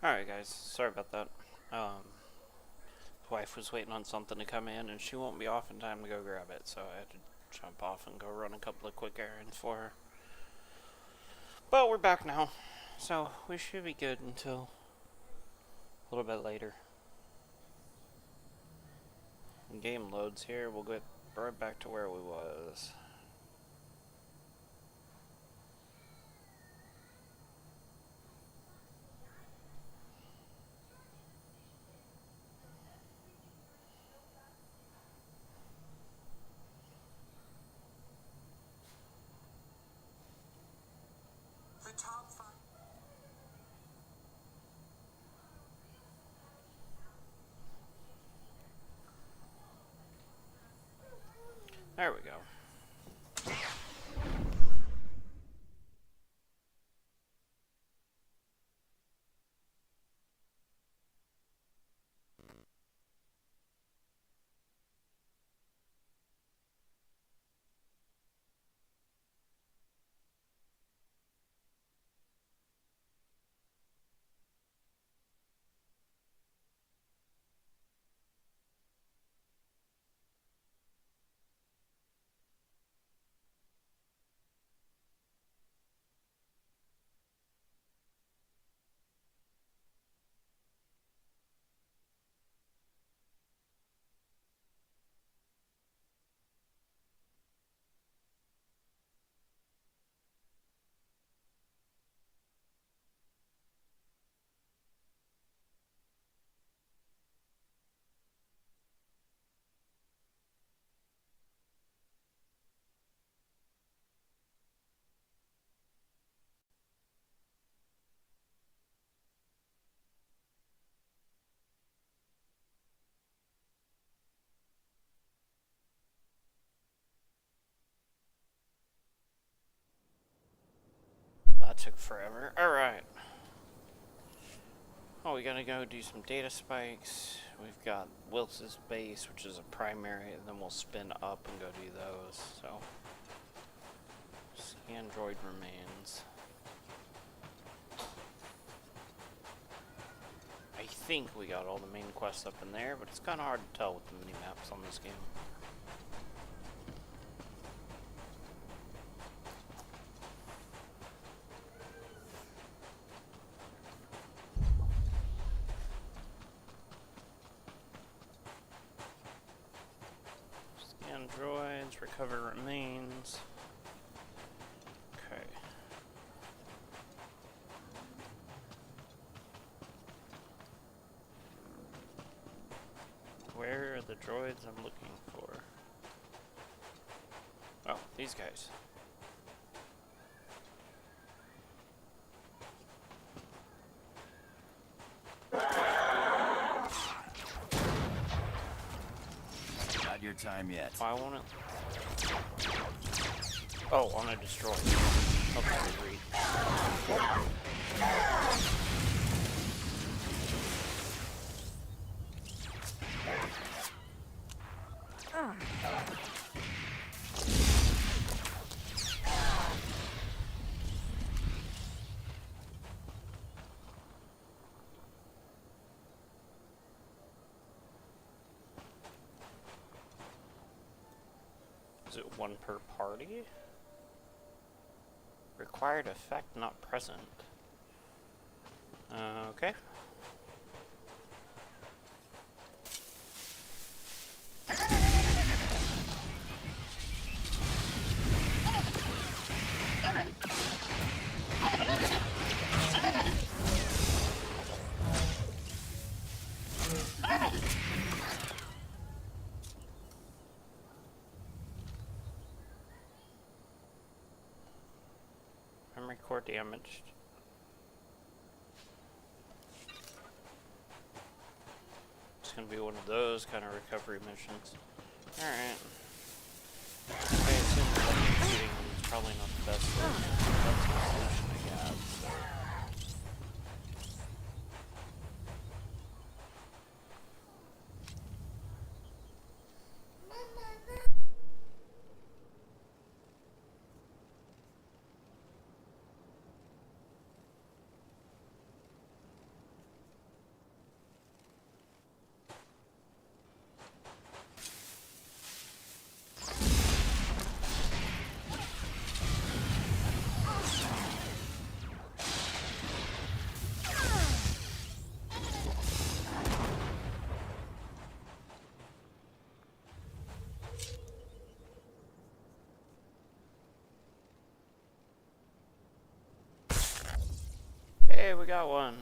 Alright guys, sorry about that. Wife was waiting on something to come in and she won't be off in time to go grab it, so I had to jump off and go run a couple of quick errands for her. But we're back now, so we should be good until a little bit later. When game loads here, we'll get right back to where we was. There we go. That took forever. Alright. Oh, we gotta go do some data spikes. We've got Wils's base, which is a primary, and then we'll spin up and go do those. So, Android remains. I think we got all the main quests up in there, but it's kind of hard to tell with the mini-maps on this game. Scan droids, recover remains. Okay. Where are the droids I'm looking for? Oh, these guys. Not your time yet. I want it. Oh, on a destroy. Okay, agreed. Is it one per party? Required effect not present. Okay. Memory core damaged. It's gonna be one of those kind of recovery missions. Alright. I assume electrocuting them is probably not the best solution. That's the solution I got, so. Yay, we got one.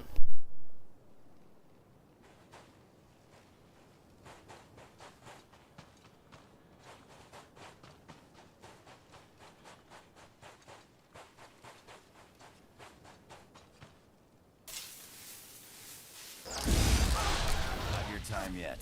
Not your time yet.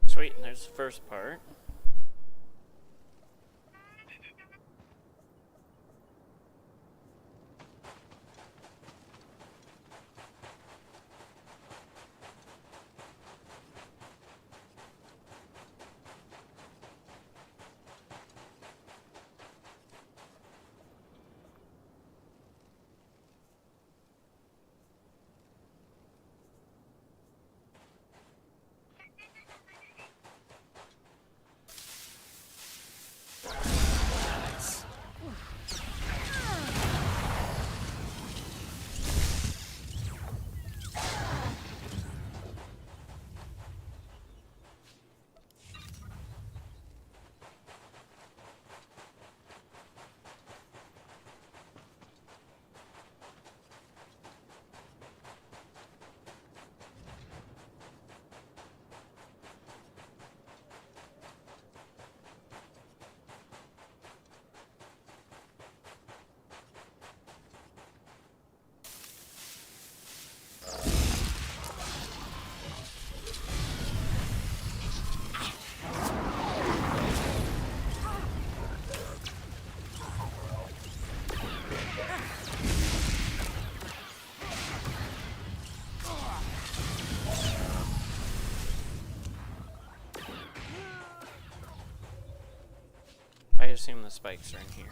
Sweet, and there's the first part. I assume the spikes are in here.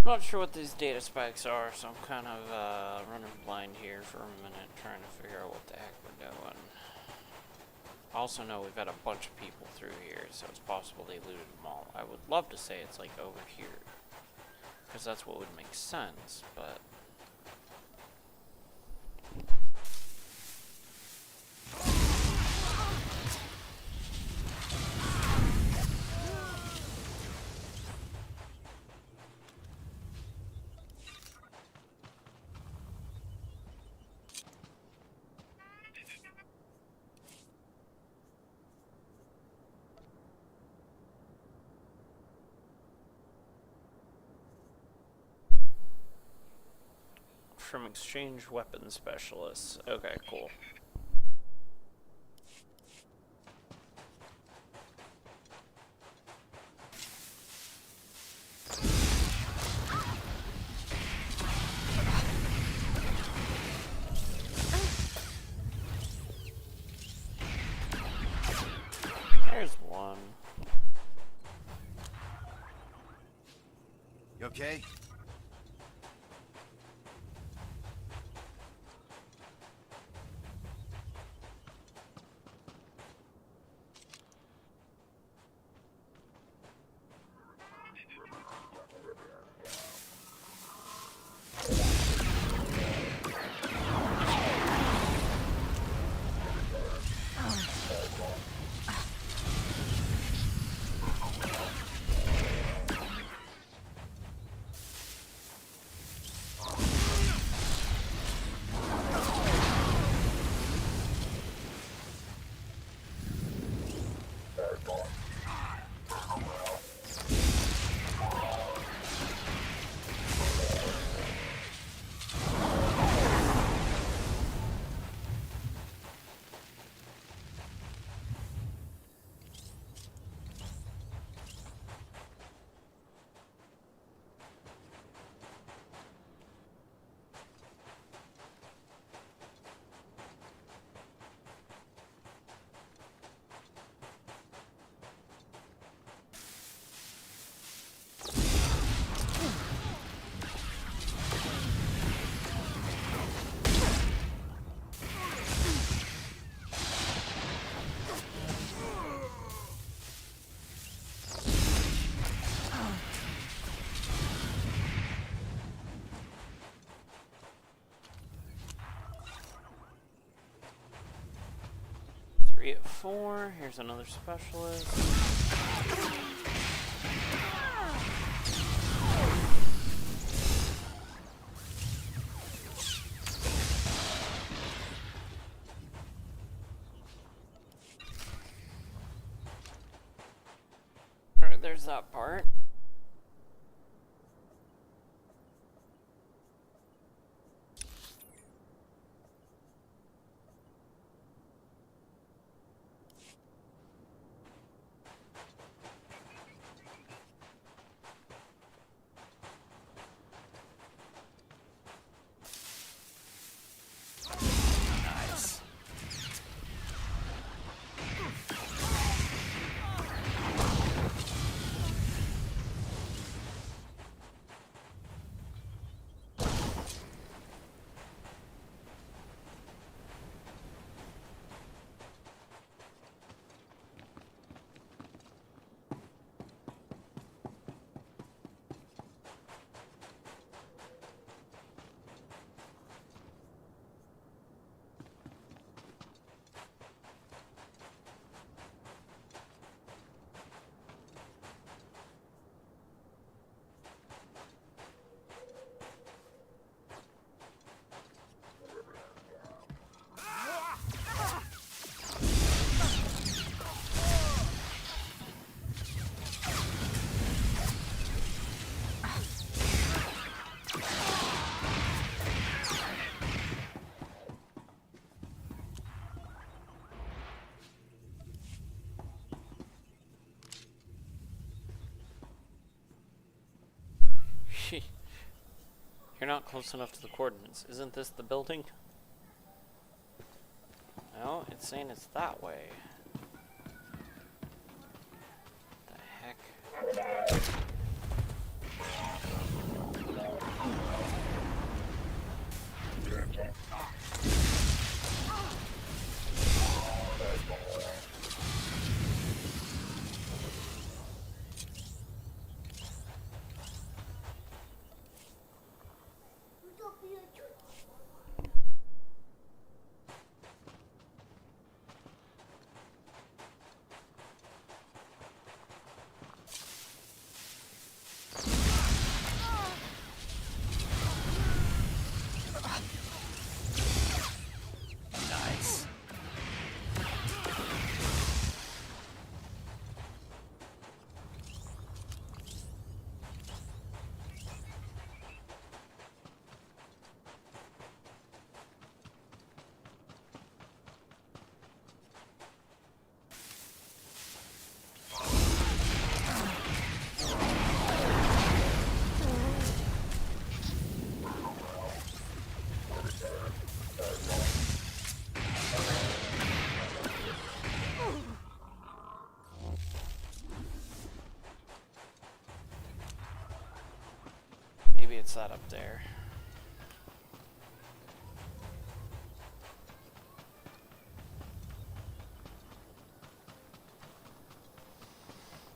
Not sure what these data spikes are, so I'm kind of running blind here for a minute, trying to figure out what the heck we're doing. I also know we've had a bunch of people through here, so it's possible they looted them all. I would love to say it's like over here, because that's what would make sense, but... From exchange weapons specialists. Okay, cool. There's one. You okay? At 4, here's another specialist. Alright, there's that part. You're not close enough to the coordinates. Isn't this the building? No, it's saying it's that way. The heck? maybe it's that up there.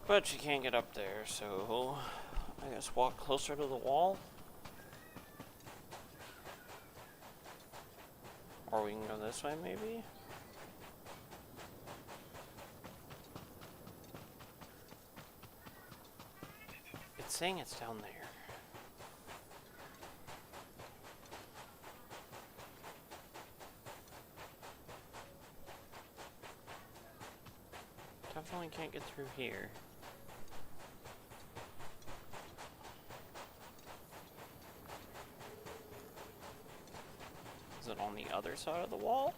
But you can't get up there, so I guess walk closer to the wall. Or we can go this way, maybe? It's saying it's down there. Definitely can't get through here. Is it on the other side of the wall?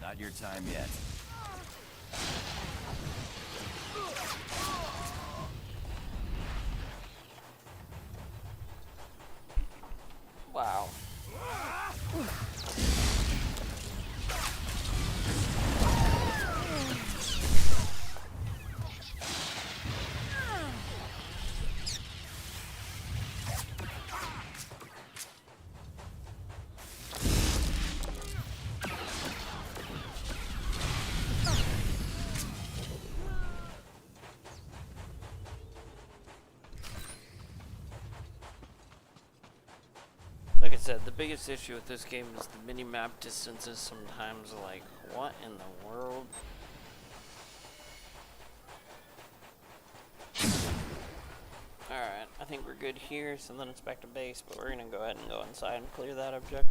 Not your time yet. Wow. Like I said, the biggest issue with this game is the mini-map distances sometimes. Like, what in the world? Alright, I think we're good here, so then it's back to base, but we're gonna go ahead and go inside and clear that objective.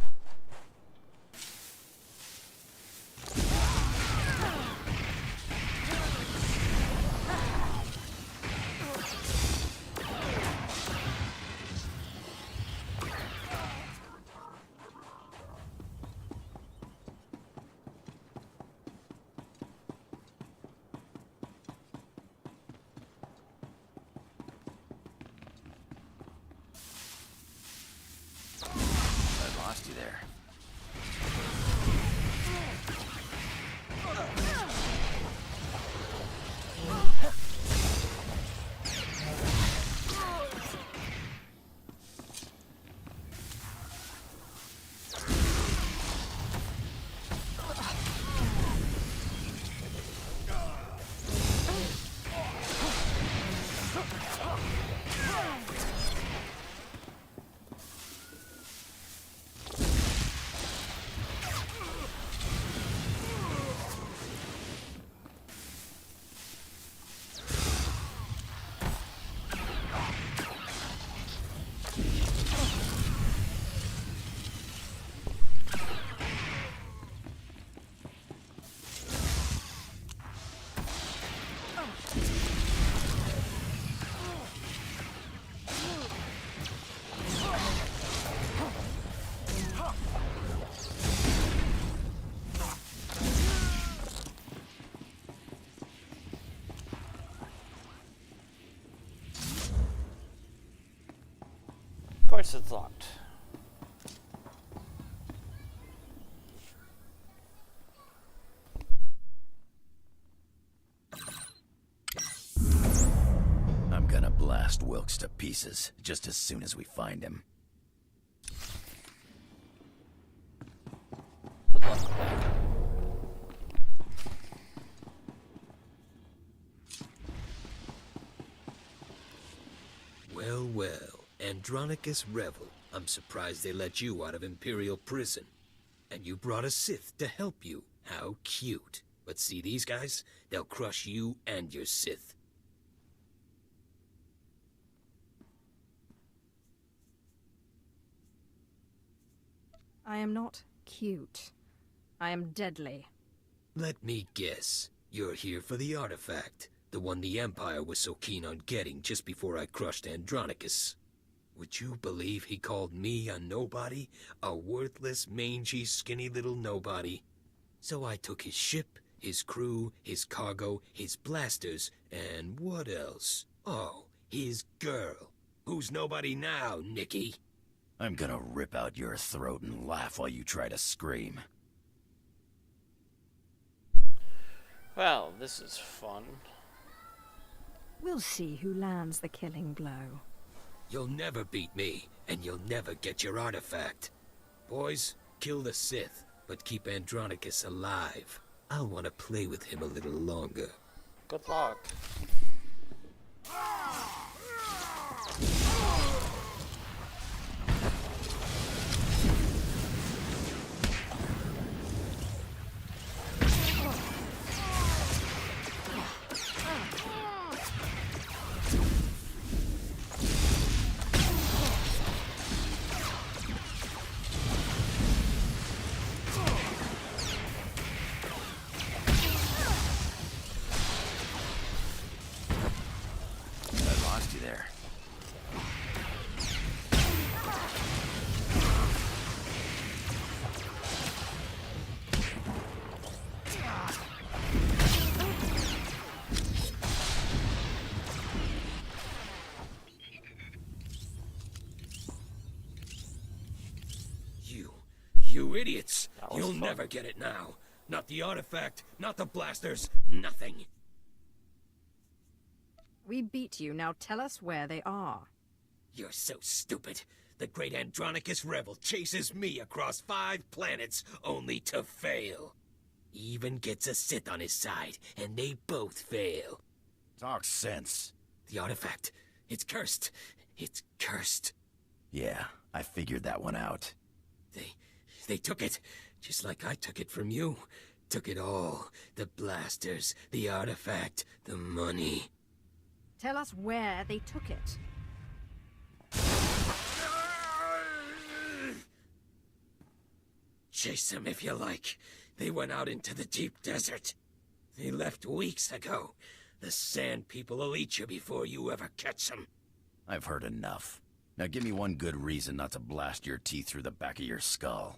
I lost you there. Of course it's locked. I'm gonna blast Wilkes to pieces just as soon as we find him. Good luck with that. Well, well. Andronicus Revel. I'm surprised they let you out of Imperial prison. And you brought a Sith to help you. How cute. But see these guys? They'll crush you and your Sith. I am not cute. I am deadly. Let me guess. You're here for the artifact. The one the Empire was so keen on getting just before I crushed Andronicus. Would you believe he called me a nobody? A worthless, mangy, skinny little nobody. So I took his ship, his crew, his cargo, his blasters, and what else? Oh, his girl. Who's nobody now, Nikki? I'm gonna rip out your throat and laugh while you try to scream. Well, this is fun. We'll see who lands the killing blow. You'll never beat me, and you'll never get your artifact. Boys, kill the Sith, but keep Andronicus alive. I'll want to play with him a little longer. Good luck. I lost you there. You idiots! That was You'll fun. never get it now. Not the artifact, not the blasters, nothing. We beat you, now tell us where they are. You're so stupid. The great Andronicus rebel chases me across 5 planets, only to fail. He even gets a Sith on his side, and they both fail. Talk sense. The artifact, it's cursed. It's cursed. Yeah, I figured that one out. They took it, just like I took it from you. Took it all. The blasters, the artifact, the money. Tell us where they took it. Chase them if you like. They went out into the deep desert. They left weeks ago. The Sand People will eat you before you ever catch them. I've heard enough. Now give me one good reason not to blast your teeth through the back of your skull.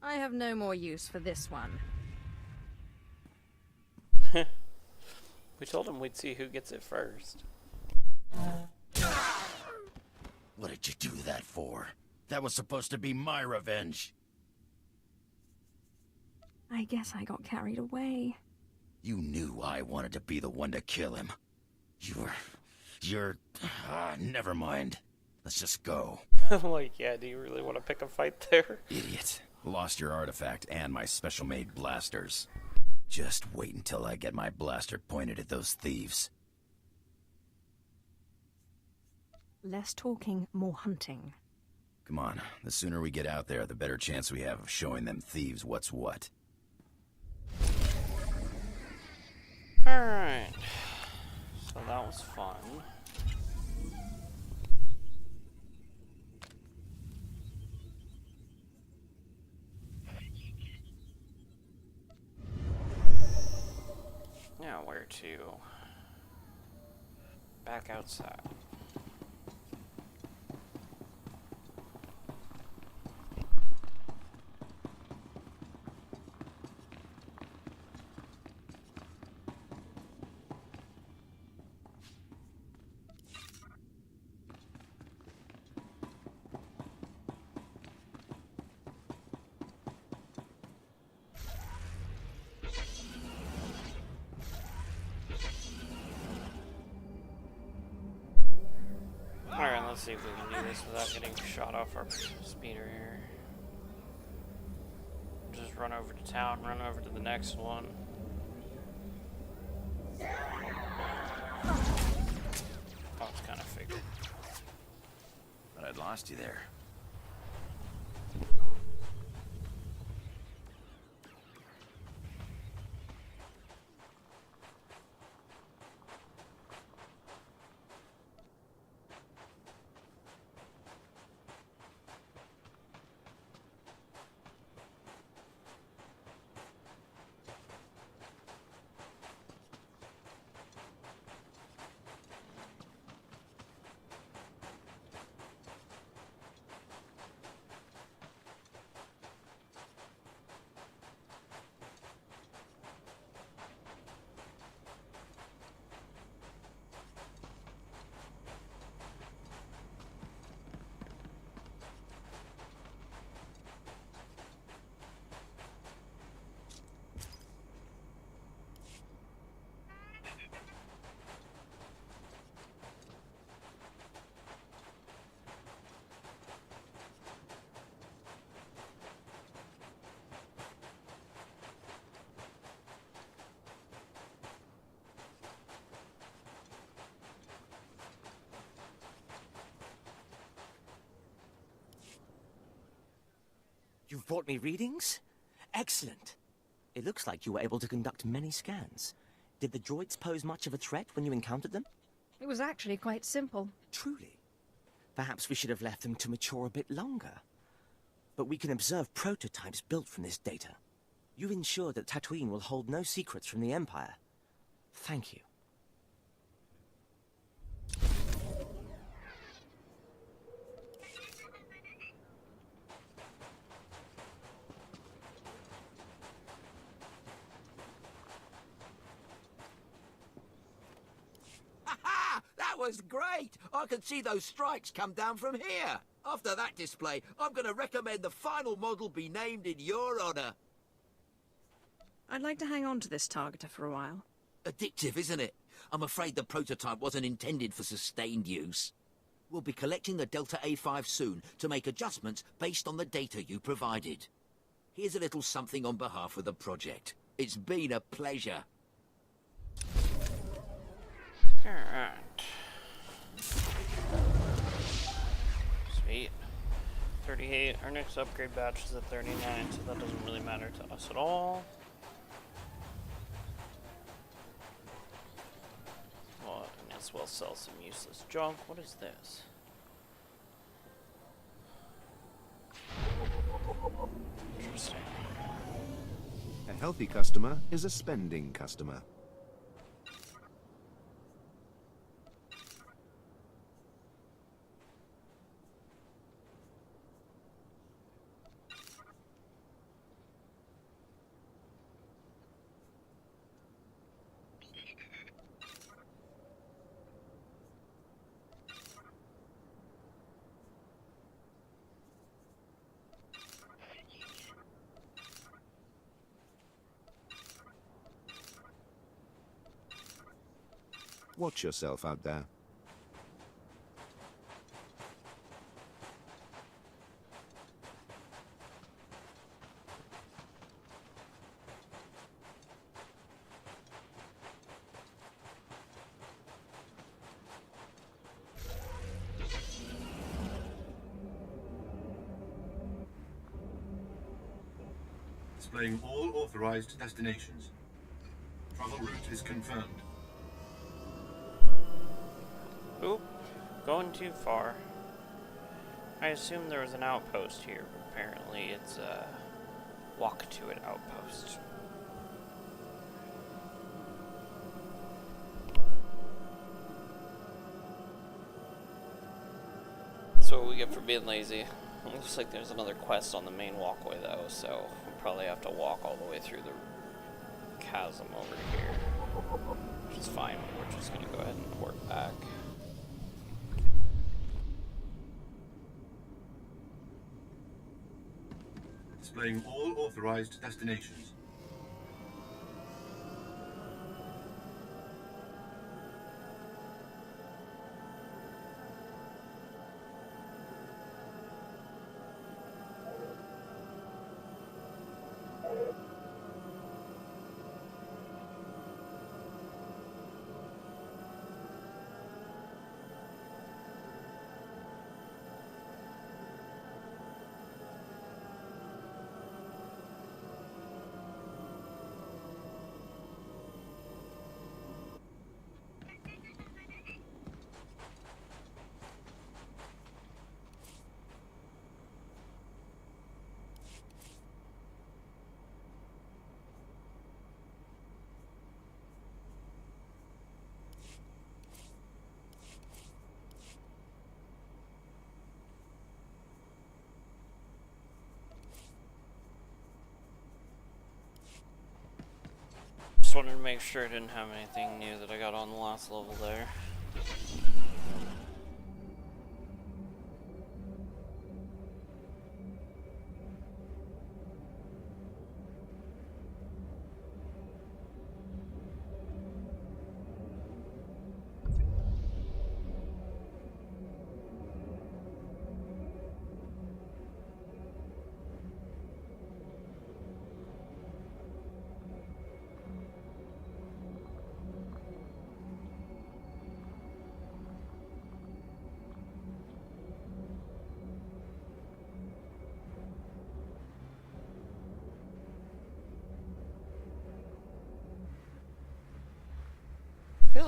I have no more use for this one. We told him we'd see who gets it first. What did you do that for? That was supposed to be my revenge. I guess I got carried away. You knew I wanted to be the one to kill him. Never mind. Let's just go. Like, yeah, do you really want to pick a fight there? Idiot. Lost your artifact and my special-made blasters. Just wait until I get my blaster pointed at those thieves. Less talking, more hunting. Come on, the sooner we get out there, the better chance we have of showing them thieves what's what. Alright. So that was fun. Now where to? Back outside. Alright, let's see if we can do this without getting shot off our speeder here. Just run over to town, run over to the next one. Oh, it's kind of figured. But I'd lost you there. You've brought me readings? Excellent. It looks like you were able to conduct many scans. Did the droids pose much of a threat when you encountered them? It was actually quite simple. Truly. Perhaps we should have left them to mature a bit longer. But we can observe prototypes built from this data. You've ensured that Tatooine will hold no secrets from the Empire. Thank you. Ha! That was great! I can see those strikes come down from here. After that display, I'm going to recommend the final model be named in your honor. I'd like to hang on to this targeter for a while. Addictive, isn't it? I'm afraid the prototype wasn't intended for sustained use. We'll be collecting the Delta A5 soon to make adjustments based on the data you provided. Here's a little something on behalf of the project. It's been a pleasure. Alright. Sweet. 38. Our next upgrade batch is at 39, so that doesn't really matter to us at all. Well, I may as well sell some useless junk. What is this? Interesting. A healthy customer is a spending customer. Watch yourself out there. Displaying all authorized destinations. Travel route is confirmed. Oop, going too far. I assume there was an outpost here, but apparently it's a walk to it outpost. That's what we get for being lazy. It looks like there's another quest on the main walkway though, so we'll probably have to walk all the way through the chasm over here. Which is fine, we're just gonna go ahead and port back. Displaying all authorized destinations. Just wanted to make sure I didn't have anything new that I got on the last level there.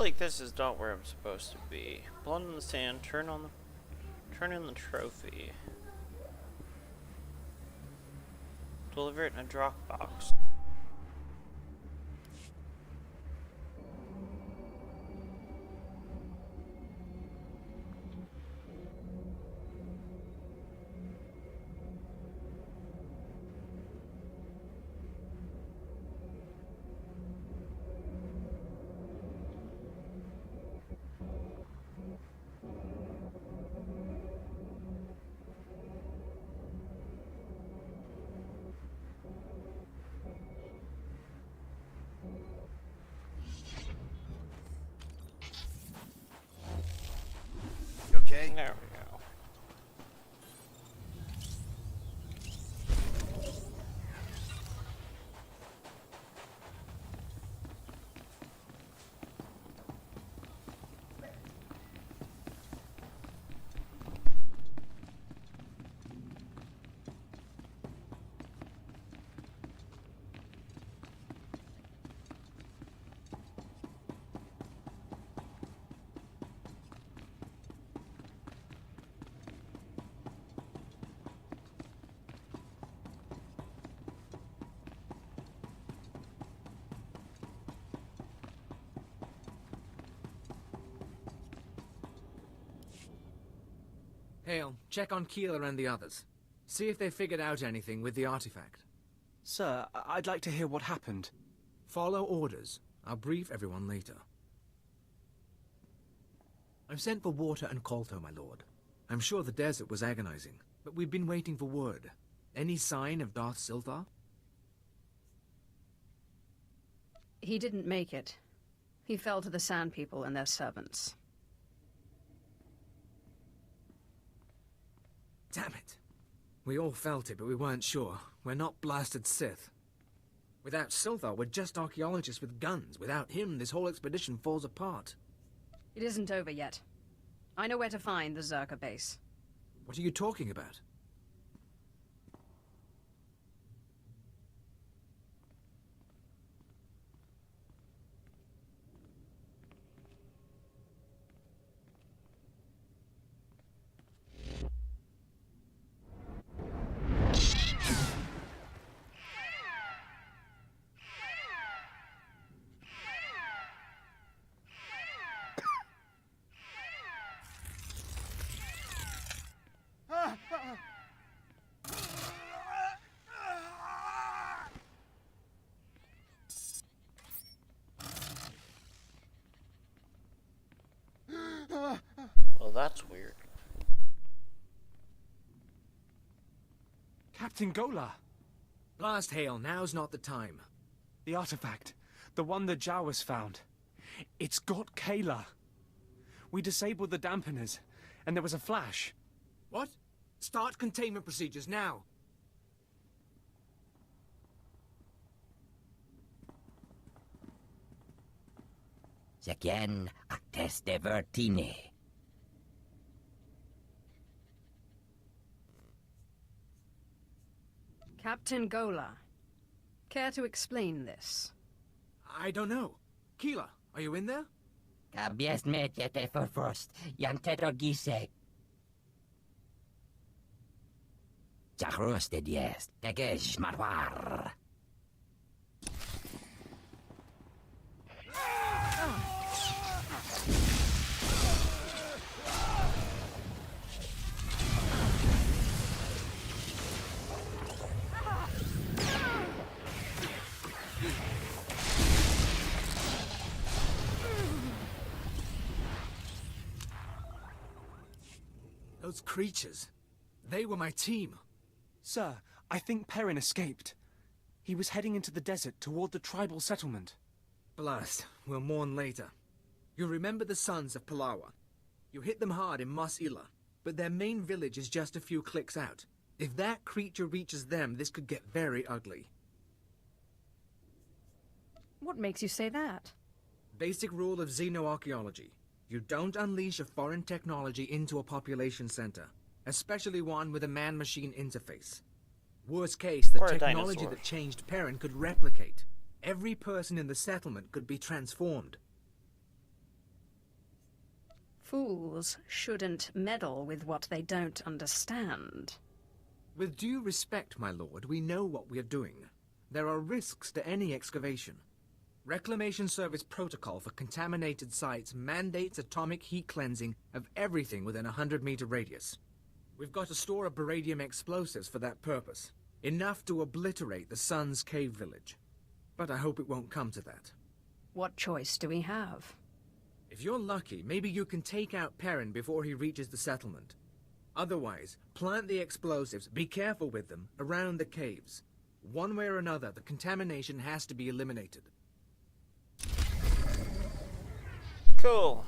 like this is not where I'm supposed to be. Blood in the sand, turn in the trophy. Deliver it in a drop box. Okay? There we go. Hale, check on Keeler and the others. See if they figured out anything with the artifact. Sir, I'd like to hear what happened. Follow orders. I'll brief everyone later. I've sent for water and Colto, my lord. I'm sure the desert was agonizing, but we've been waiting for word. Any sign of Darth Silthar? He didn't make it. He fell to the Sand People and their servants. Damn it. We all felt it, but we weren't sure. We're not blasted Sith. Without Silthar, we're just archaeologists with guns. Without him, this whole expedition falls apart. It isn't over yet. I know where to find the Zerka base. What are you talking about? Well, that's weird. Captain Gola! Blast Hale, now's not the time. The artifact. The one that Jawas found. It's got Kayla. We disabled the dampeners, and there was a flash. What? Start containment procedures now. Again, actes de vertine. Captain Gola, care to explain this? I don't know. Keeler, are you in there? Kabies metete for frost, yanteto gise. Jacros de dies, tegesh marwar. Those creatures. They were my team. Sir, I think Perrin escaped. He was heading into the desert toward the tribal settlement. Blast. We'll mourn later. You remember the sons of Palawa. You hit them hard in Mos Ila, but their main village is just a few clicks out. If that creature reaches them, this could get very ugly. What makes you say that? Basic rule of xenoarchaeology. You don't unleash a foreign technology into a population center, especially one with a man-machine interface. Worst case, the Or a technology dinosaur. that changed Perrin could replicate. Every person in the settlement could be transformed. Fools shouldn't meddle with what they don't understand. With due respect, my lord, we know what we are doing. There are risks to any excavation. Reclamation Service protocol for contaminated sites mandates atomic heat cleansing of everything within a 100-meter radius. We've got a store of beradium explosives for that purpose. Enough to obliterate the Sun's cave village. But I hope it won't come to that. What choice do we have? If you're lucky, maybe you can take out Perrin before he reaches the settlement. Otherwise, plant the explosives, be careful with them, around the caves. One way or another, the contamination has to be eliminated. Cool.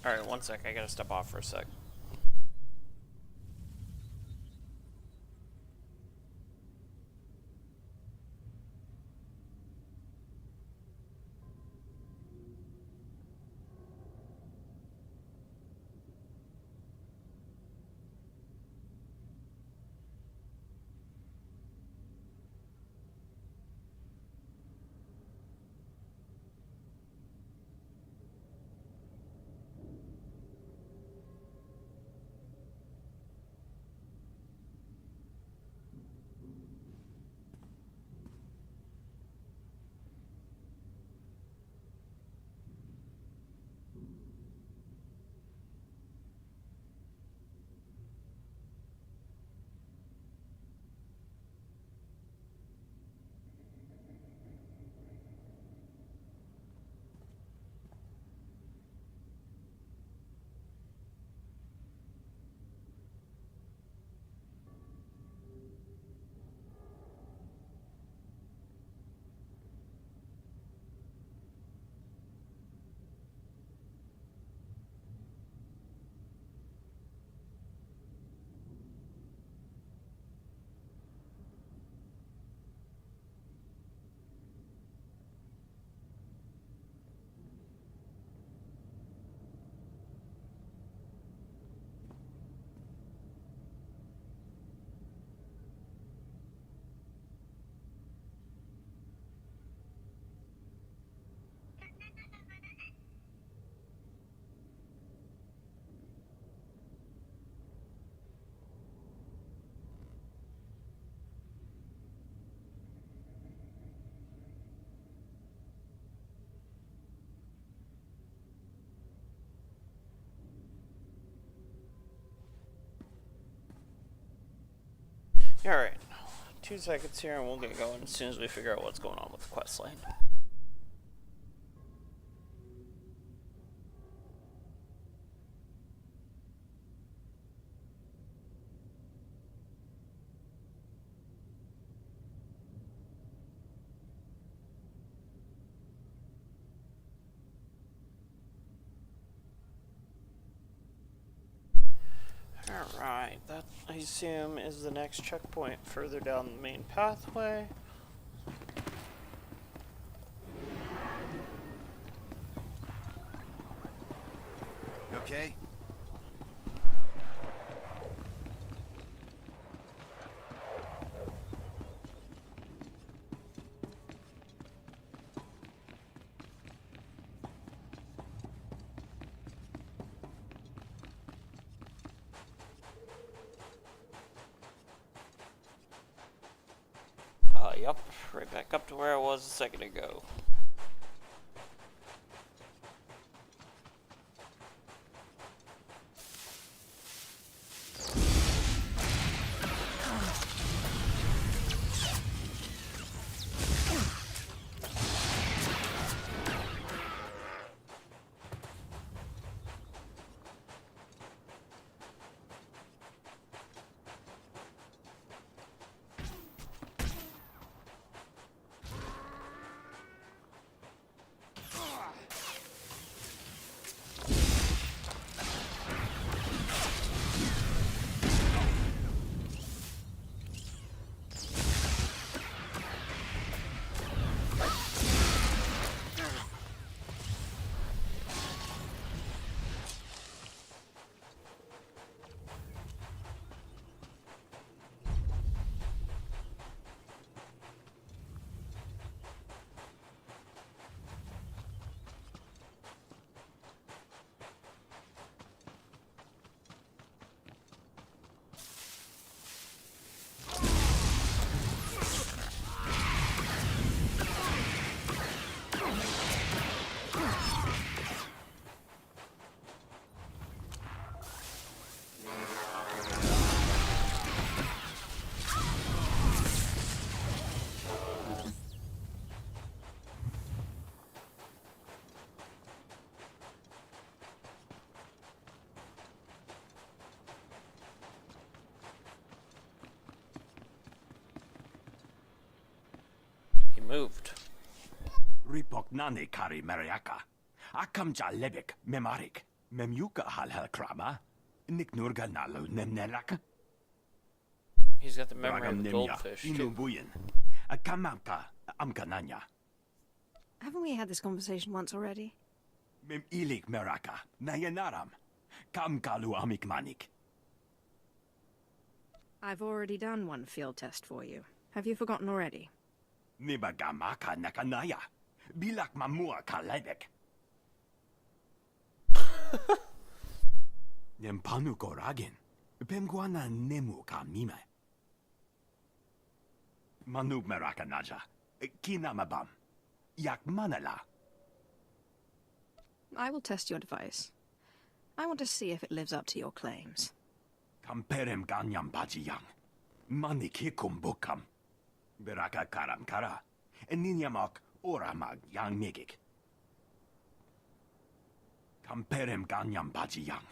Alright, one sec. I gotta step off for a sec. Alright, 2 seconds here and we'll get going as soon as we figure out what's going on with the quest line. Alright, that I assume is the next checkpoint further down the main pathway. Okay? Yup, right back up to where I was a second ago. moved. Ripok nane kari meriaka. Akam ja lebek memarik. Memyuka hal krama. Niknurga nalu nemneraka. He's got the memory of a goldfish, too. Inubuyin. Akamamka amkananya. Haven't we had this conversation once already? Mem ilik meraka. Nayanaram. Kam kalu amikmanik. I've already done one field test for you. Have you forgotten already? Nibagamaka nakanaya. Bilak mamua kalebek. Nempanu koragin. Pemguana nemu ka mime. Manub meraka naja. Kinamabam. Yak manala. I will test your device. I want to see if it lives up to your claims. Kamperem ganyam bajiyang. Manikikum bukam. Beraka karam kara. Eninyamak oramag yang migik. Kamperem ganyam bajiyang.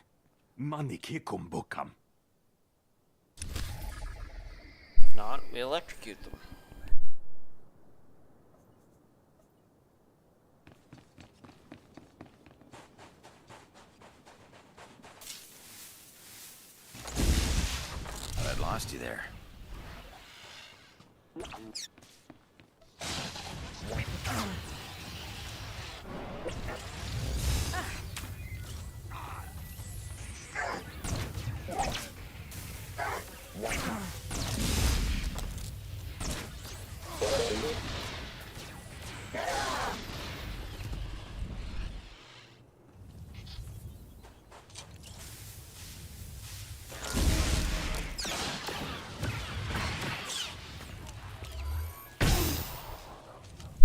Manikikum bukam. If not, we electrocute them. I'd lost you there.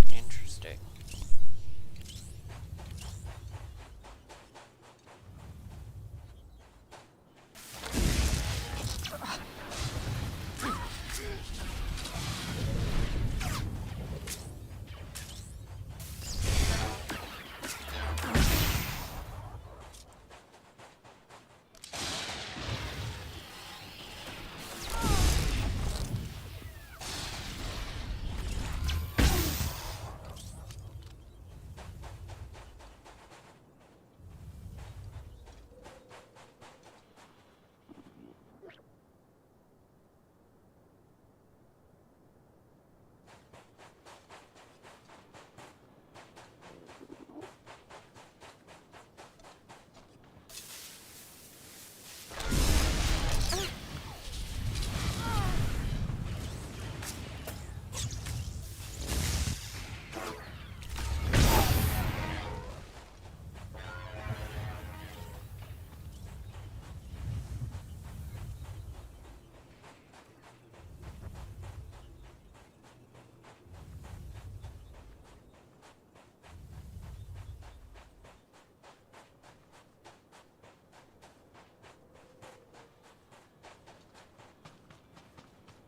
Interesting.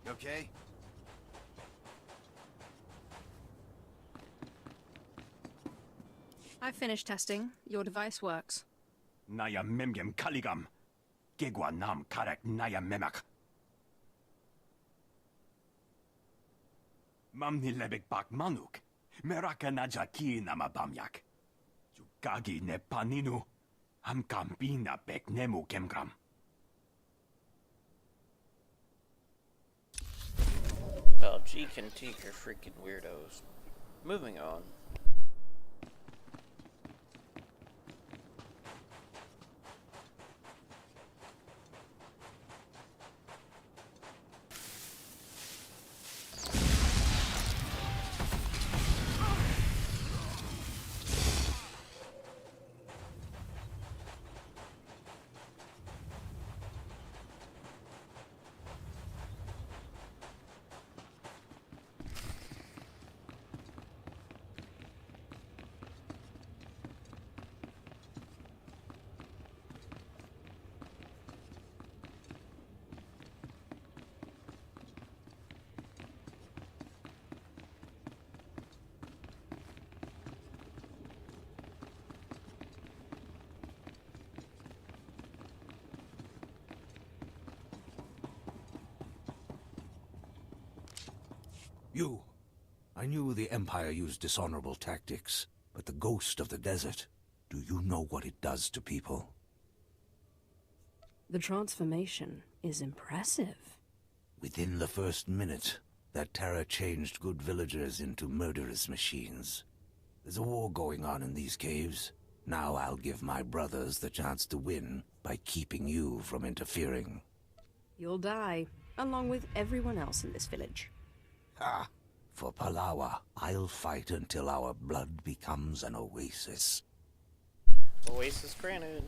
Okay? I've finished testing. Your device works. Naya memgem kaligam. Gegwa nam karek naya memak. Mamni lebek bak manuk. Meraka naja ki nama bamyak. Jugagi ne paninu. Am kambina bek nemu kemgram. Well, G and T are freaking weirdos. Moving on. You. I knew the Empire used dishonorable tactics, but the ghost of the desert, do you know what it does to people? The transformation is impressive. Within the first minute, that terror changed good villagers into murderous machines. There's a war going on in these caves. Now I'll give my brothers the chance to win by keeping you from interfering. You'll die, along with everyone else in this village. Ha! For Palawa, I'll fight until our blood becomes an oasis. Oasis granted.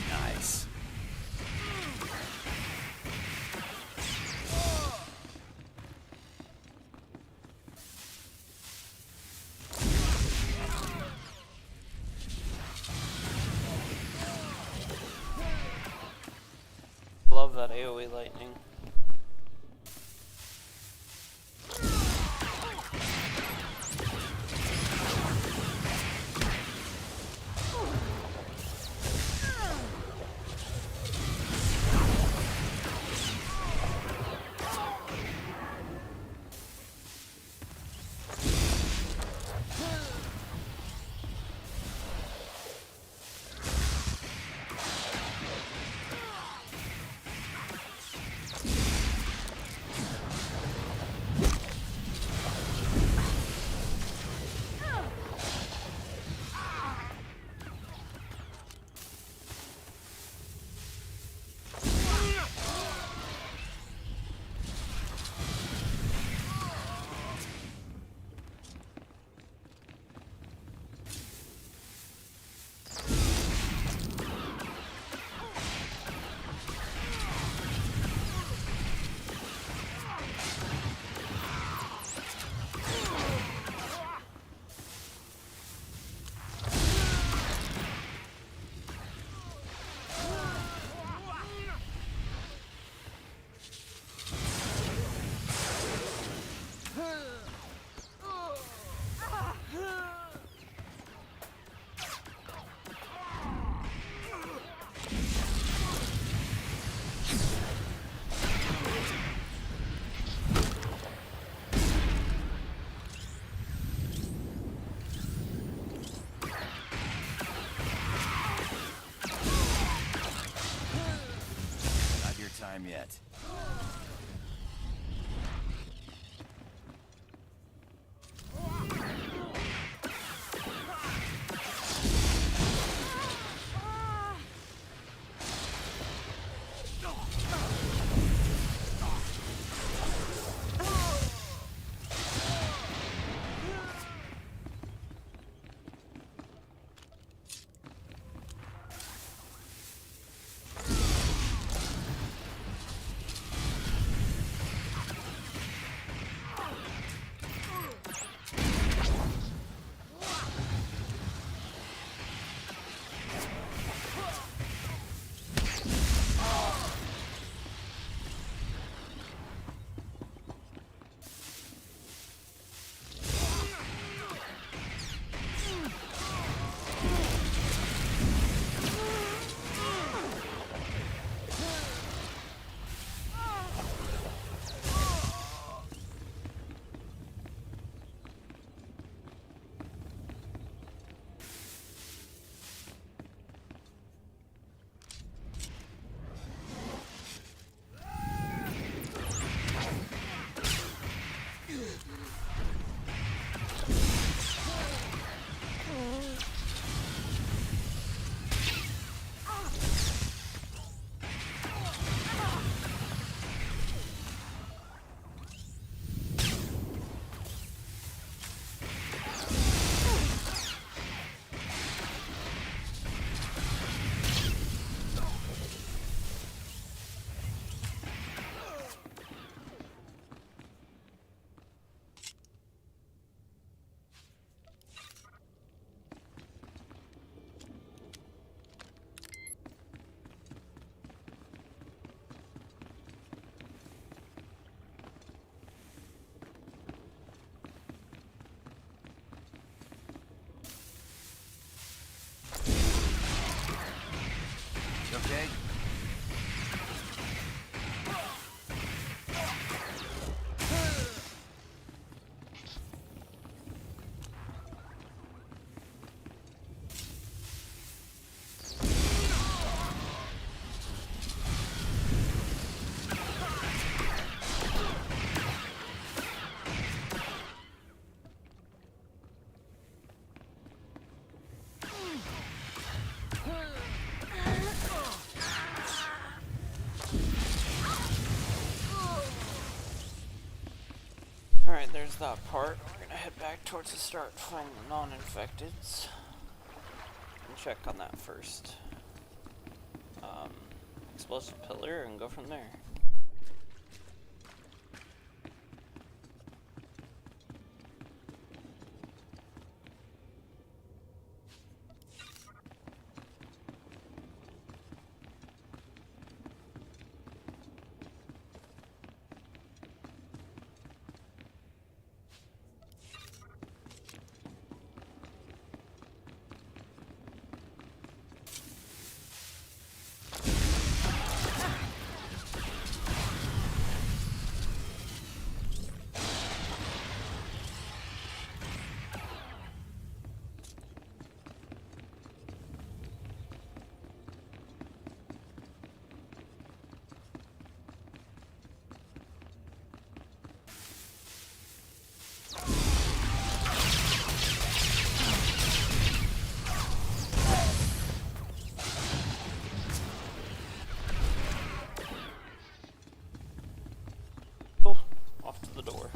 Nice. Love that AoE lightning. Not your time yet. there's that part. We're gonna head back towards the start, find the non-infecteds, and check on that first. Explosive pillar, and go from there. Off to the door.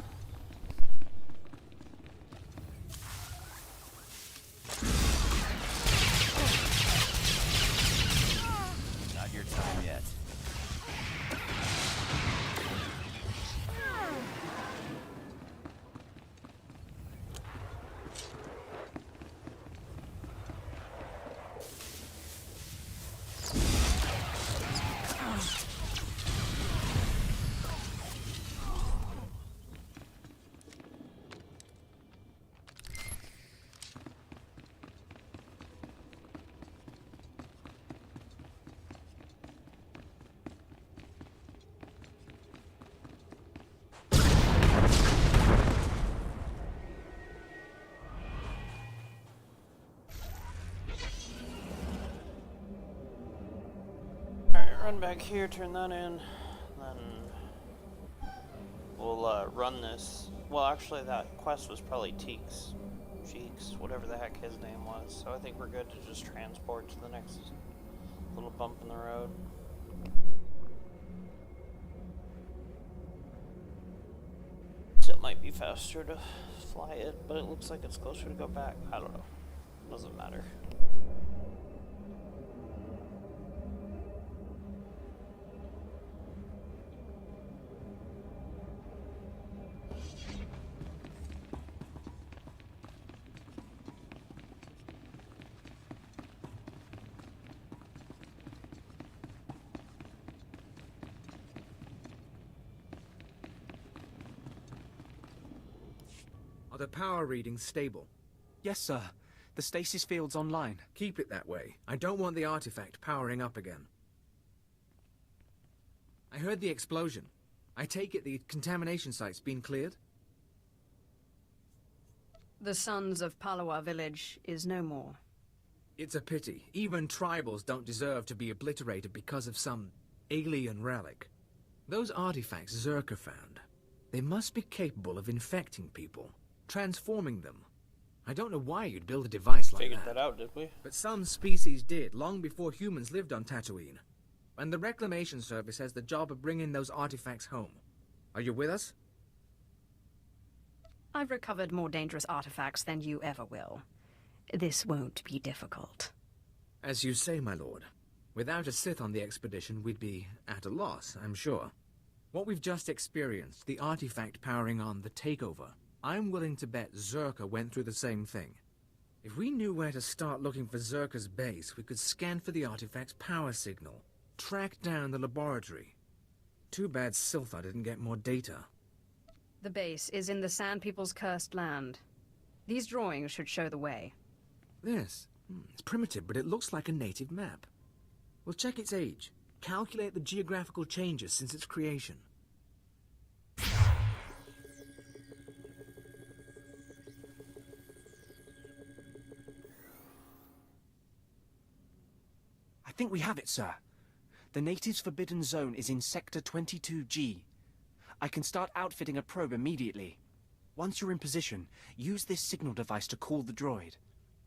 Not your time yet. Run back here, turn that in, then we'll run this. Well, actually, that quest was probably Cheeks, whatever the heck his name was. So I think we're good to just transport to the next little bump in the road. So it might be faster to fly it, but it looks like it's closer to go back. I don't know. Doesn't matter. Are the power readings stable? Yes, sir. The stasis field's online. Keep it that way. I don't want the artifact powering up again. I heard the explosion. I take it the contamination site's been cleared? The Sons of Palawa village is no more. It's a pity. Even tribals don't deserve to be obliterated because of some alien relic. Those artifacts Zerka found, they must be capable of infecting people, transforming them. I don't know why you'd build a device like Figured that out, did we? But some species did, long before humans lived on Tatooine. And the Reclamation Service has the job of bringing those artifacts home. Are you with us? I've recovered more dangerous artifacts than you ever will. This won't be difficult. As you say, my lord. Without a Sith on the expedition, we'd be at a loss, I'm sure. What we've just experienced, the artifact powering on the takeover, I'm willing to bet Zerka went through the same thing. If we knew where to start looking for Zerka's base, we could scan for the artifact's power signal, track down the laboratory. Too bad Siltha didn't get more data. The base is in the Sand People's cursed land. These drawings should show the way. This? It's primitive, but it looks like a native map. We'll check its age, calculate the geographical changes since its creation. I think we have it, sir. The natives' forbidden zone is in Sector 22G. I can start outfitting a probe immediately. Once you're in position, use this signal device to call the droid.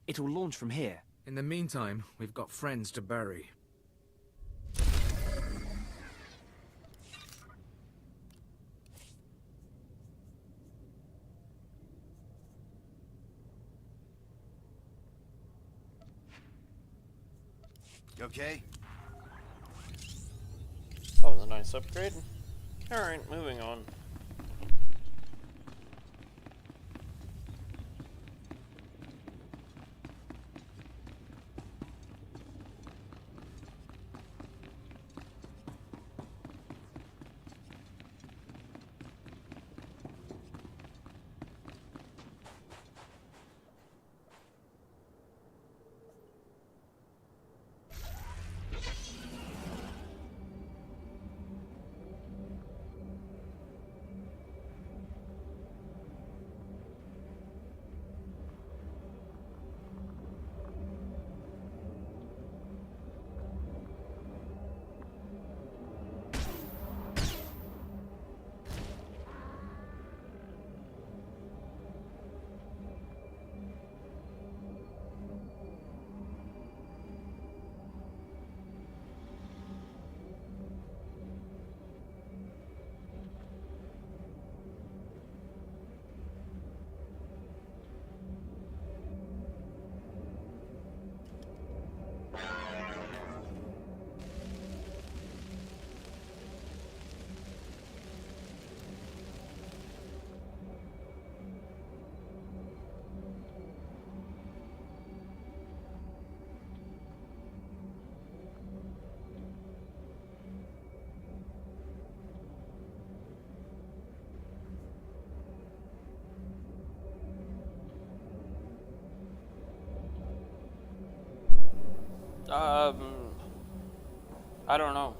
It'll launch from here. In the meantime, we've got friends to bury. You okay? That was a nice upgrade. Alright, moving on. I don't know.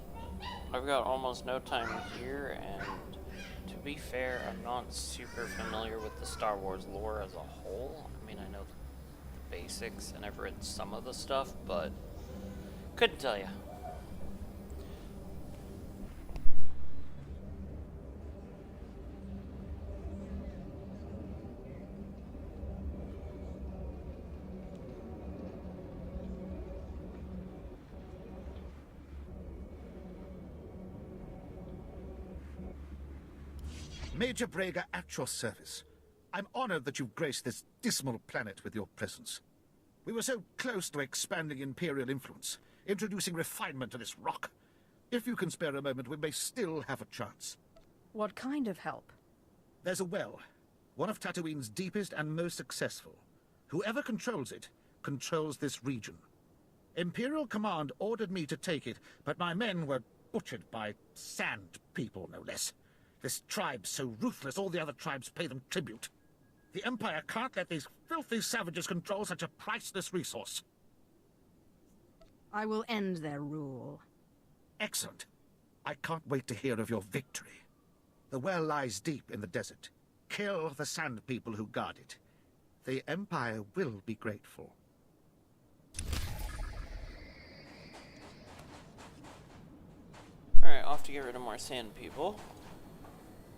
I've got almost no time here, and to be fair, I'm not super familiar with the Star Wars lore as a whole. I mean, I know the basics, and I've read some of the stuff, but couldn't tell you. Major Braga at your service. I'm honored that you've graced this dismal planet with your presence. We were so close to expanding Imperial influence, introducing refinement to this rock. If you can spare a moment, we may still have a chance. What kind of help? There's a well, one of Tatooine's deepest and most successful. Whoever controls it, controls this region. Imperial Command ordered me to take it, but my men were butchered by sand people, no less. This tribe's so ruthless, all the other tribes pay them tribute. The Empire can't let these filthy savages control such a priceless resource. I will end their rule. Excellent. I can't wait to hear of your victory. The well lies deep in the desert. Kill the sand people who guard it. The Empire will be grateful. Alright, off to get rid of more sand people.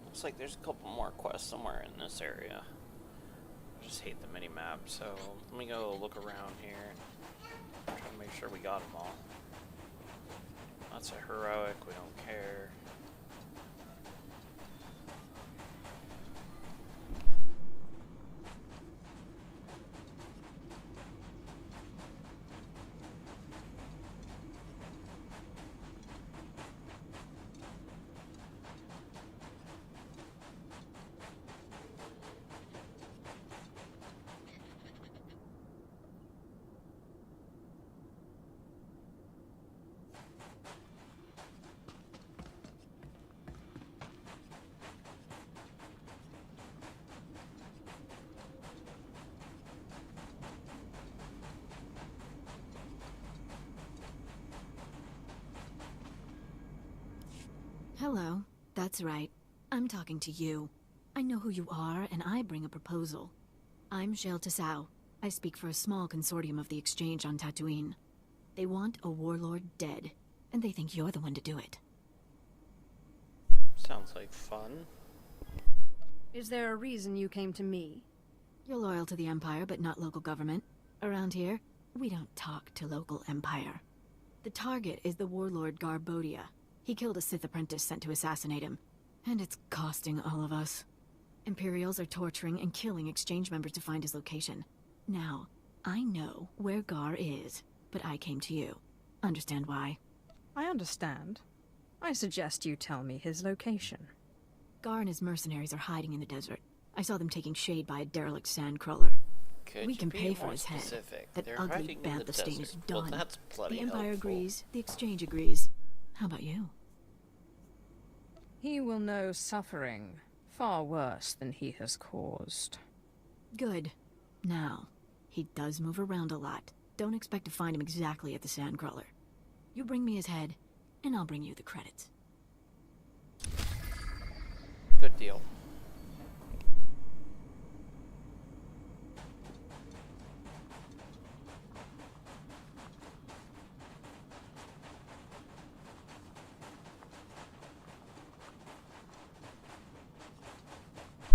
Looks like there's a couple more quests somewhere in this area. I just hate the mini-map, so let me go look around here and try to make sure we got them all. That's a heroic, we don't care. Hello. That's right. I'm talking to you. I know who you are, and I bring a proposal. I'm Shale Tassau. I speak for a small consortium of the Exchange on Tatooine. They want a warlord dead, and they think you're the one to do it. Sounds like fun. Is there a reason you came to me? You're loyal to the Empire, but not local government. Around here, we don't talk to local Empire. The target is the warlord Garbodia. He killed a Sith apprentice sent to assassinate him, and it's costing all of us. Imperials are torturing and killing Exchange members to find his location. Now, I know where Gar is, but I came to you. understand why. I understand. I suggest you tell me his location. Gar and his mercenaries are hiding in the desert. I saw them taking shade by a derelict sandcrawler. Could We you can be pay for more his head. specific? That They're ugly hiding in the bantha stain is desert. done. Well, that's bloody The Empire helpful. agrees. The Exchange agrees. How about you? He will know suffering far worse than he has caused. Good. Now, he does move around a lot. Don't expect to find him exactly at the sandcrawler. You bring me his head, and I'll bring you the credits. Good deal.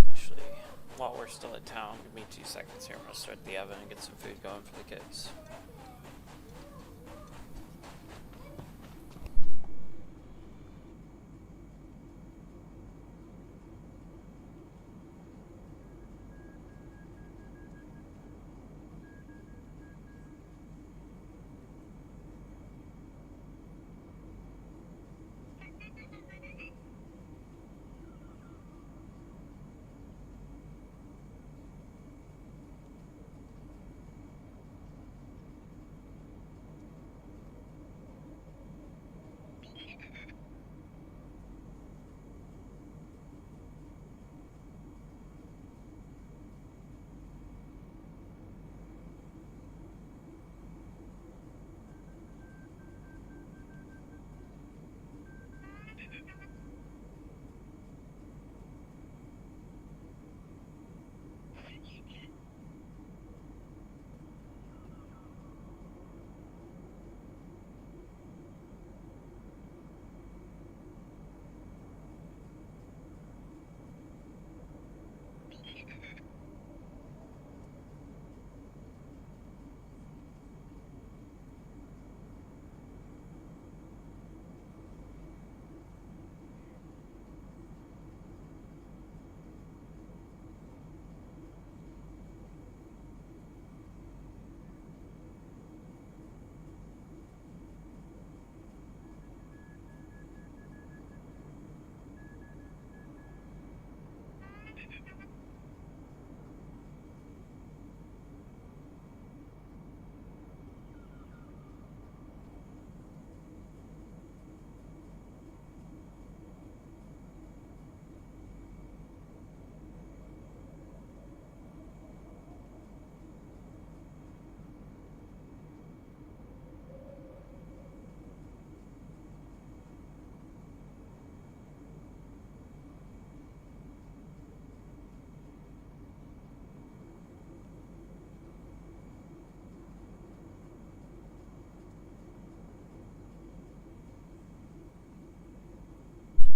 Actually, while we're still in town, give me 2 seconds here. I'm gonna start the oven and get some food going for the kids.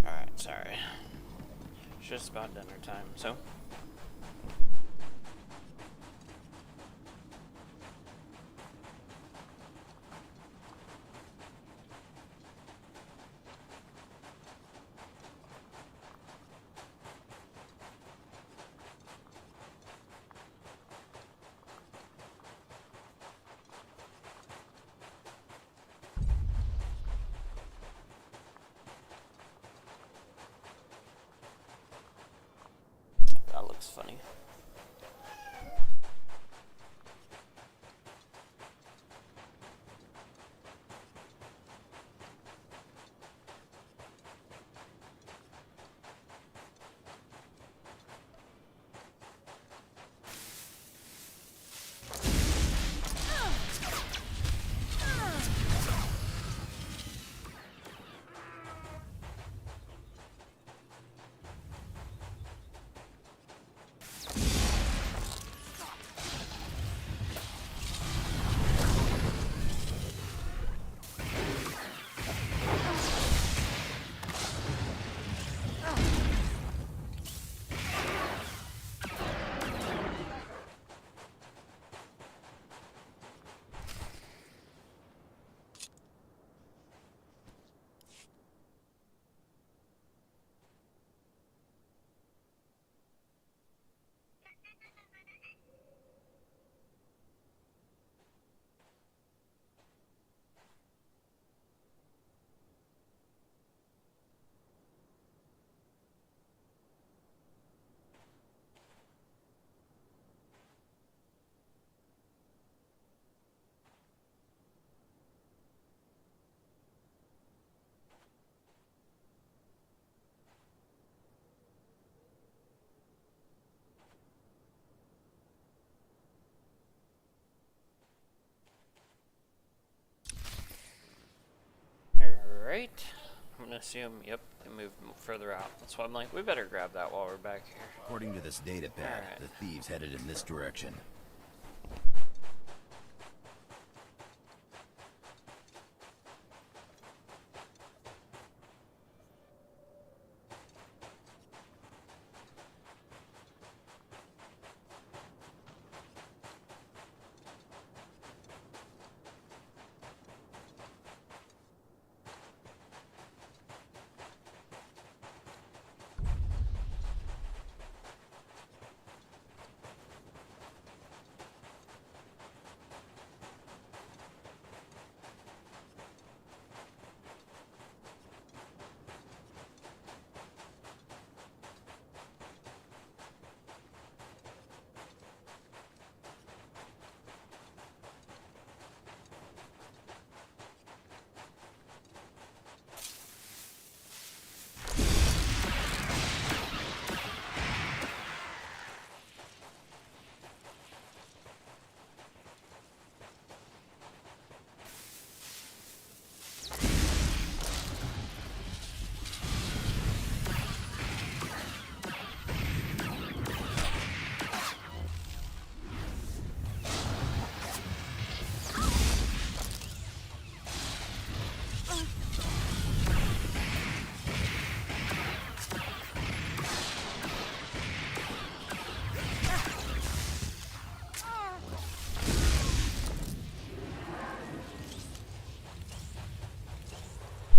Alright, sorry. It's just about dinner time, so. That looks funny. gonna assume, yep, they moved further out. That's why I'm like, we better grab that while we're back here. According to this data pad, Alright. the thieves headed in this direction.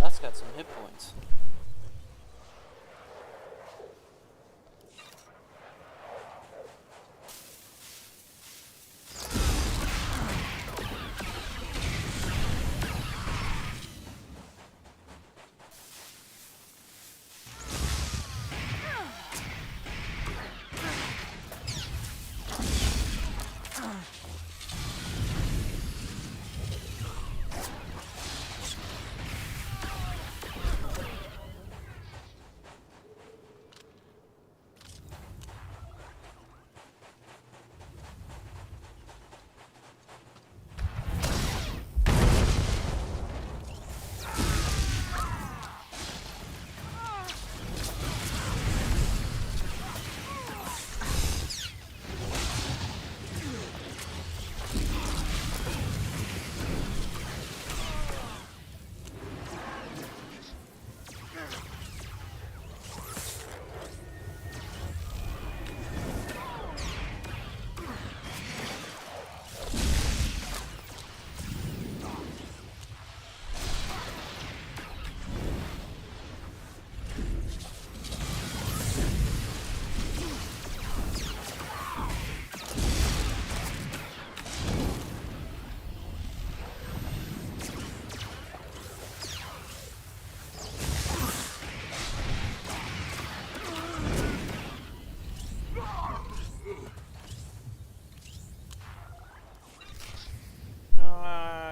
That's got some hit points.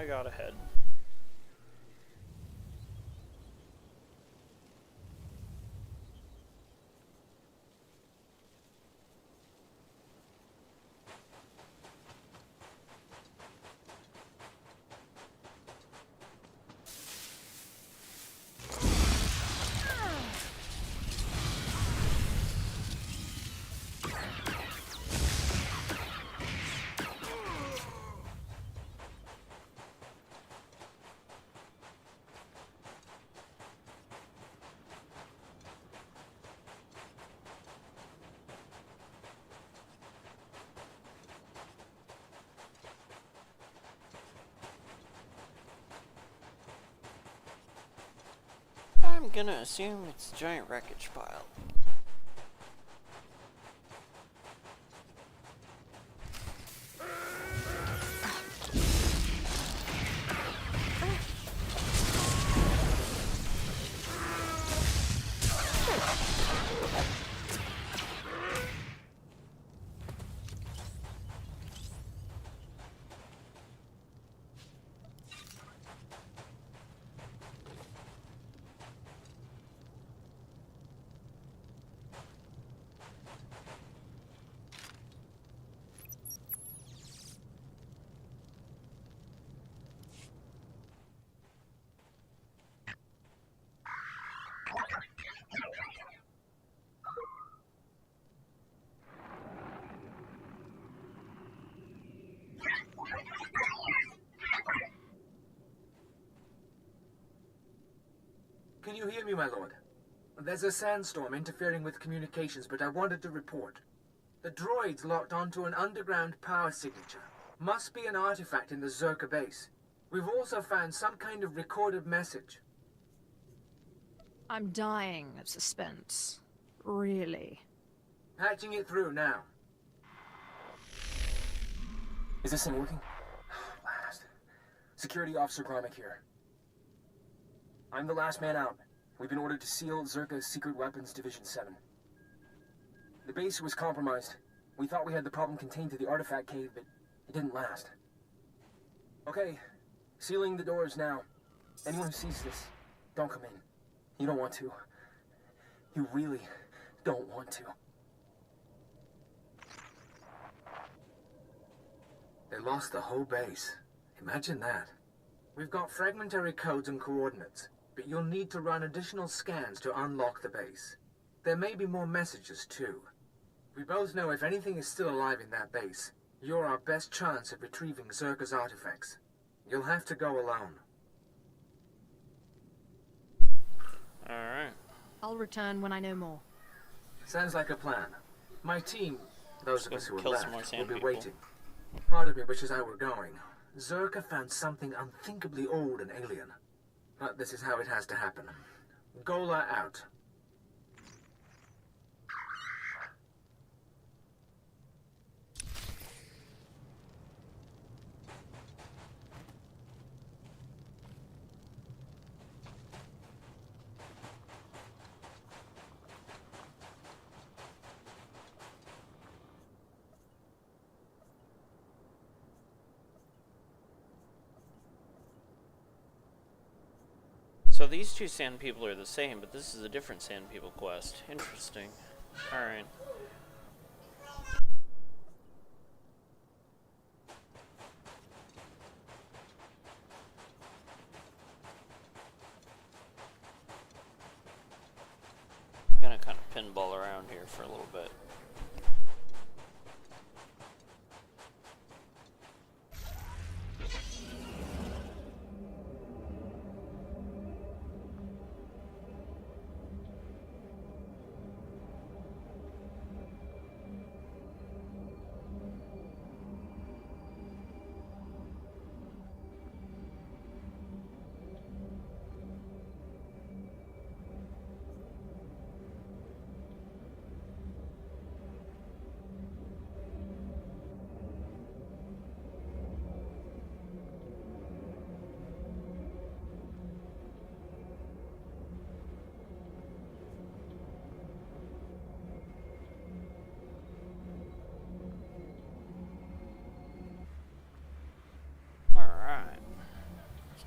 I got ahead. I'm gonna assume it's a giant wreckage pile. you hear me, my lord? There's a sandstorm interfering with communications, but I wanted to report. The droids locked onto an underground power signature. Must be an artifact in the Zerka base. We've also found some kind of recorded message. I'm dying of suspense. Really. Patching it through now. Is this thing working? Last. Security Officer Gromik here. I'm the last man out. We've been ordered to seal Zerka's Secret Weapons Division 7. The base was compromised. We thought we had the problem contained to the artifact cave, but it didn't last. Okay, sealing the doors now. Anyone who sees this, don't come in. You don't want to. You really don't want to. They lost the whole base. Imagine that. We've got fragmentary codes and coordinates, but you'll need to run additional scans to unlock the base. There may be more messages, too. We both know if anything is still alive in that base, you're our best chance of retrieving Zerka's artifacts. You'll have to go alone. Alright. I'll return when I know more. Sounds like a plan. My team, those of us who are kill some more left, sand will be people. waiting. Part of me wishes I were going. Zerka found something unthinkably old and alien. But this is how it has to happen. Gola out. So these two sand people are the same, but this is a different sand people quest. Interesting. Alright. Gonna kind of pinball around here for a little bit.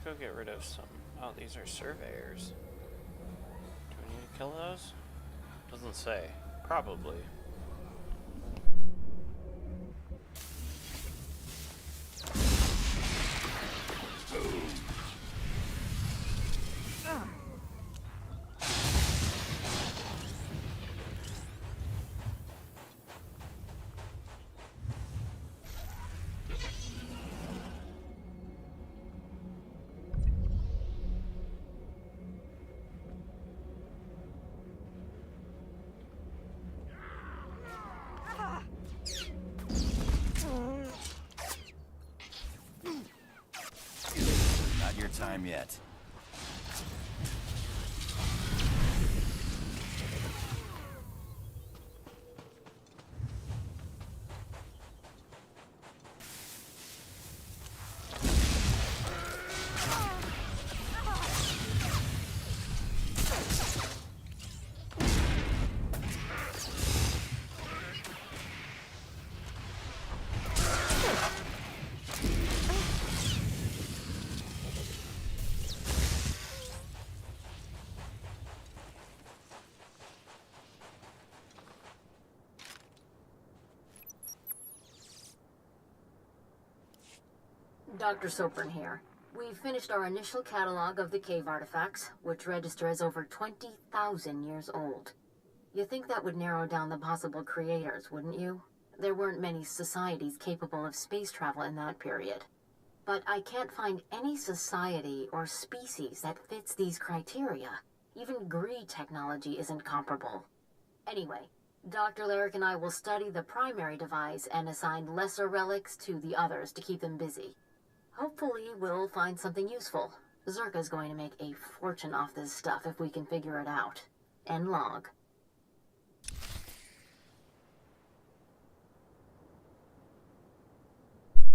Go get rid of some. Oh, these are surveyors. Do we need to kill those? Doesn't say. Probably. Not your time yet. Dr. Sopran here. We finished our initial catalog of the cave artifacts, which register as over 20,000 years old. You think that would narrow down the possible creators, wouldn't you? There weren't many societies capable of space travel in that period. But I can't find any society or species that fits these criteria. Even Gree technology isn't comparable. Anyway, Dr. Lyric and I will study the primary device and assign lesser relics to the others to keep them busy. Hopefully, we'll find something useful. Zerka's going to make a fortune off this stuff if we can figure it out. End log.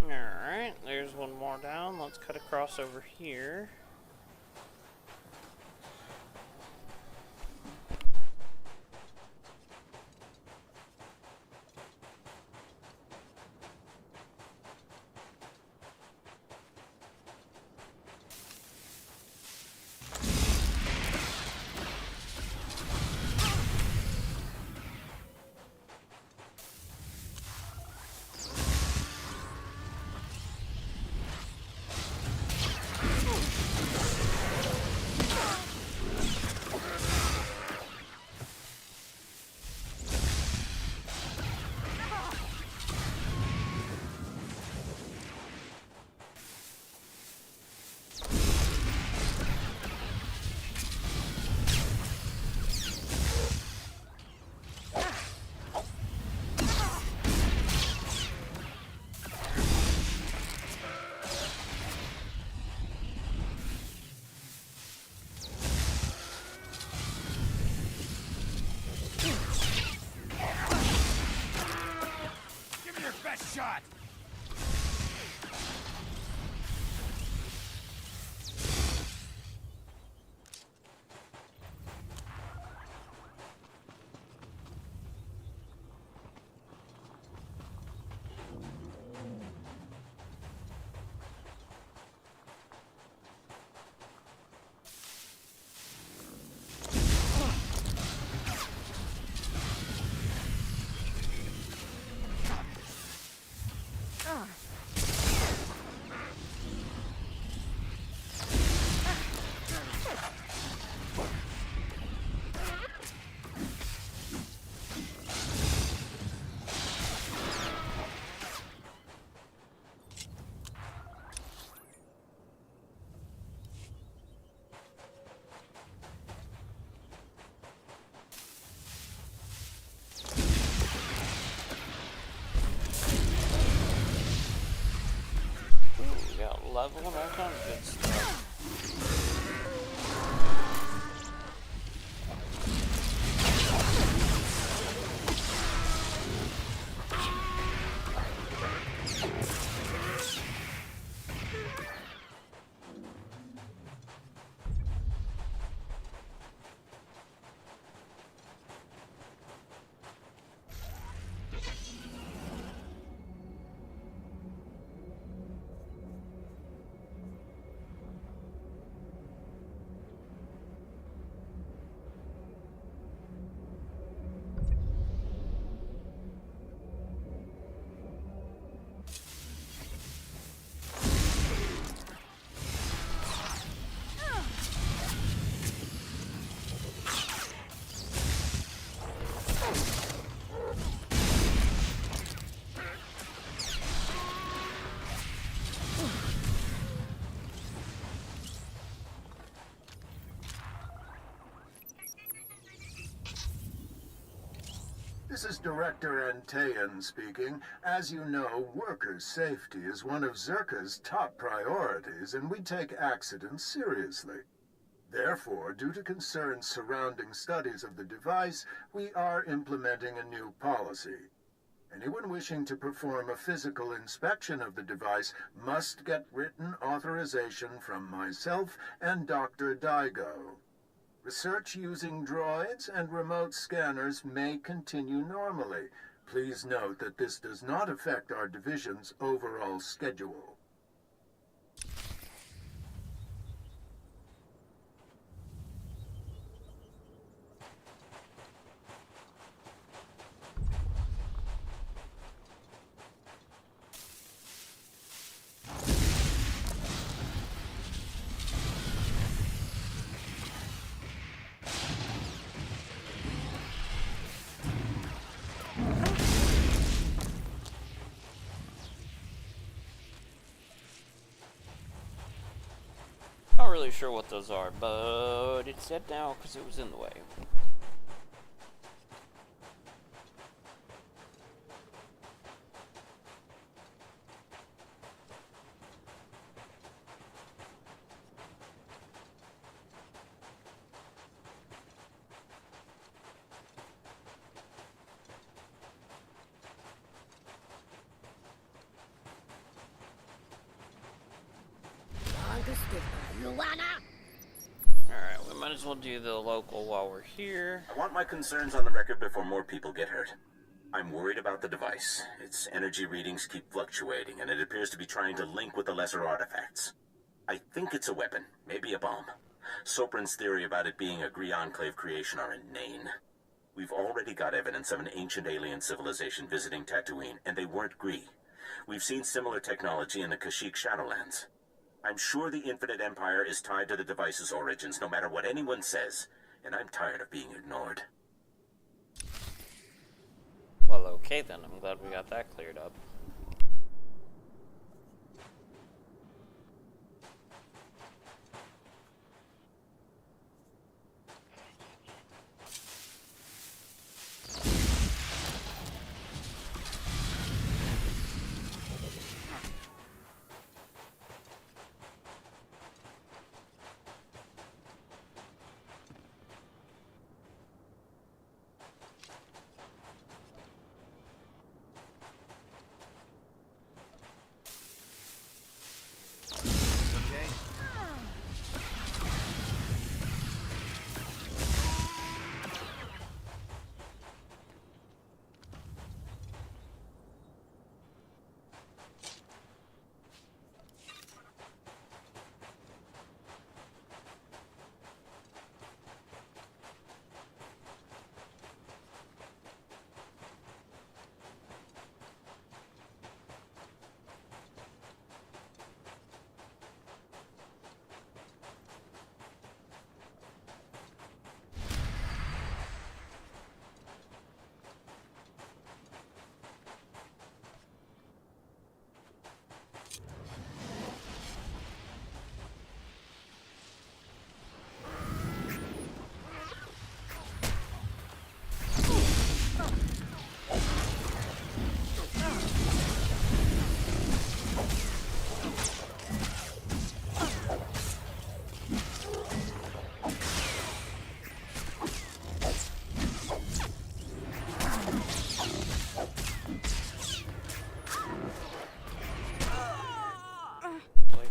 Alright, there's one more down. Let's cut across over here. Shot! Level and all kinds of good stuff. This is Director Antaean speaking. As you know, workers' safety is one of Zerka's top priorities, and we take accidents seriously. Therefore, due to concerns surrounding studies of the device, we are implementing a new policy. Anyone wishing to perform a physical inspection of the device must get written authorization from myself and Dr. Daigo. Research using droids and remote scanners may continue normally. Please note that this does not affect our division's overall schedule. really sure what those are, but it's dead now because it was in the way. Alright, we might as well do the local while we're here. I want my concerns on the record before more people get hurt. I'm worried about the device. Its energy readings keep fluctuating, and it appears to be trying to link with the lesser artifacts. I think it's a weapon, maybe a bomb. Sopran's theory about it being a Gree Enclave creation are inane. We've already got evidence of an ancient alien civilization visiting Tatooine, and they weren't Gree. We've seen similar technology in the Kashyyyk Shadowlands. I'm sure the Infinite Empire is tied to the device's origins, no matter what anyone says, and I'm tired of being ignored. Well, okay then. I'm glad we got that cleared up.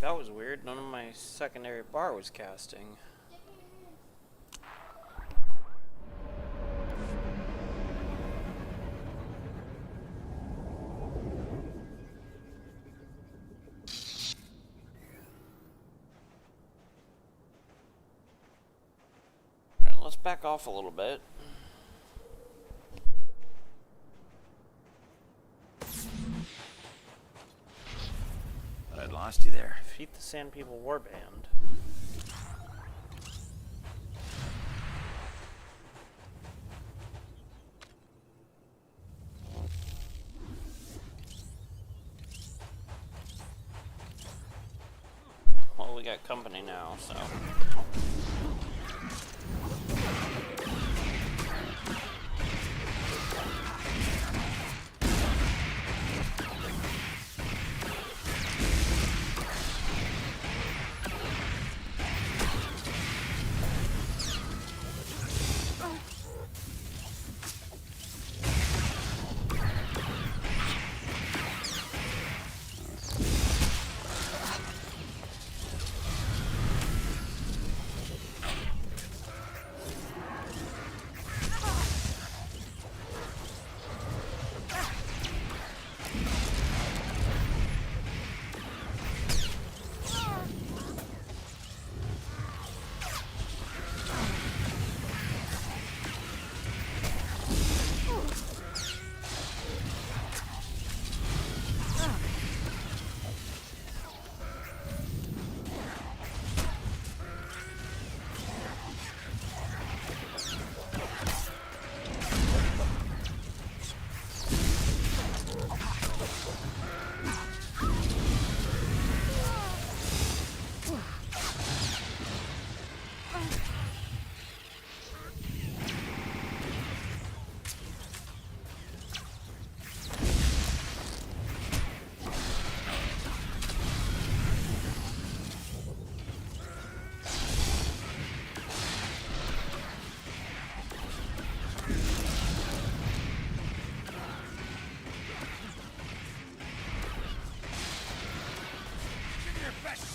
That was weird. None of my secondary bar was casting. Alright, let's back off a little bit. I'd lost you there. Defeat the Sand People Warband. Well, we got company now, so...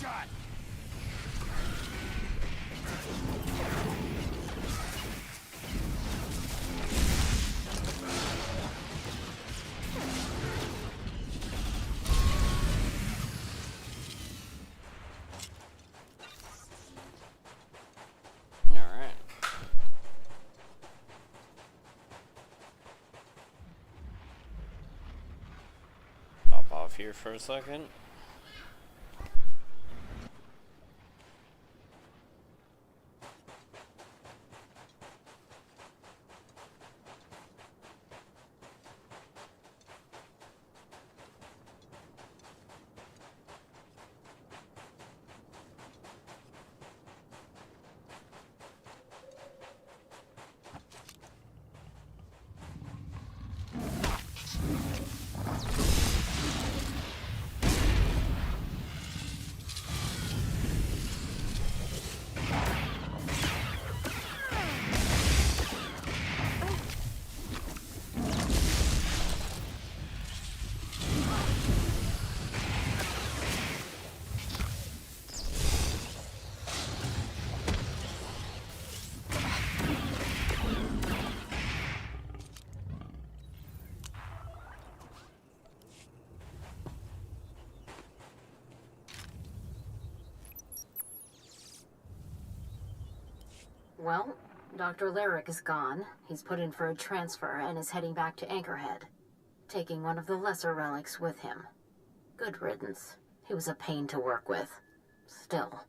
shot! Alright. Hop off here for a second. Well, Dr. Lyric is gone. He's put in for a transfer and is heading back to Anchorhead, taking one of the lesser relics with him. Good riddance. He was a pain to work with. Still.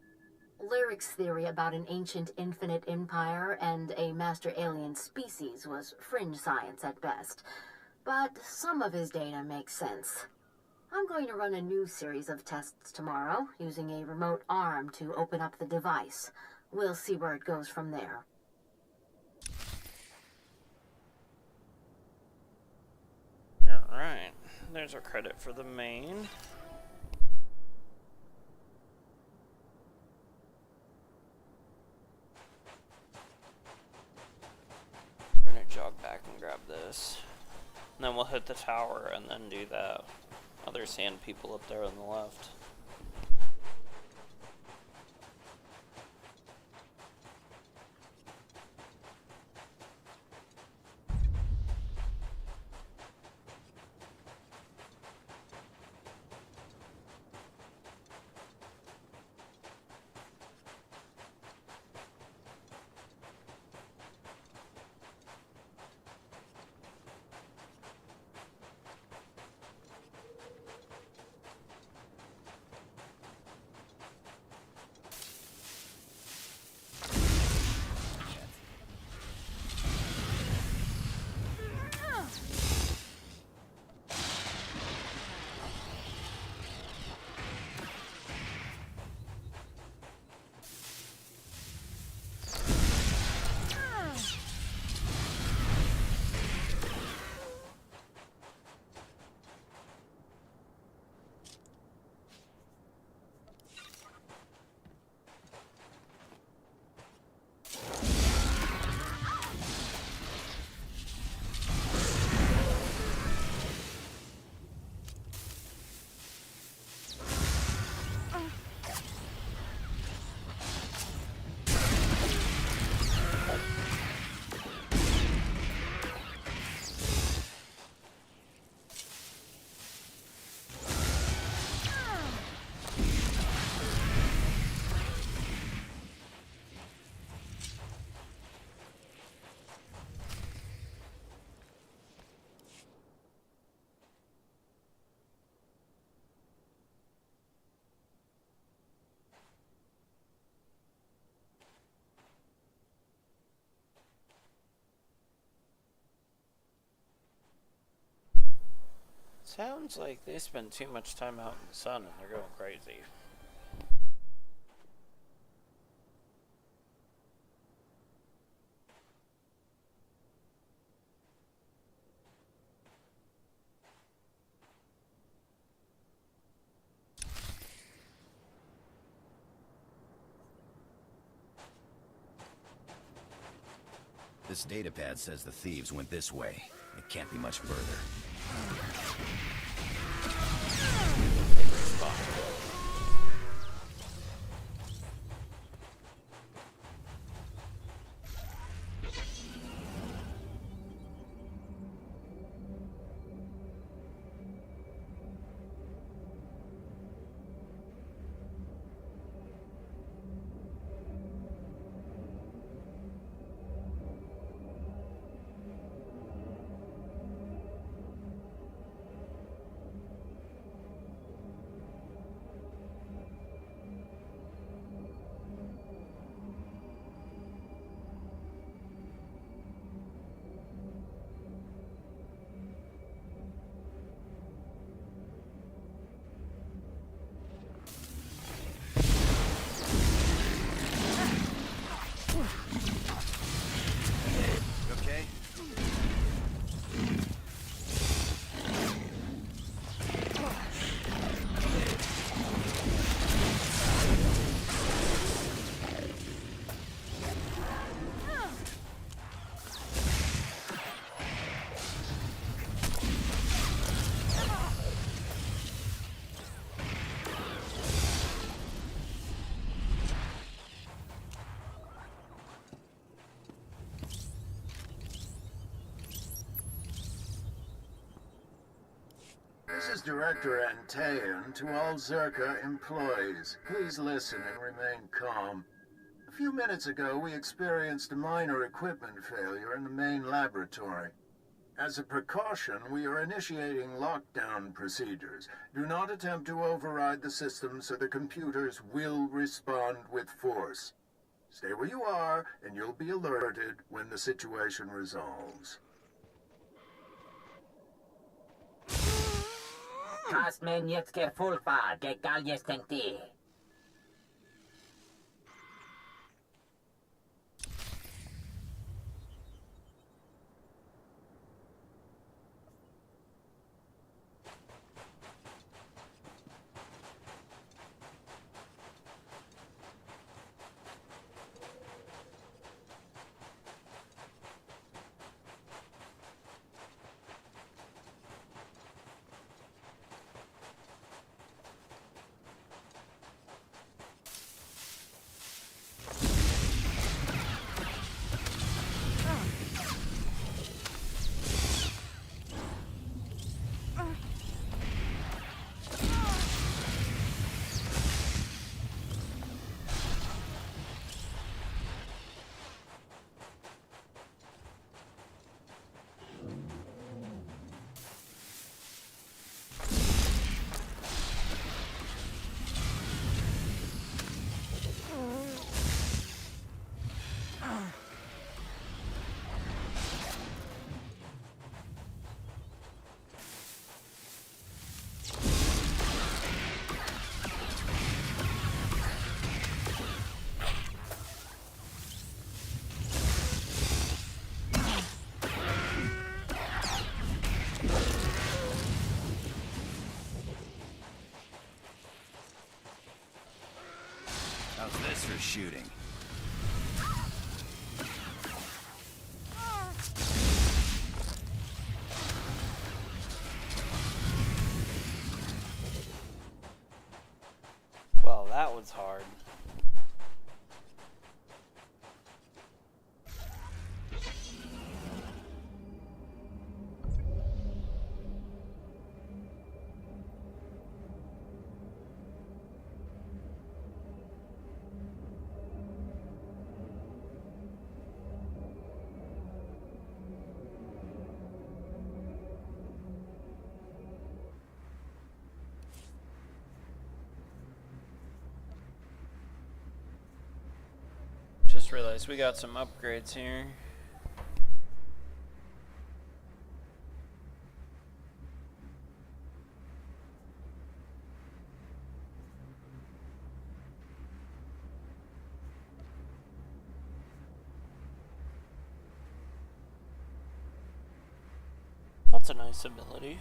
Lyric's theory about an ancient infinite empire and a master alien species was fringe science at best, but some of his data makes sense. I'm going to run a new series of tests tomorrow, using a remote arm to open up the device. We'll see where it goes from there. Alright, there's our credit for the main. We're gonna jog back and grab this. And then we'll hit the tower and then do that other sand people up there on the left. Sounds like they spend too much time out in the sun and they're going crazy. This datapad says the thieves went this way. It can't be much further. This is Director Antaean to all Zerka employees. Please listen and remain calm. A few minutes ago, we experienced a minor equipment failure in the main laboratory. As a precaution, we are initiating lockdown procedures. Do not attempt to override the system, so the computers will respond with force. Stay where you are, and you'll be alerted when the situation resolves. Kastmen jetzt gefullbar, gegal jest die. How's this for shooting? Well, that was hard. Just realized we got some upgrades here. That's a nice ability.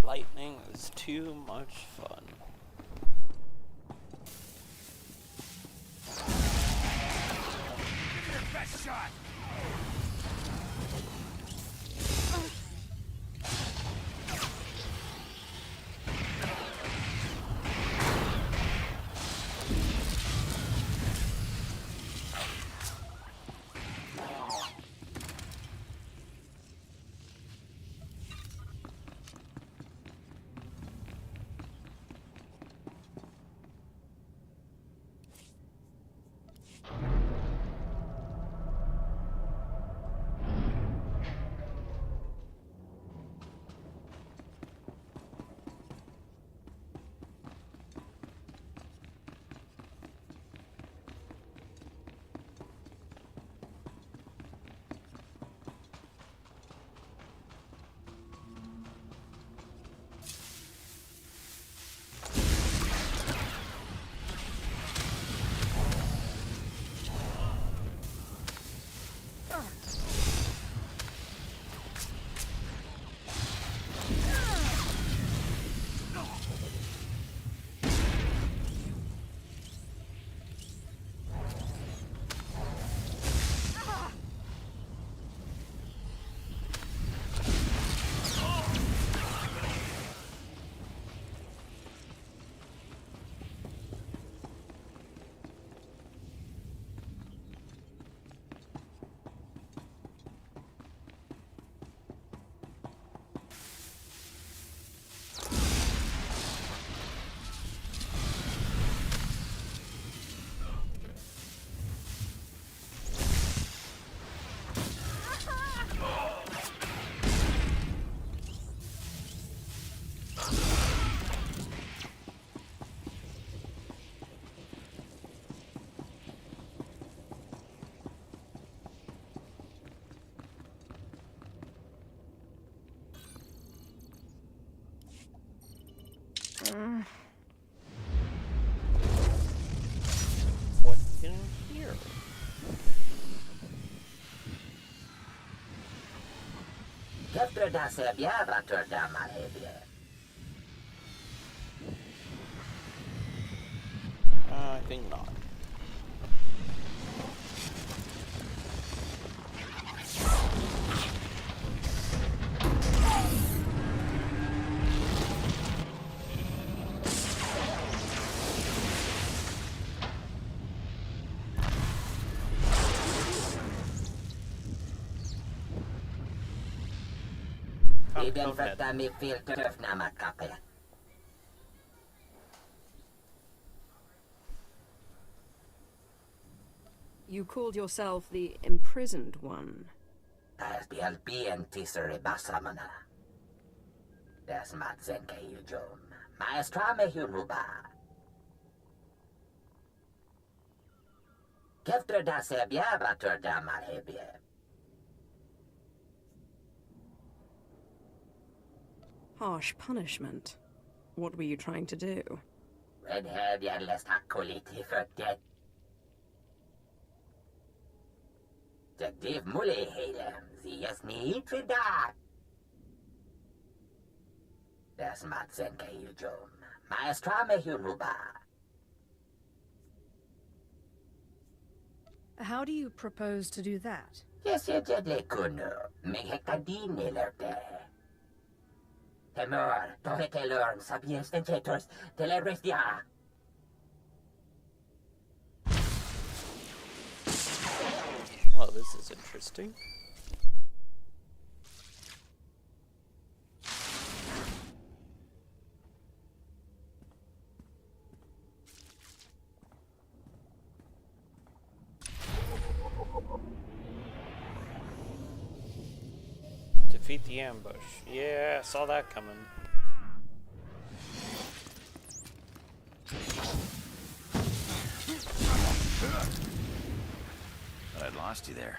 lightning is too much fun. Give it your best shot! What's in here? Efter det ser bjära törda malhebje. I think not. Ibland fattar mig fel töfna makape. You called yourself the imprisoned one. As bialbien tisere basamana. Das matsen kailjon. Maestra me hunuba. Kefter da se bjära törda malhebje. Harsh punishment. What were you trying to do? Redhead jävlas hakkoliti för det. Detektiv Mully hele. Sie ist nicht für da. Das matsen kailjon. Maestra me hunuba. How do you propose to do that? Yes, you did le kuno. Me hekadine lerte. Temor, torete lorm, sapiens tentetos, telerestia. Well, this is interesting. Defeat the ambush. Yeah, saw that coming. But I'd lost you there.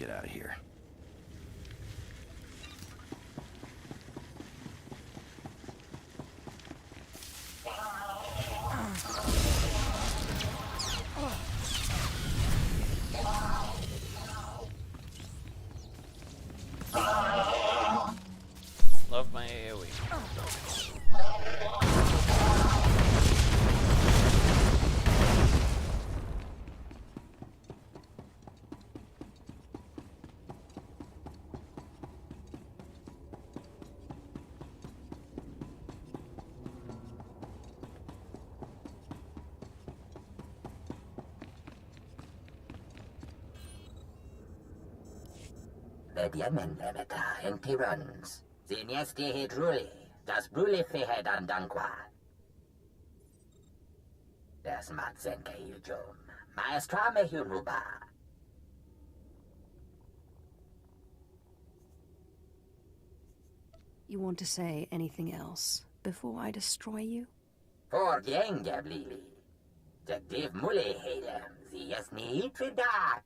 get out of here. Love my AoE. The diamond lemeta and tirans. Zinesti hidruli. Das brule fehed andanqua. Das matzenke hujum. Maestra mehuruba. You want to say anything else before I destroy you? For gengablili. The div mule hedem. Ziasni trida.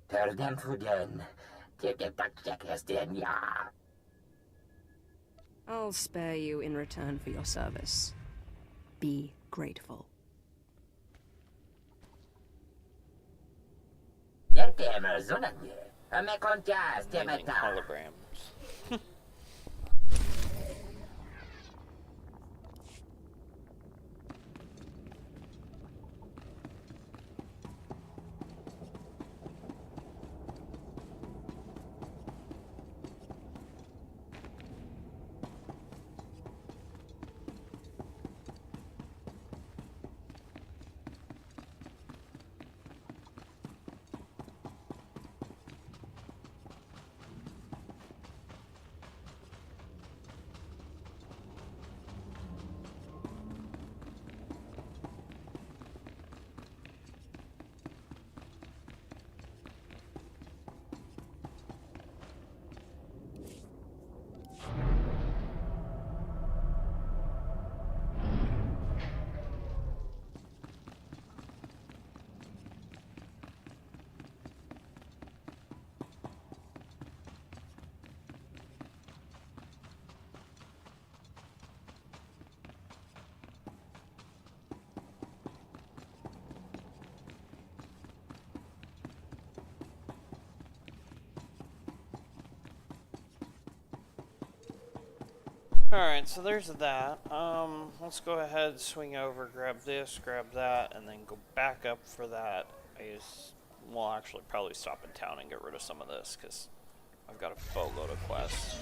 Terdem fuden. I'll spare you in return for your service. Be grateful. Holograms. Alright, so there's that. Let's go ahead, swing over, grab this, grab that, and then go back up for that. We'll actually probably stop in town and get rid of some of this, because I've got a boatload of quests.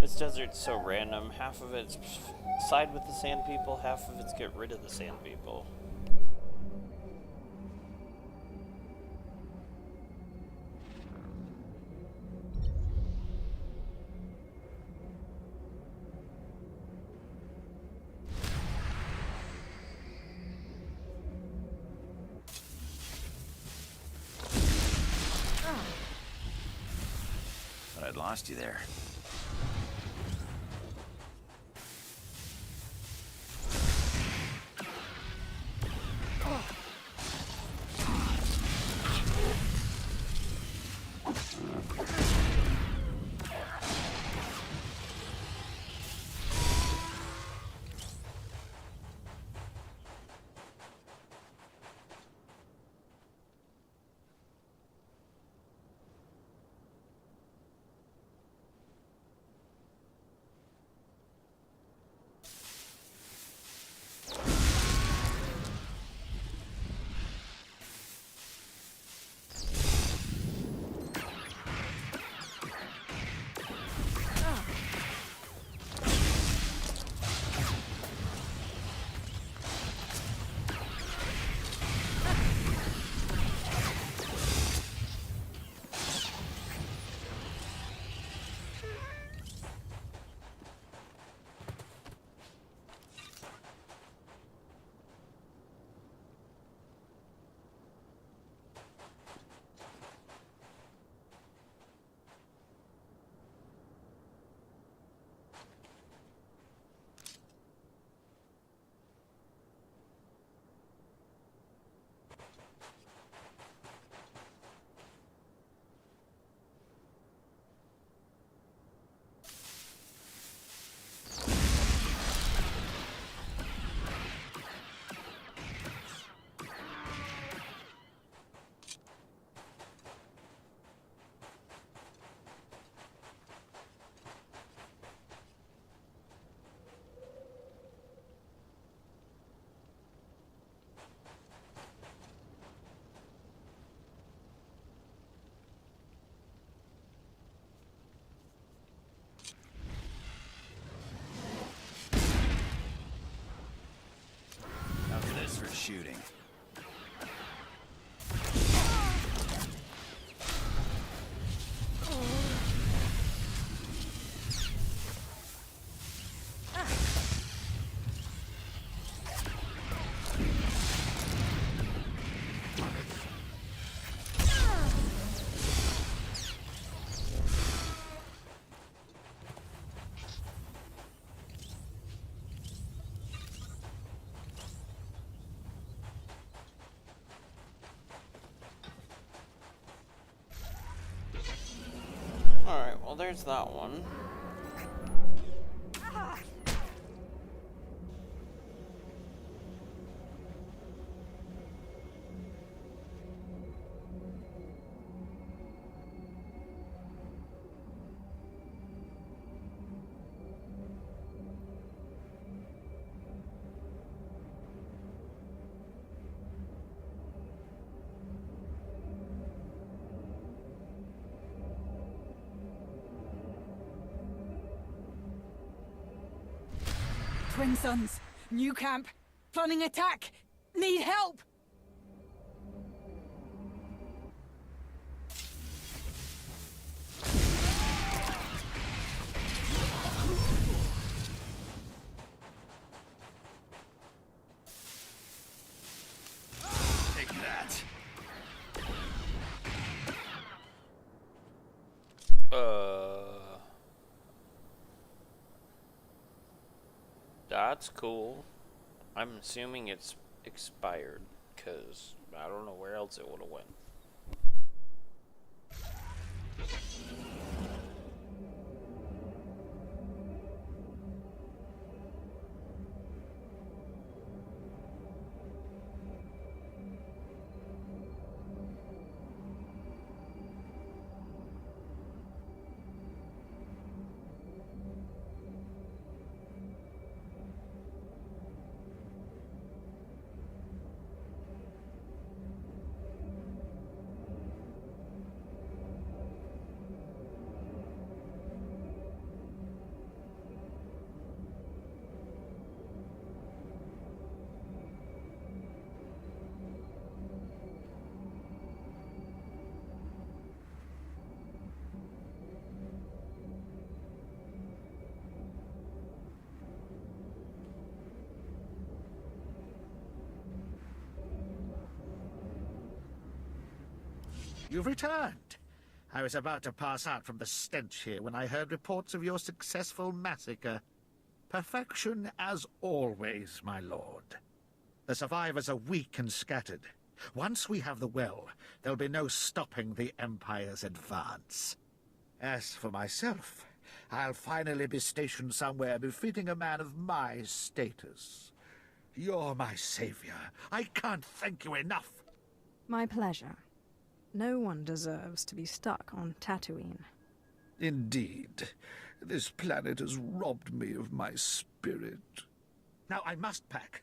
This desert's so random. Half of it's side with the sand people, half of it's get rid of the sand people. But I'd lost you there. shooting. Alright, well there's that one. Twin Sons, new camp, planning attack, need help! Take that. That's cool. I'm assuming it's expired, because I don't know where else it would have went. You've returned. I was about to pass out from the stench here when I heard reports of your successful massacre. Perfection as always, my lord. The survivors are weak and scattered. Once we have the well, there'll be no stopping the Empire's advance. As for myself, I'll finally be stationed somewhere befitting a man of my status. You're my savior. I can't thank you enough. My pleasure. No one deserves to be stuck on Tatooine. Indeed. This planet has robbed me of my spirit. Now I must pack.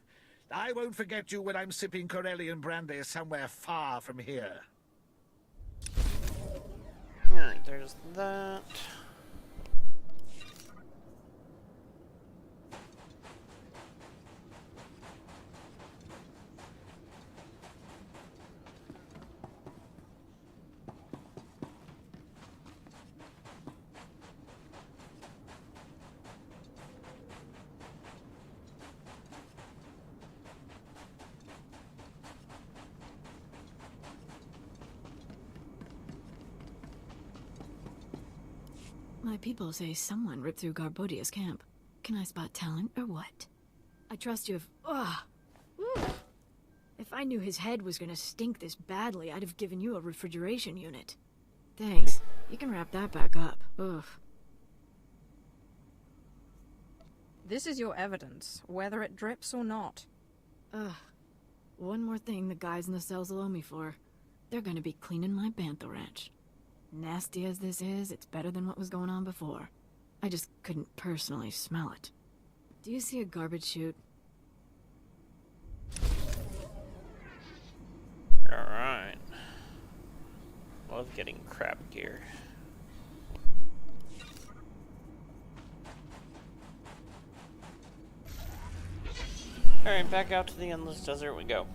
I won't forget you when I'm sipping Corellian brandy somewhere far from here. Alright, there's that. My people say someone ripped through Garbodia's camp. Can I spot talent or what? I trust you if... Ugh! If I knew his head was gonna stink this badly, I'd have given you a refrigeration unit. Thanks. You can wrap that back up. Ugh. This is your evidence, whether it drips or not. Ugh. One more thing the guys in the cells will owe me for. They're gonna be cleaning my bantha ranch. Nasty as this is, it's better than what was going on before. I just couldn't personally smell it. Do you see a garbage chute? Alright. Love getting crap gear. Alright, back out to the endless desert we go.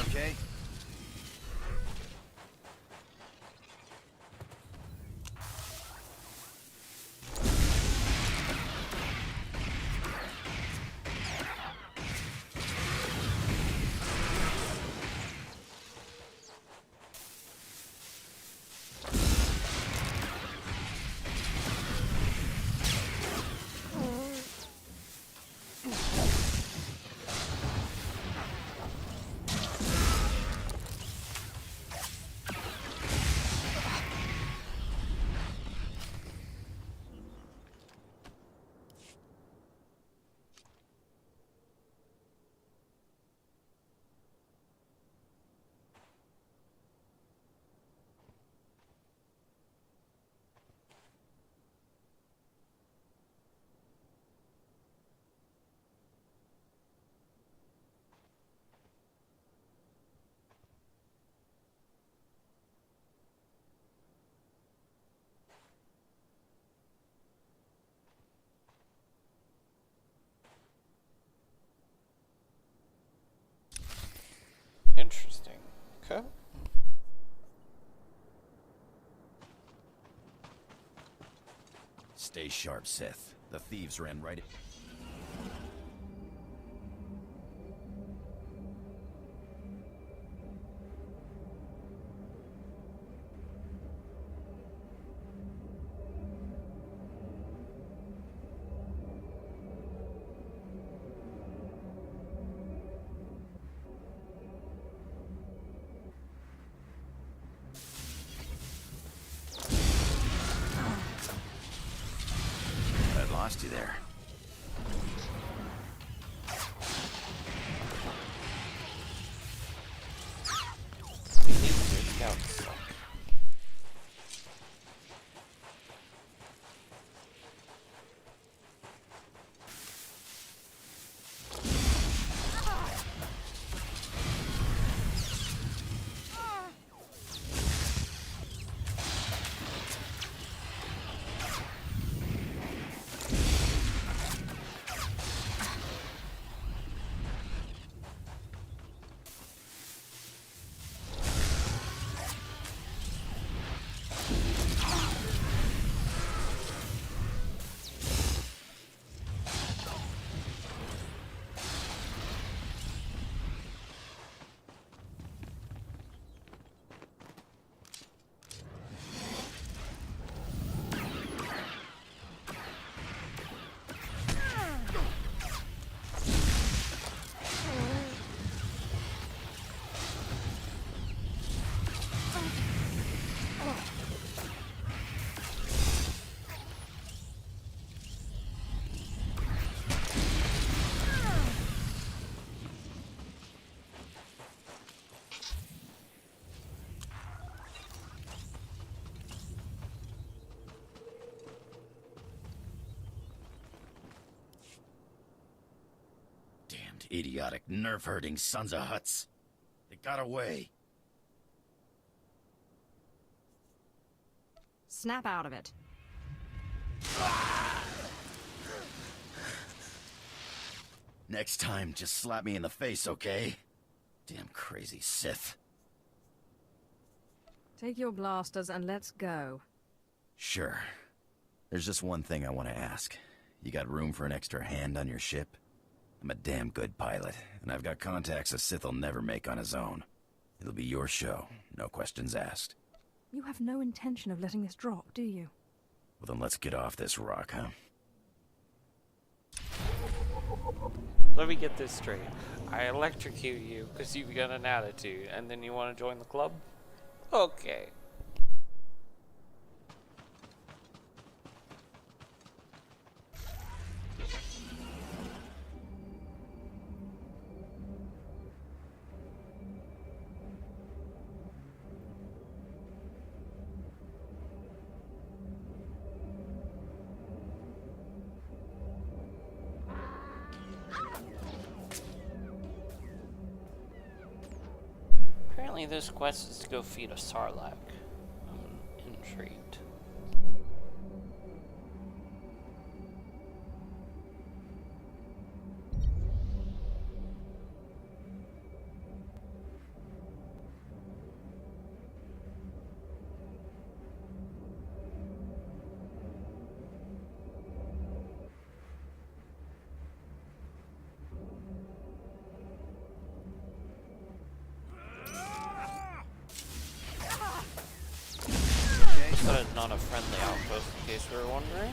Okay? Interesting. Okay. Stay sharp, Sith. The thieves ran right... I lost you there. These scouts suck. Idiotic, nerve-hurting sons of huts. They got away. Snap out of it. Next time, just slap me in the face, okay? Damn crazy Sith. Take your blasters and let's go. Sure. There's just one thing I want to ask. You got room for an extra hand on your ship? I'm a damn good pilot, and I've got contacts a Sith will never make on his own. It'll be your show, no questions asked. You have no intention of letting this drop, do you? Well then let's get off this rock, huh? Let me get this straight. I electrocute you because you've got an attitude, and then you want to join the club? Okay. Apparently this quest is to go feed a Sarlacc. I'm intrigued. But it's not a friendly outpost, in case we were wondering.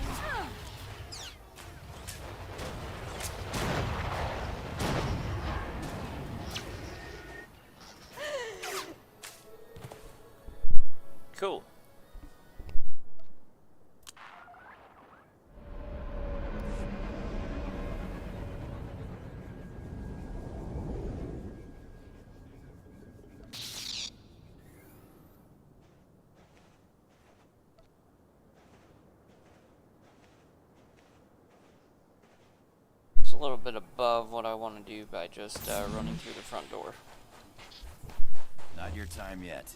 Cool. A little bit above what I want to do by just running through the front door. Not your time yet.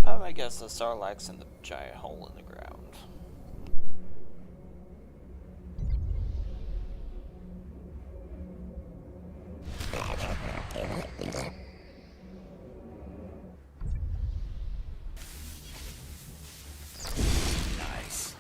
I guess the Sarlacc's in the giant hole in the ground. Nice.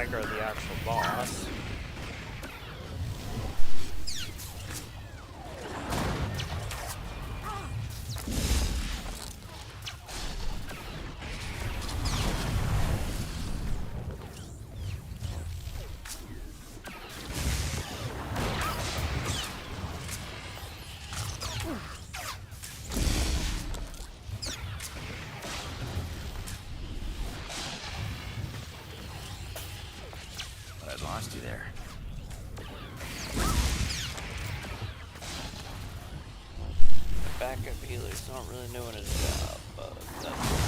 aggro the actual boss. I lost you there. The backup healer's not really doing his job, but that's...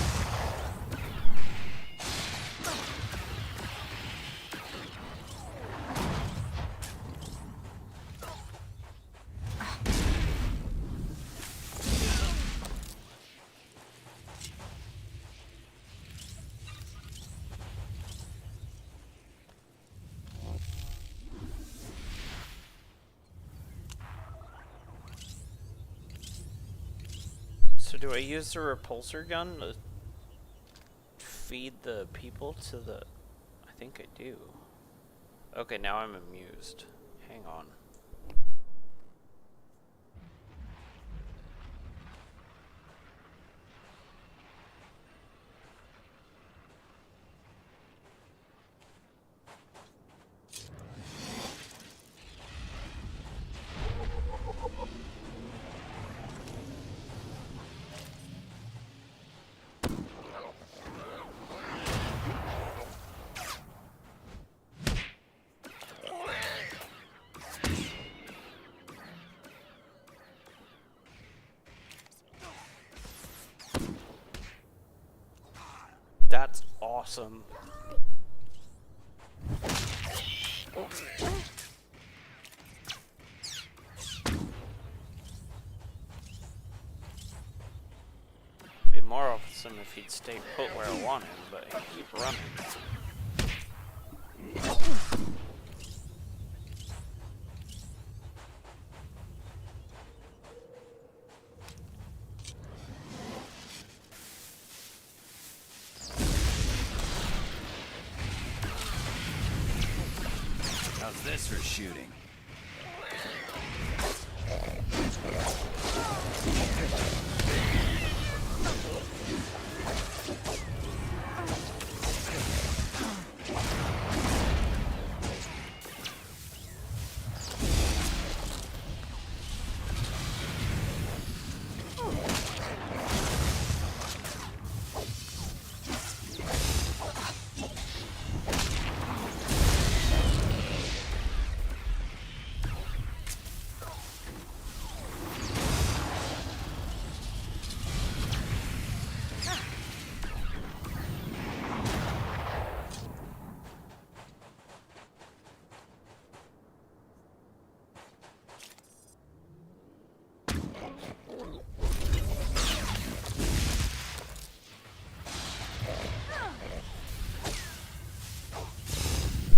So do I use the repulsor gun to feed the people to the... I think I do. Okay, now I'm amused. Hang on. That's awesome. Be more awesome if he'd stay put where I want him, but he keep running. How's this for shooting?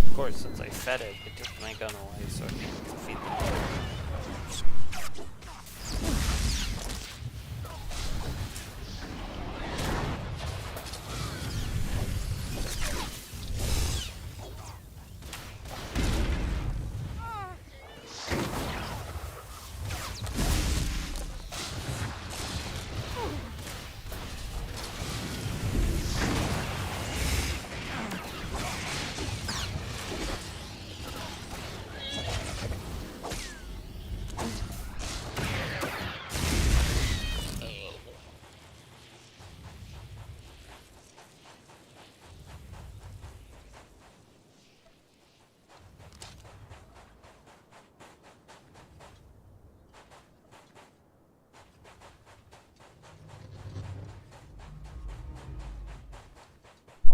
Of course, since I fed it, it took my gun away, so I can't defeat them.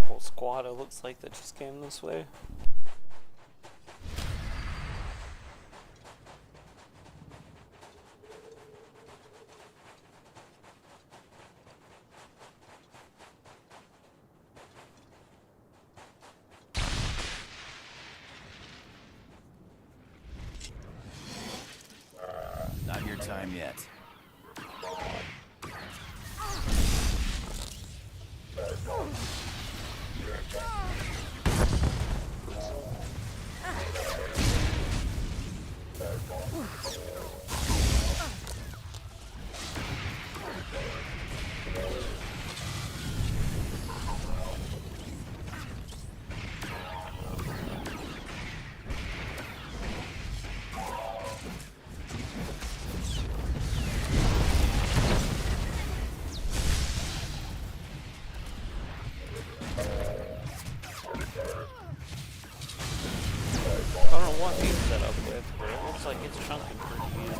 Whole squad, it looks like, that just came this way. Not your time yet. want these set up with, but it looks like it's chunking pretty good.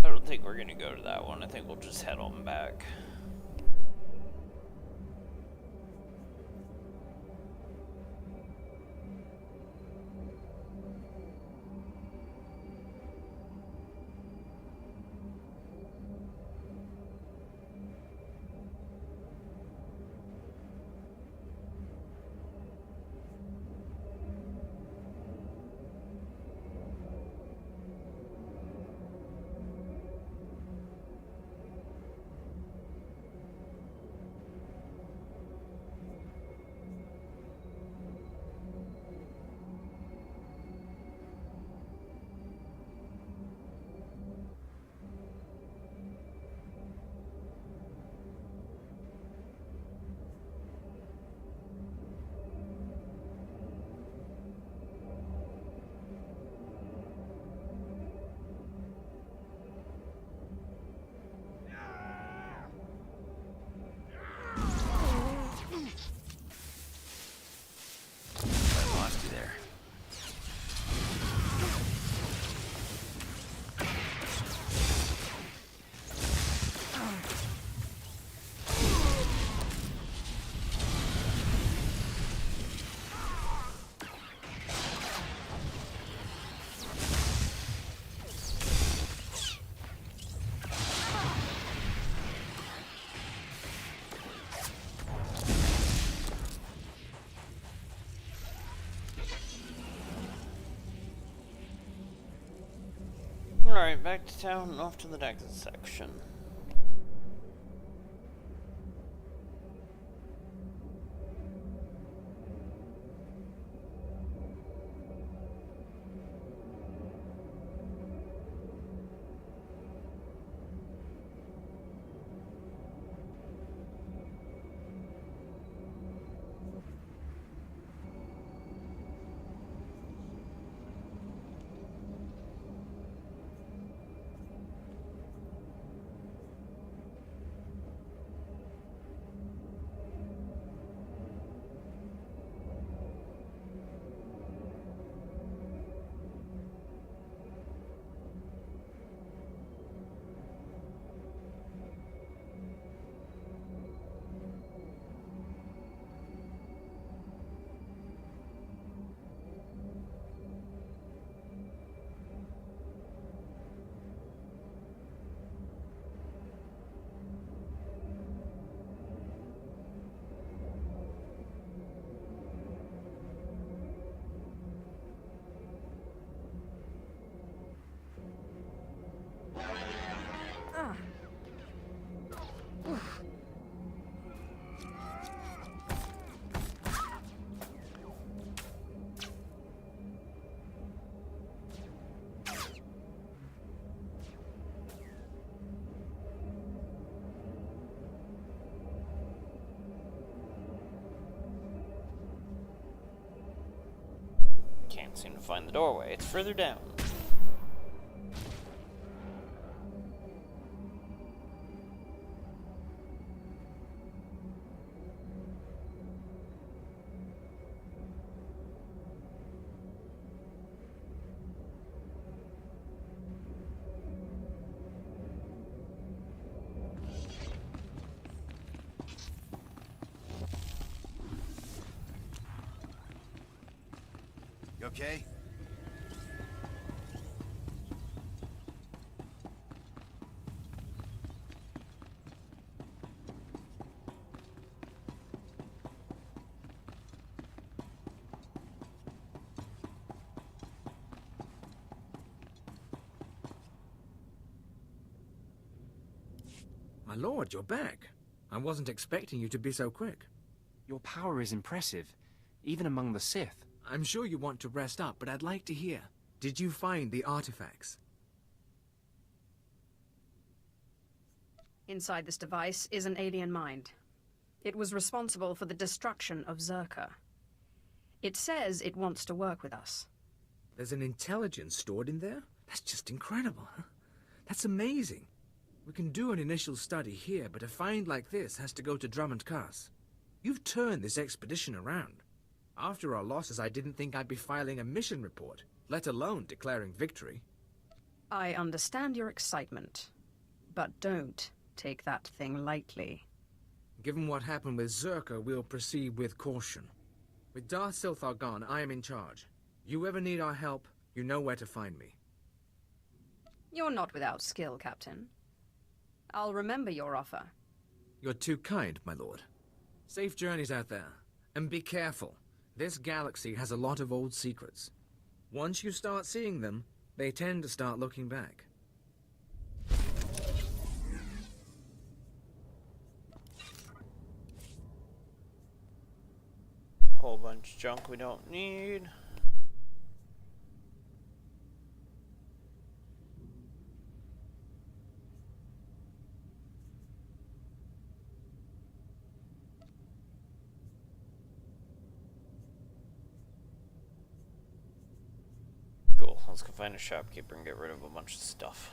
I don't think we're gonna go to that one. I think we'll just head on back. Alright, back to town and off to the next section. Can't seem to find the doorway. It's further down. You okay? My lord, you're back. I wasn't expecting you to be so quick. Your power is impressive, even among the Sith. I'm sure you want to rest up, but I'd like to hear. Did you find the artifacts? Inside this device is an alien mind. It was responsible for the destruction of Zerka. It says it wants to work with us. There's an intelligence stored in there? That's just incredible, huh? That's amazing. We can do an initial study here, but a find like this has to go to Drummond Cass. You've turned this expedition around. After our losses, I didn't think I'd be filing a mission report, let alone declaring victory. I understand your excitement, but don't take that thing lightly. Given what happened with Zerka, we'll proceed with caution. With Darth Silthar gone, I am in charge. You ever need our help, you know where to find me. You're not without skill, Captain. I'll remember your offer. You're too kind, my lord. Safe journeys out there. And be careful. This galaxy has a lot of old secrets. Once you start seeing them, they tend to start looking back. Whole bunch of junk we don't need. Cool, let's go find a shopkeeper and get rid of a bunch of stuff.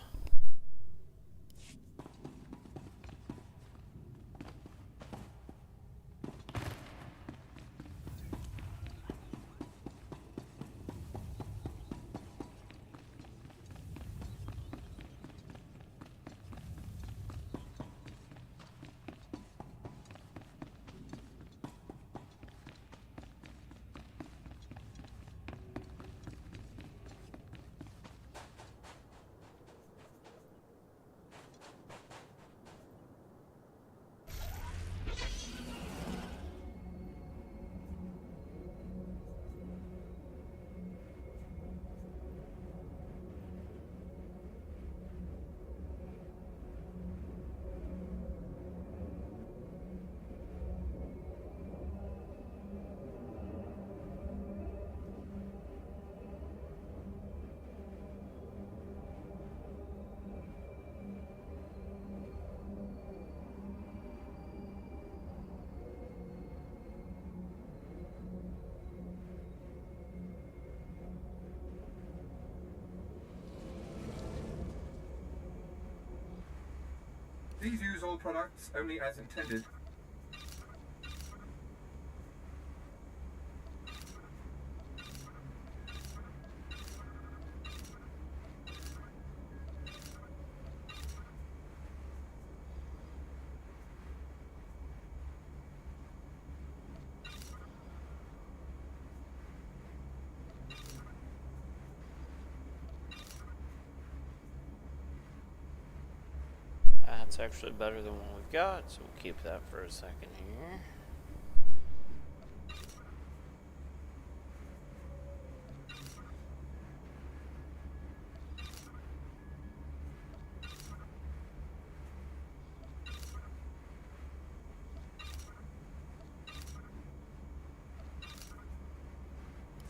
Please use all products only as intended. That's actually better than what we've got, so we'll keep that for a second here.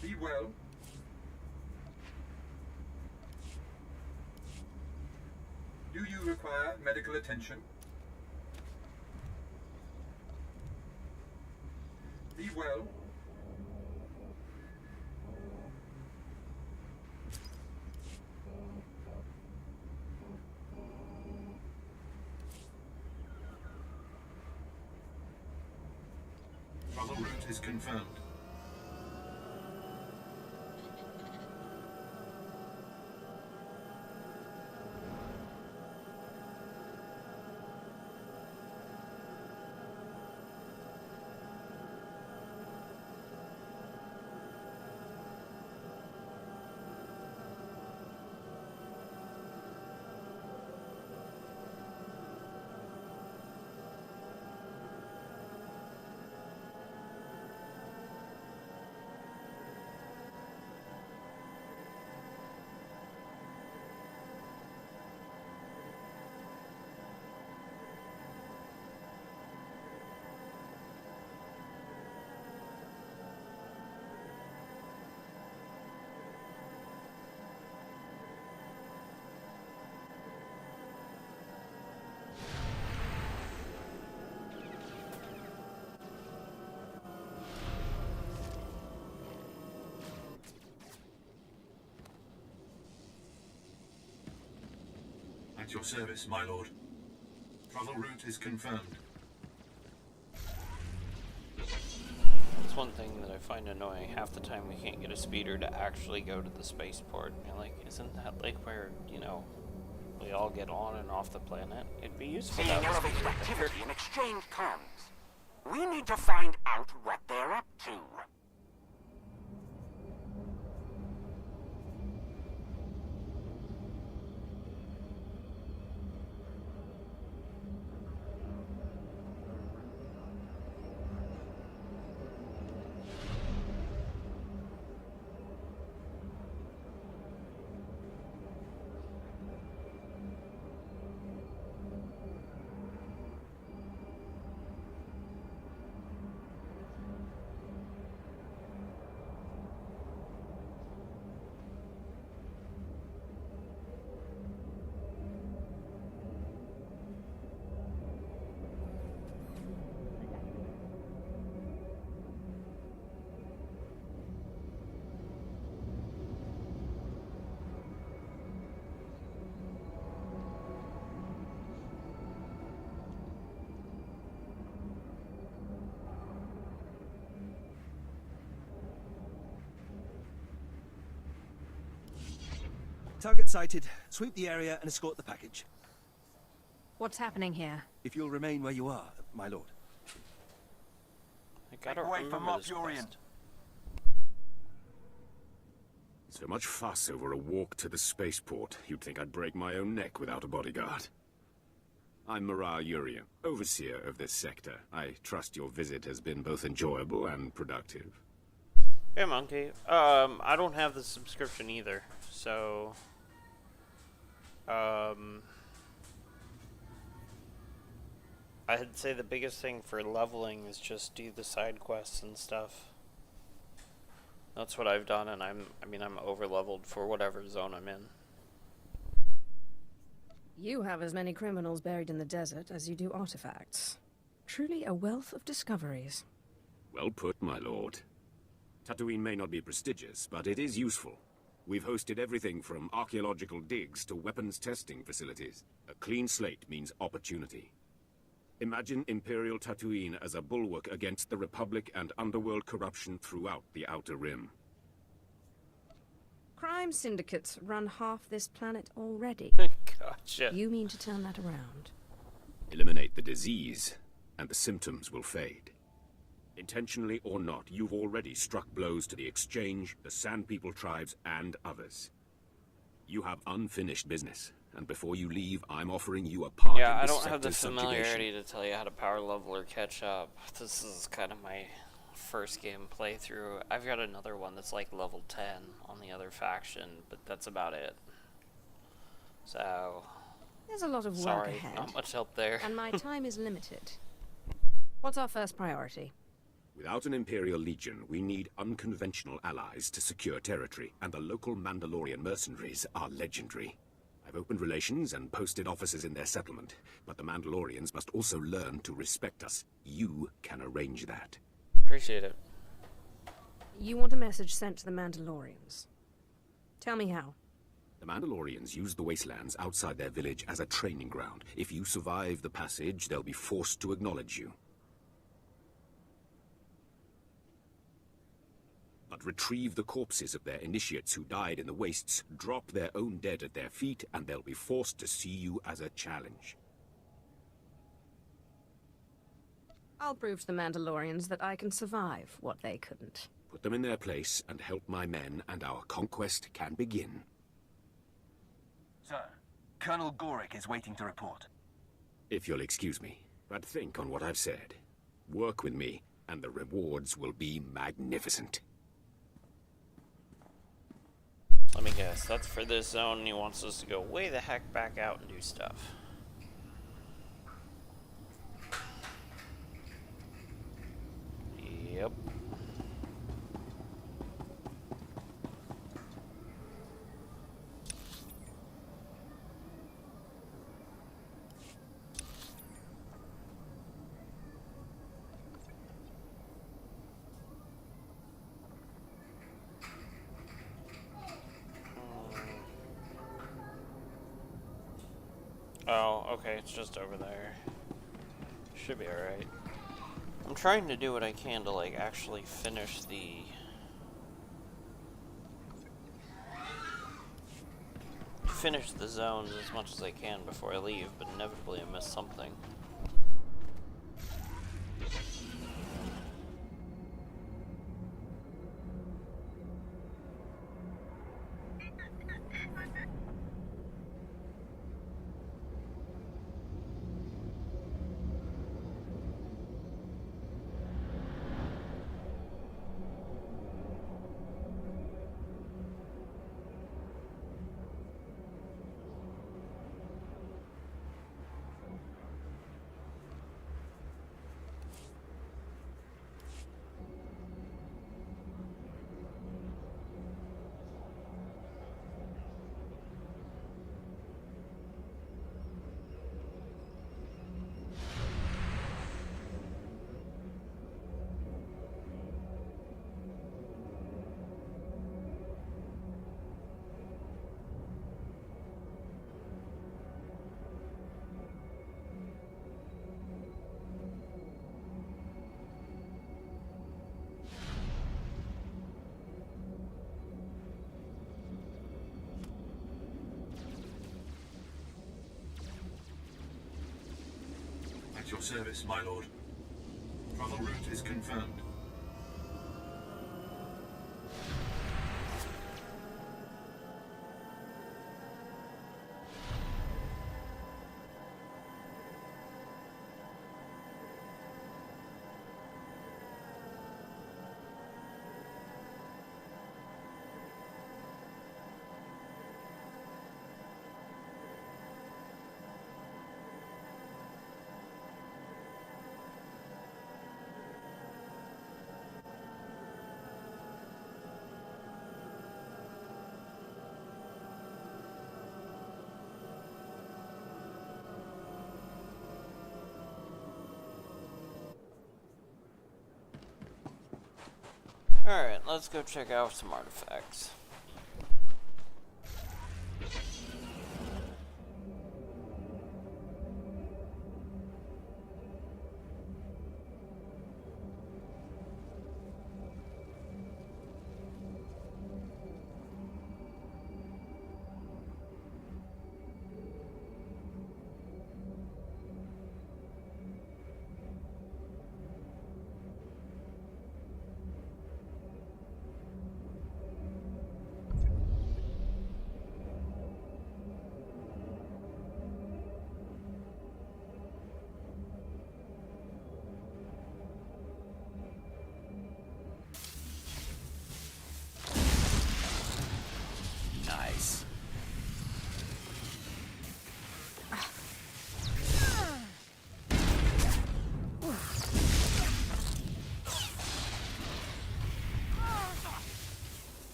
Be well. Do you require medical attention? Be well. Travel route is confirmed. your service, my lord. Travel route is confirmed. That's one thing that I find annoying. Half the time we can't get a speeder to actually go to the spaceport. And like, isn't that like where, you know, we all get on and off the planet? It'd be useful to Seeing have a elevated speeder activity and exchange comms. We need to find out what they're up to. Target sighted. Sweep the area and escort the package. What's happening here? If you'll remain where you are, my lord. I gotta Make way for remember Mop this Yorian. quest. So much fuss over a walk to the spaceport. You'd think I'd break my own neck without a bodyguard. I'm Mara Urian, overseer of this sector. I trust your visit has been both enjoyable and productive. Hey, Monkey. I don't have the subscription either, so... I'd say the biggest thing for leveling is just do the side quests and stuff. That's what I've done, and I'm over leveled for whatever zone I'm in. You have as many criminals buried in the desert as you do artifacts. Truly a wealth of discoveries. Well put, my lord. Tatooine may not be prestigious, but it is useful. We've hosted everything from archaeological digs to weapons testing facilities. A clean slate means opportunity. Imagine Imperial Tatooine as a bulwark against the Republic and underworld corruption throughout the Outer Rim. Crime syndicates run half this planet already. Gotcha. You mean to turn that around? Eliminate the disease, and the symptoms will fade. Intentionally or not, you've already struck blows to the Exchange, the Sand People tribes, and others. You have unfinished business, and before you leave, I'm offering you a part Yeah, in I this don't have the sector's familiarity subjugation. to tell you how to power level or catch up. This is kind of my first game playthrough. I've got another one that's like level 10 on the other faction, but that's about it. So... There's a lot of work sorry, ahead. not much help there. And my time is limited. What's our first priority? Without an Imperial Legion, we need unconventional allies to secure territory, and the local Mandalorian mercenaries are legendary. I've opened relations and posted officers in their settlement, but the Mandalorians must also learn to respect us. You can arrange that. Appreciate it. You want a message sent to the Mandalorians. Tell me how. The Mandalorians use the wastelands outside their village as a training ground. If you survive the passage, they'll be forced to acknowledge you. But retrieve the corpses of their initiates who died in the wastes, drop their own dead at their feet, and they'll be forced to see you as a challenge. I'll prove to the Mandalorians that I can survive what they couldn't. Put them in their place and help my men, and our conquest can begin. Sir, Colonel Gorick is waiting to report. If you'll excuse me, but think on what I've said. Work with me, and the rewards will be magnificent. Let me guess, that's for this zone, and he wants us to go way the heck back out and do stuff. Yep. okay, it's just over there. Should be alright. I'm trying to do what I can to, like, actually finish the... finish the zones as much as I can before I leave, but inevitably I miss something. At your service, my lord. Travel route is confirmed. Alright, let's go check out some artifacts.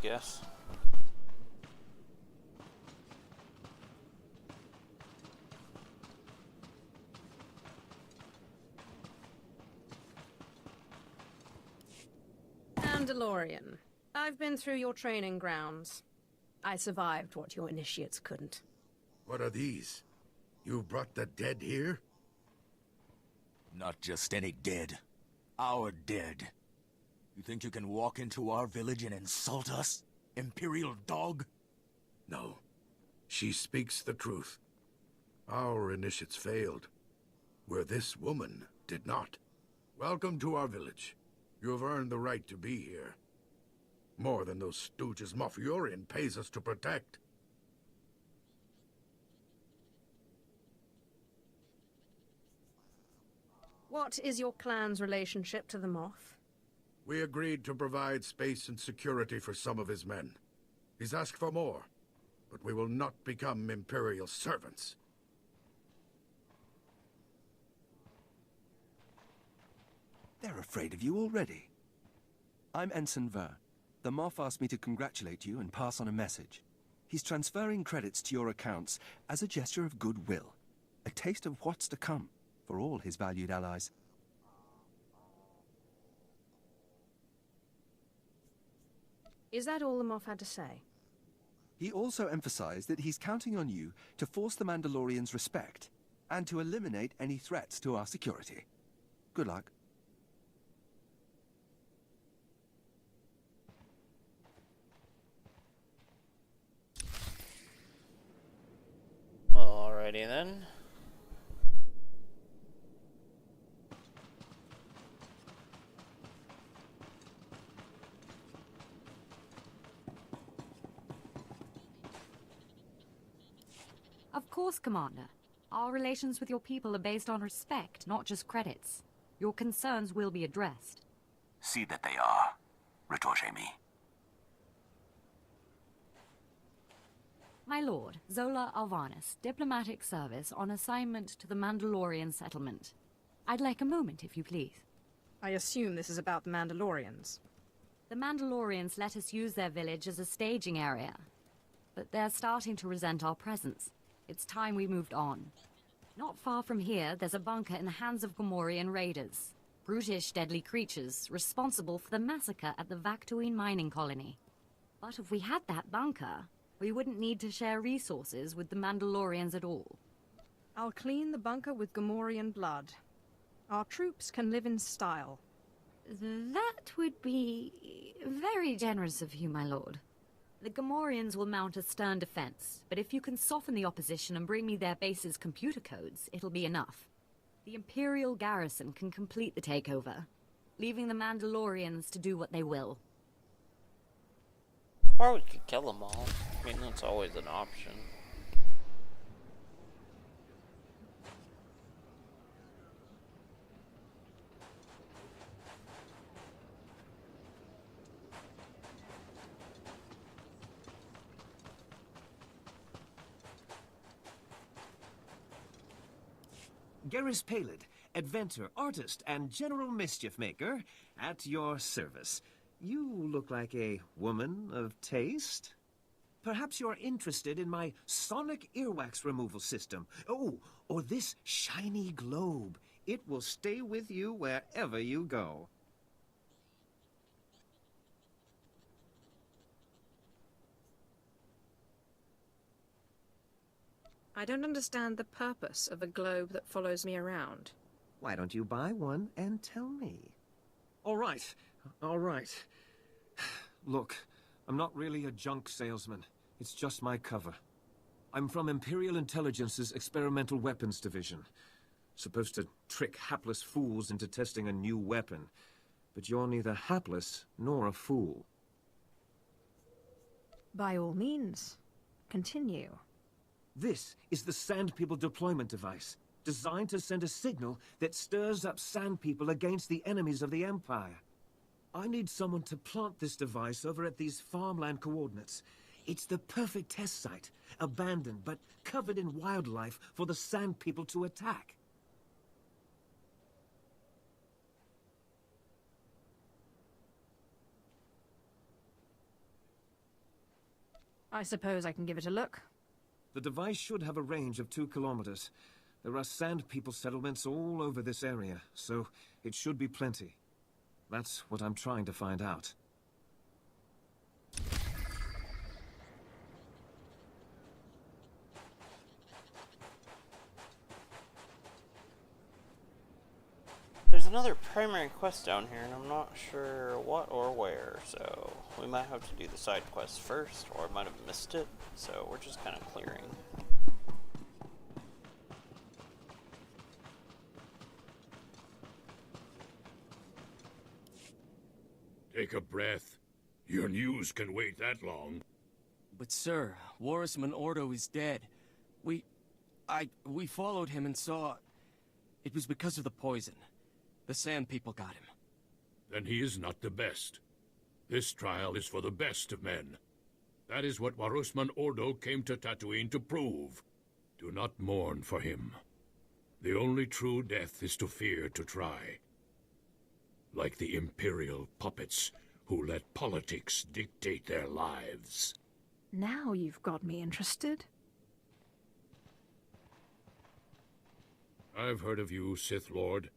guess. Mandalorian, I've been through your training grounds. I survived what your initiates couldn't. What are these? You brought the dead here? Not just any dead. Our dead. You think you can walk into our village and insult us? Imperial dog? No. She speaks the truth. Our initiates failed, where this woman did not. Welcome to our village. You have earned the right to be here. More than those stooges Moff Yorian pays us to protect. What is your clan's relationship to the Moff? We agreed to provide space and security for some of his men. He's asked for more, but we will not become Imperial servants. They're afraid of you already. I'm Ensign Ver. The Moff asked me to congratulate you and pass on a message. He's transferring credits to your accounts as a gesture of goodwill. A taste of what's to come for all his valued allies. Is that all the Moff had to say? He also emphasized that he's counting on you to force the Mandalorians' respect and to eliminate any threats to our security. Good luck. Well, alrighty then. Of course, Commander. Our relations with your people are based on respect, not just credits. Your concerns will be addressed. See that they are. Retorche me. My lord, Zola Alvanis, diplomatic service on assignment to the Mandalorian settlement. I'd like a moment, if you please. I assume this is about the Mandalorians. The Mandalorians let us use their village as a staging area, but they're starting to resent our presence. It's time we moved on. Not far from here, there's a bunker in the hands of Gamorrean raiders. Brutish, deadly creatures, responsible for the massacre at the Vaktuin mining colony. But if we had that bunker, we wouldn't need to share resources with the Mandalorians at all. I'll clean the bunker with Gamorrean blood. Our troops can live in style. That would be very generous of you, my lord. The Gamorreans will mount a stern defense, but if you can soften the opposition and bring me their base's computer codes, it'll be enough. The Imperial garrison can complete the takeover, leaving the Mandalorians to do what they will. Or we could kill them all. I mean, that's always an option. Garrus Palid, inventor, artist, and general mischief maker, at your service. You look like a woman of taste. Perhaps you're interested in my sonic earwax removal system. Oh, or this shiny globe. It will stay with you wherever you go. I don't understand the purpose of a globe that follows me around. Why don't you buy one and tell me? All right, all right. Look, I'm not really a junk salesman. It's just my cover. I'm from Imperial Intelligence's Experimental Weapons Division. Supposed to trick hapless fools into testing a new weapon. But you're neither hapless nor a fool. By all means, continue. This is the Sand People deployment device, designed to send a signal that stirs up Sand People against the enemies of the Empire. I need someone to plant this device over at these farmland coordinates. It's the perfect test site, abandoned but covered in wildlife for the Sand People to attack. I suppose I can give it a look. The device should have a range of 2 kilometers. There are Sand People settlements all over this area, so it should be plenty. That's what I'm trying to find out. There's another primary quest down here, and I'm not sure what or where, so we might have to do the side quest first, or I might have missed it, so we're just kind of clearing. Take a breath. Your news can wait that long. But sir, Warisman Ordo is dead. We followed him and saw... It was because of the poison. The Sand People got him. Then he is not the best. This trial is for the best of men. That is what Warisman Ordo came to Tatooine to prove. Do not mourn for him. The only true death is to fear to try. Like the Imperial puppets who let politics dictate their lives. Now you've got me interested. I've heard of you, Sith Lord.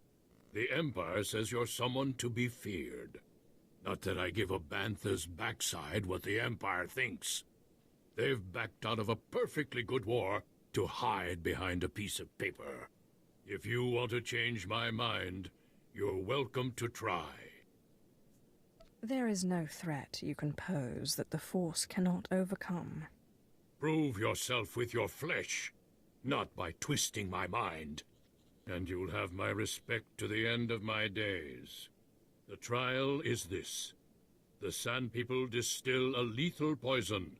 The Empire says you're someone to be feared. Not that I give a bantha's backside what the Empire thinks. They've backed out of a perfectly good war to hide behind a piece of paper. If you want to change my mind, you're welcome to try. There is no threat you can pose that the Force cannot overcome. Prove yourself with your flesh, not by twisting my mind. And you'll have my respect to the end of my days. The trial is this. The Sand People distill a lethal poison,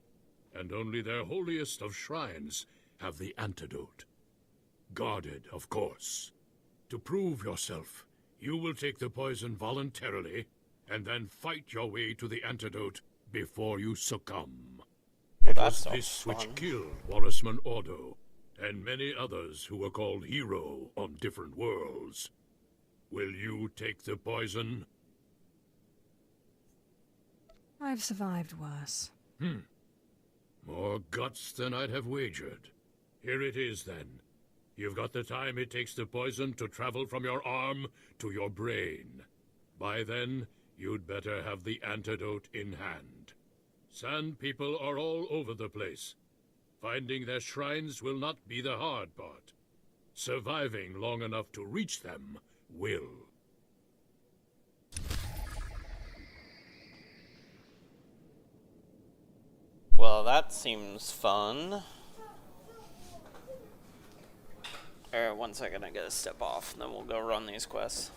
and only their holiest of shrines have the antidote. Guarded, of course. To prove yourself, you will take the poison voluntarily, and then fight your way to the antidote before you succumb. It was this which killed Warisman Ordo, and many others who were called hero on different worlds. Will you take the poison? I've survived worse. More guts than I'd have wagered. Here it is, then. You've got the time it takes the poison to travel from your arm to your brain. By then, you'd better have the antidote in hand. Sand People are all over the place. Finding their shrines will not be the hard part. Surviving long enough to reach them will. Well, that seems fun. Alright, 1 second, I gotta step off, and then we'll go run these quests.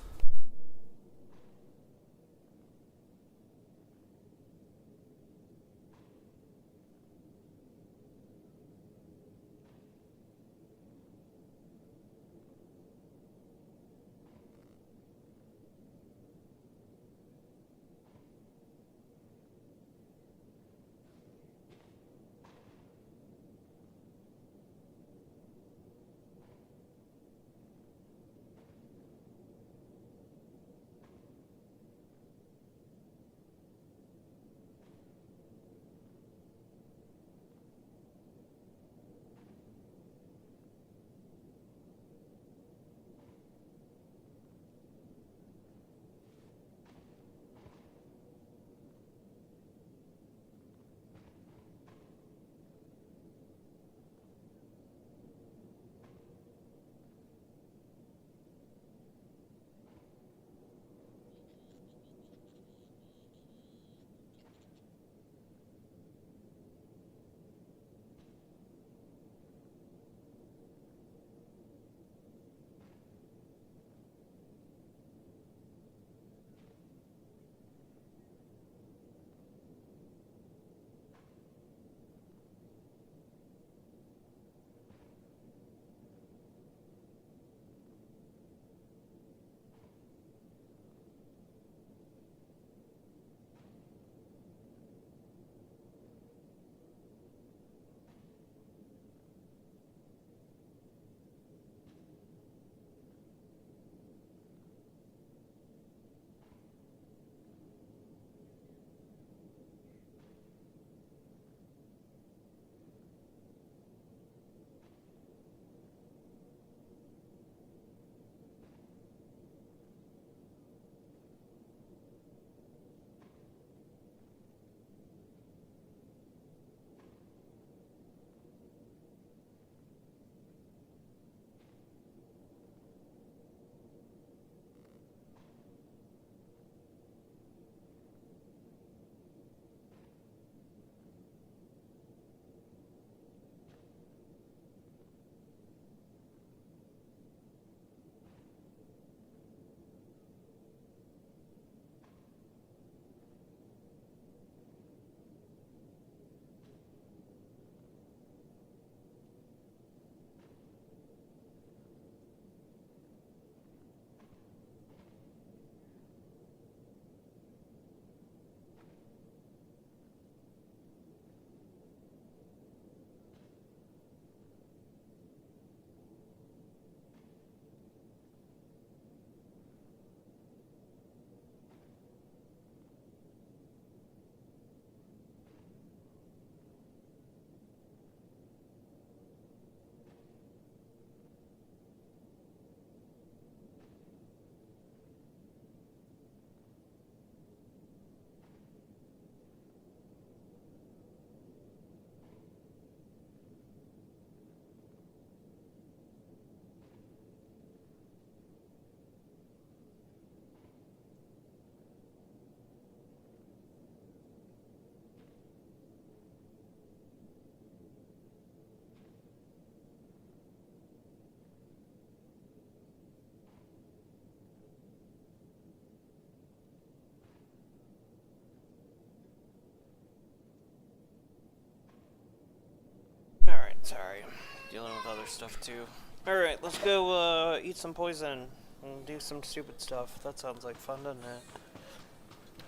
Sorry, I'm dealing with other stuff too. Alright, let's go eat some poison and do some stupid stuff. That sounds like fun, doesn't it?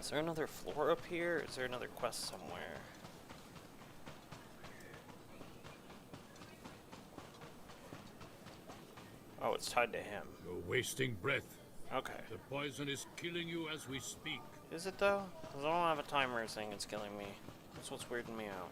Is there another floor up here? Is there another quest somewhere? Oh, it's tied to him. You're wasting breath. Okay. The poison is killing you as we speak. Is it though? Because I don't have a timer saying it's killing me. That's what's weirding me out.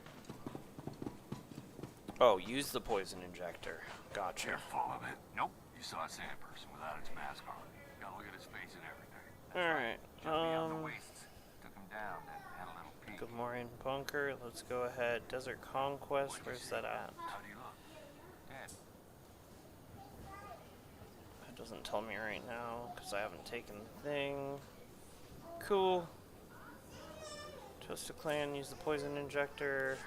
Oh, use the poison injector. Gotcha. You're full of it. Nope. You saw a sand person without its mask on. You gotta look at his face and everything. Alright. Beyond the wastes. Took him down, then had a little peek. Good morning, bunker. Let's go ahead. Desert Conquest. Where's that at? How do you look? Dead. It doesn't tell me right now because I haven't taken the thing. Cool. Toast a clan. Use the poison injector.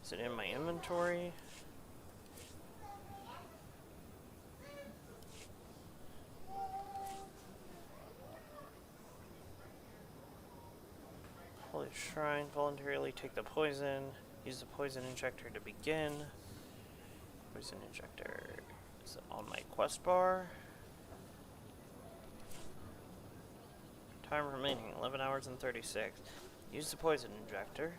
Is it in my inventory? Holy Shrine. Voluntarily take the poison. Use the poison injector to begin. Poison injector is on my quest bar. Time remaining 11 hours and 36. Use the poison injector.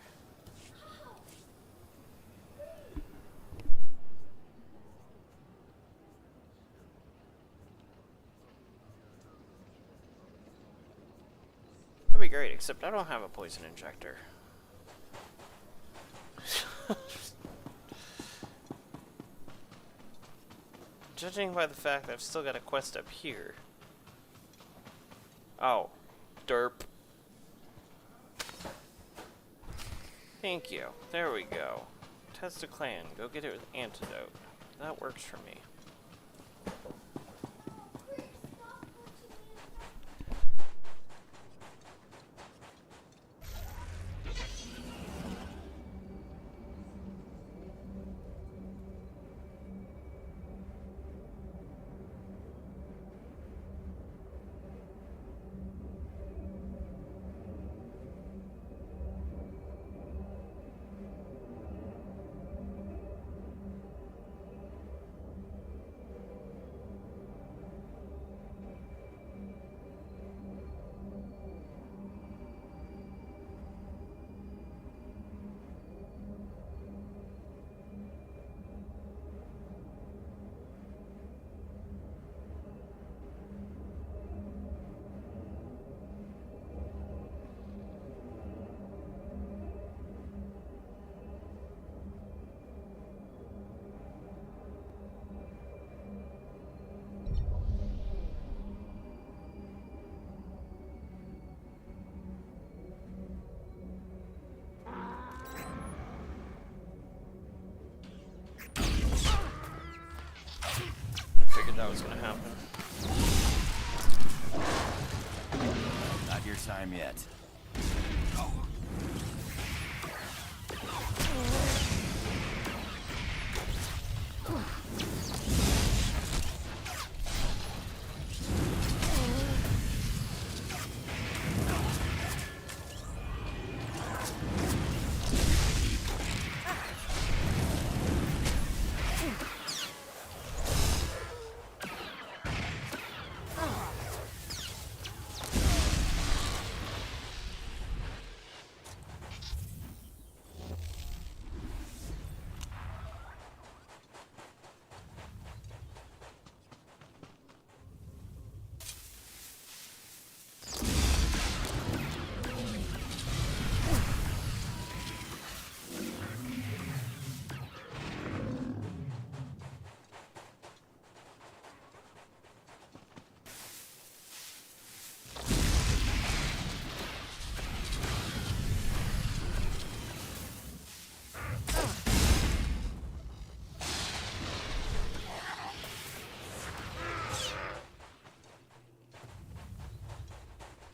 That'd be great, except I don't have a poison injector. Judging by the fact that I've still got a quest up here. Oh, derp. Thank you. There we go. Test a clan. Go get it with antidote. That works for me. Figured that was gonna happen. Not your time yet.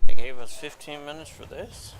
They gave us 15 minutes for this?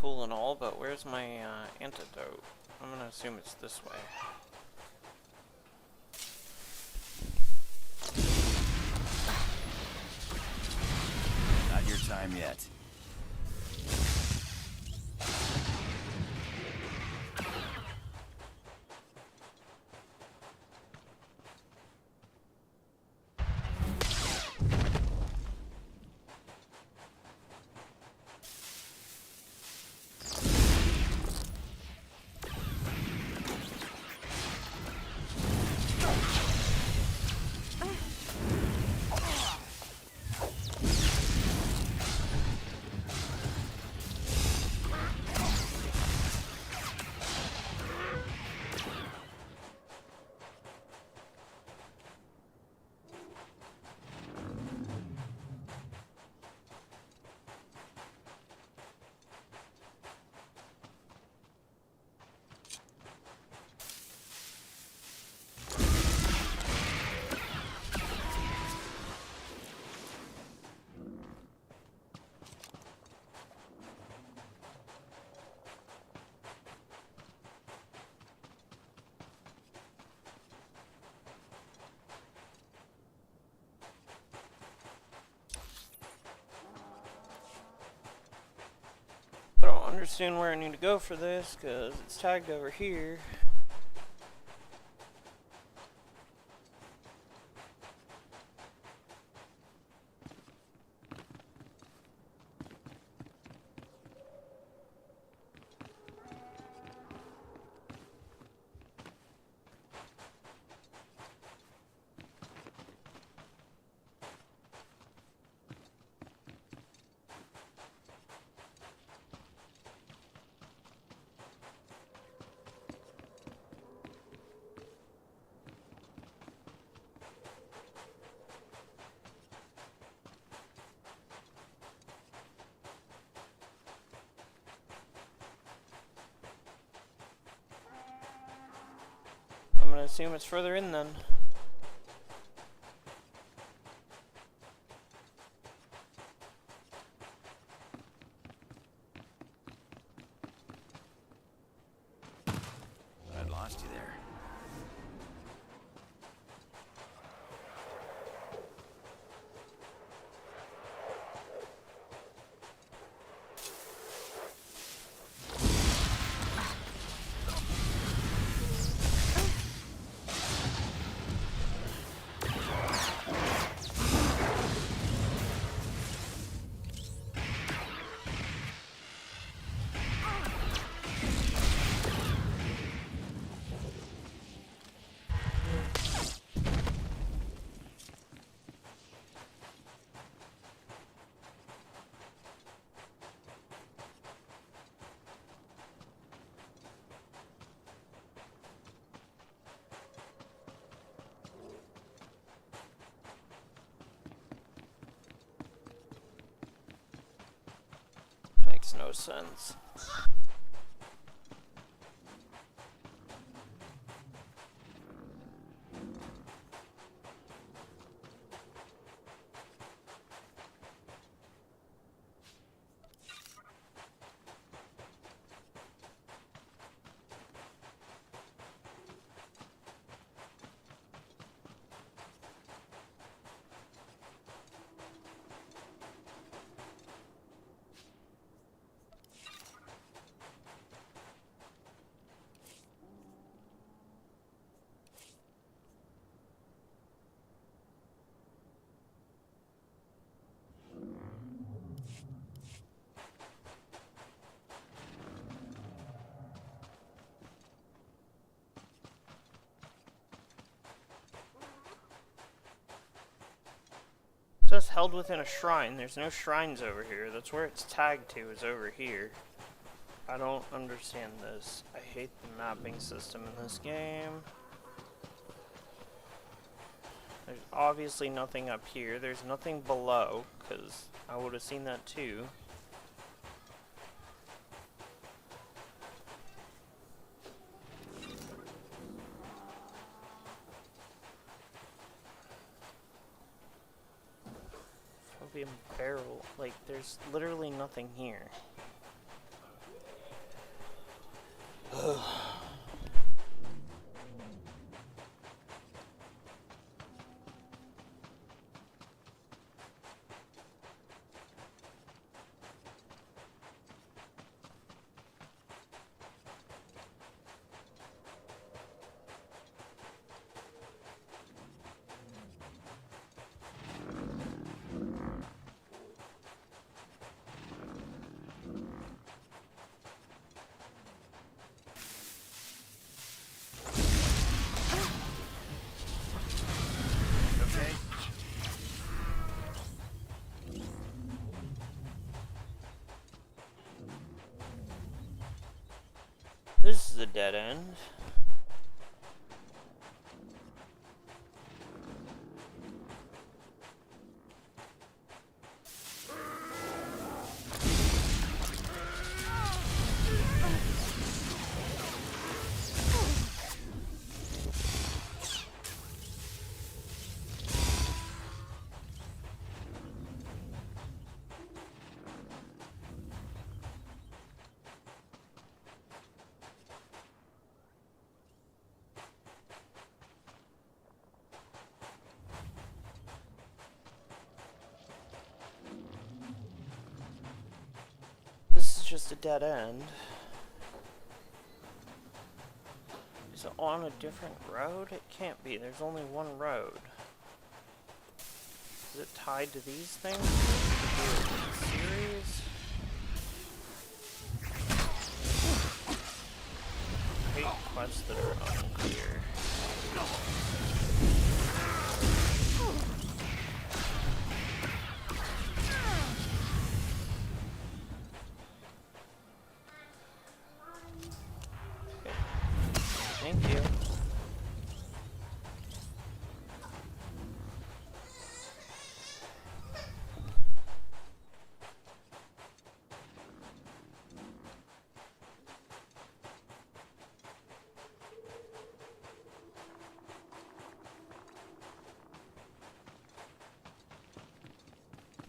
cool and all, but where's my antidote? I'm gonna assume it's this way. Not your time yet. I don't understand where I need to go for this, because it's tagged over here. I'm gonna assume it's further in then. I lost you there. Makes no sense. It says held within a shrine. There's no shrines over here. That's where it's tagged to, is over here. I don't understand this. I hate the mapping system in this game. There's obviously nothing up here. There's nothing below, because I would have seen that too. Barrel, like, there's literally nothing here. This is a dead end. This is just a dead end. Is it on a different road? It can't be. There's only one road. Is it tied to these things? Series? I hate quests that are unclear. Thank you.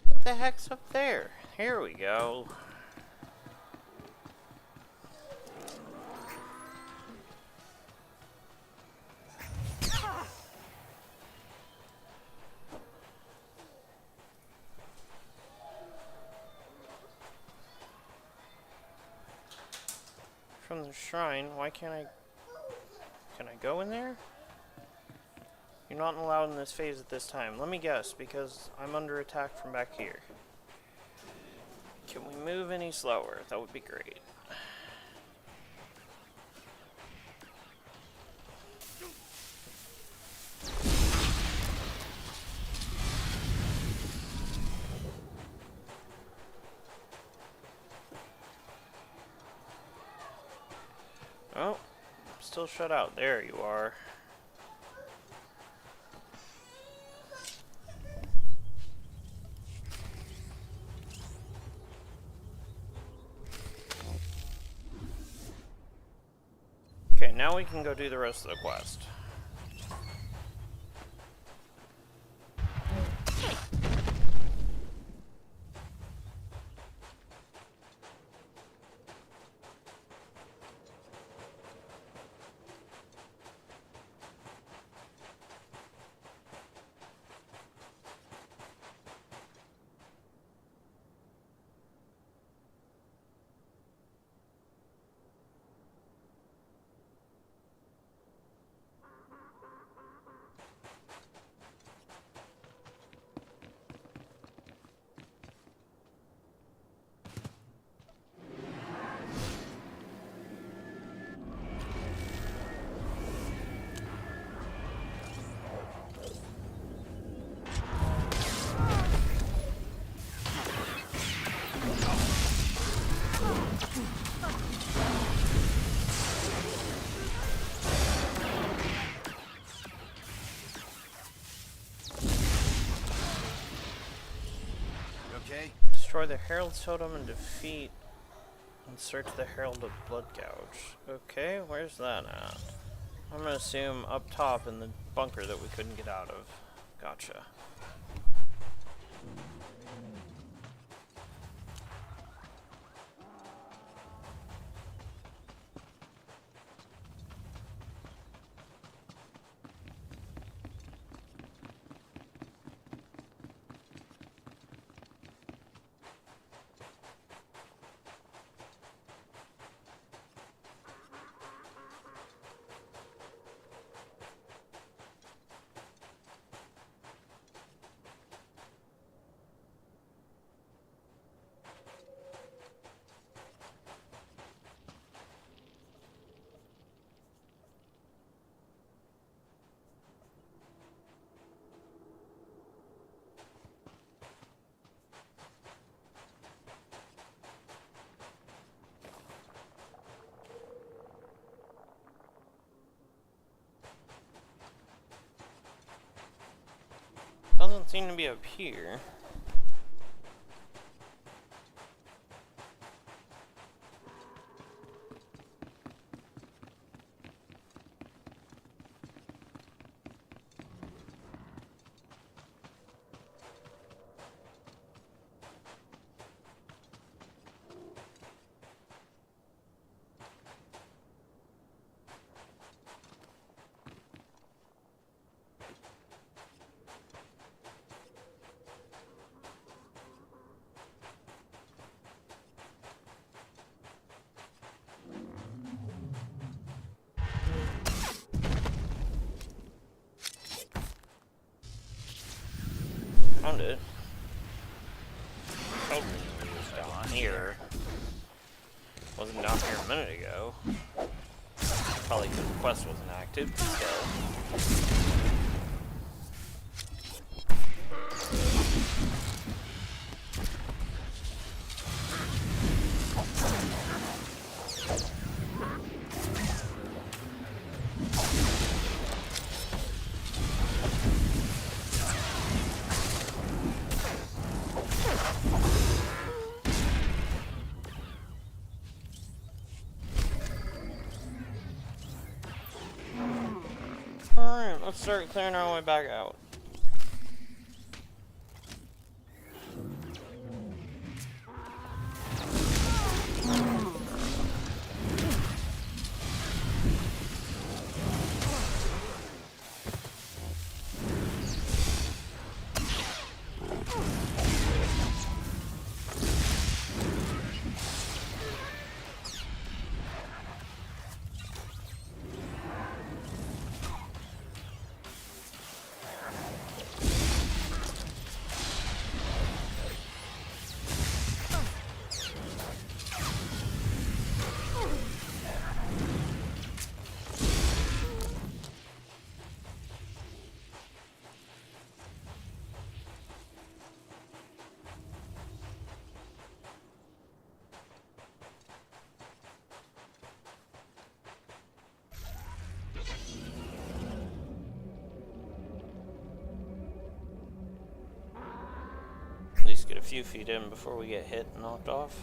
What the heck's up there? Here we go. From the shrine, why can't I... Can I go in there? You're not allowed in this phase at this time. Let me guess, because I'm under attack from back here. Can we move any slower? That would be great. Oh, still shut out. There you are. Okay, now we can go do the rest of the quest. Destroy the Herald's Totem and defeat and search the Herald of Blood Gouge. Okay, where's that at? I'm gonna assume up top in the bunker that we couldn't get out of. Gotcha. seem to be up here. Found it. Totally was down here. Wasn't down here a minute ago. Probably because the quest wasn't active. So. Alright, let's start clearing our way back out. At least get a few feet in before we get hit and knocked off.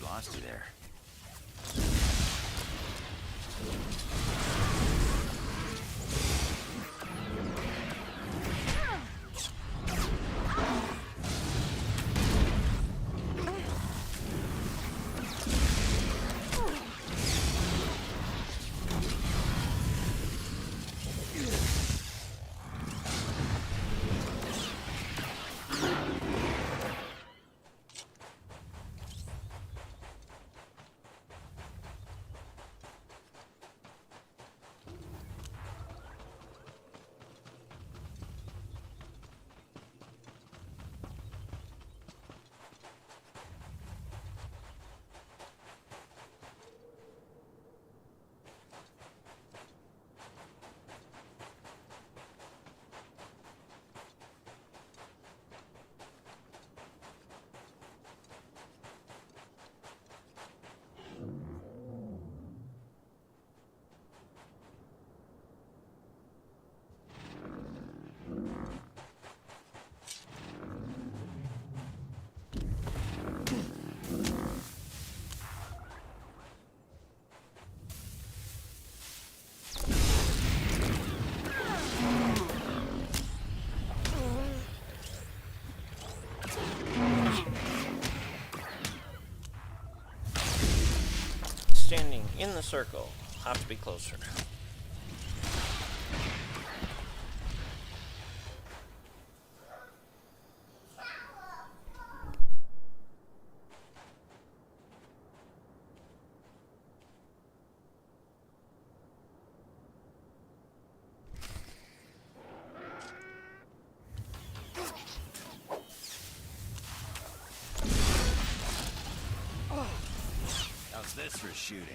Lost you there. Standing in the circle. Have to be closer. this for shooting?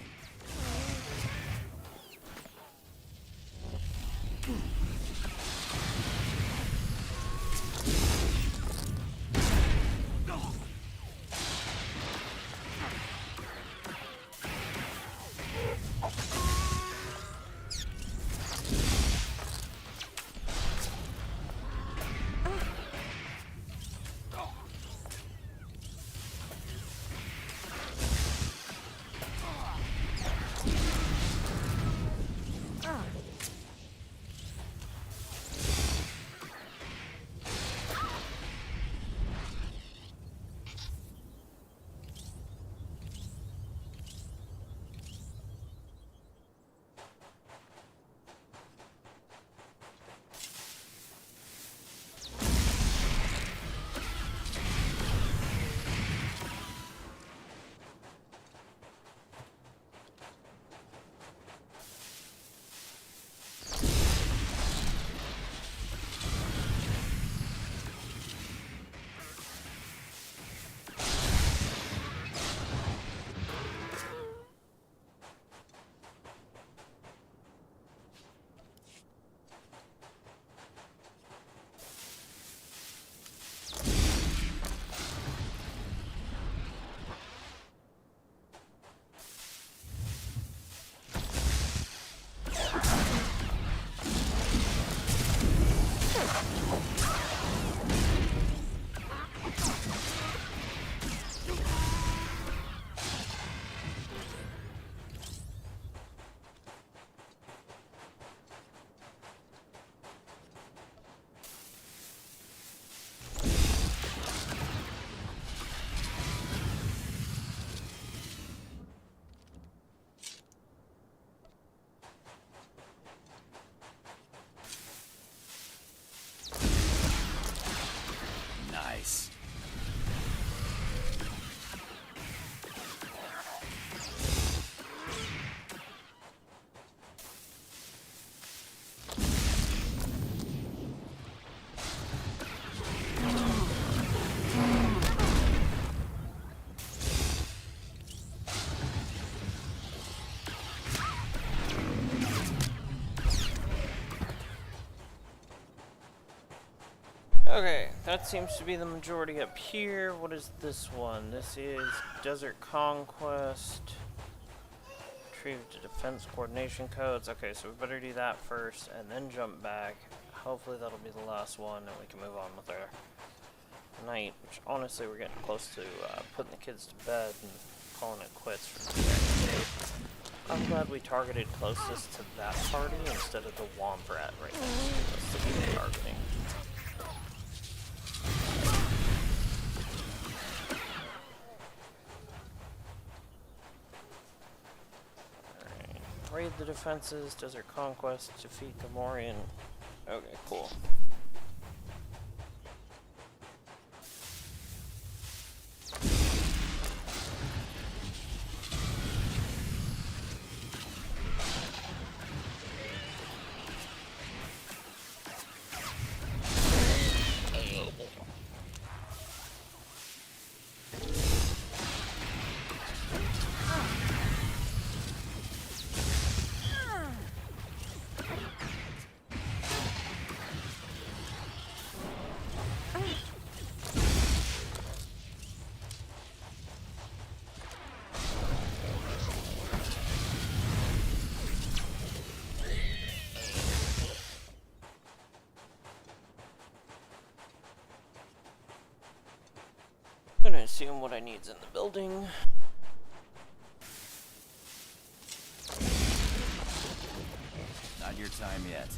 Nice. Okay, that seems to be the majority up here. What is this one? This is Desert Conquest. Retrieve the defense coordination codes. Okay, so we better do that first and then jump back. Hopefully that'll be the last one and we can move on with our night, which honestly we're getting close to putting the kids to bed and calling it quits for today. I'm glad we targeted closest to that party instead of the Womp Rat right now. That's the people targeting. Raid the defenses, Desert Conquest, defeat Gamorrean. Okay, cool. I'm gonna assume what I need's in the building. Not your time yet.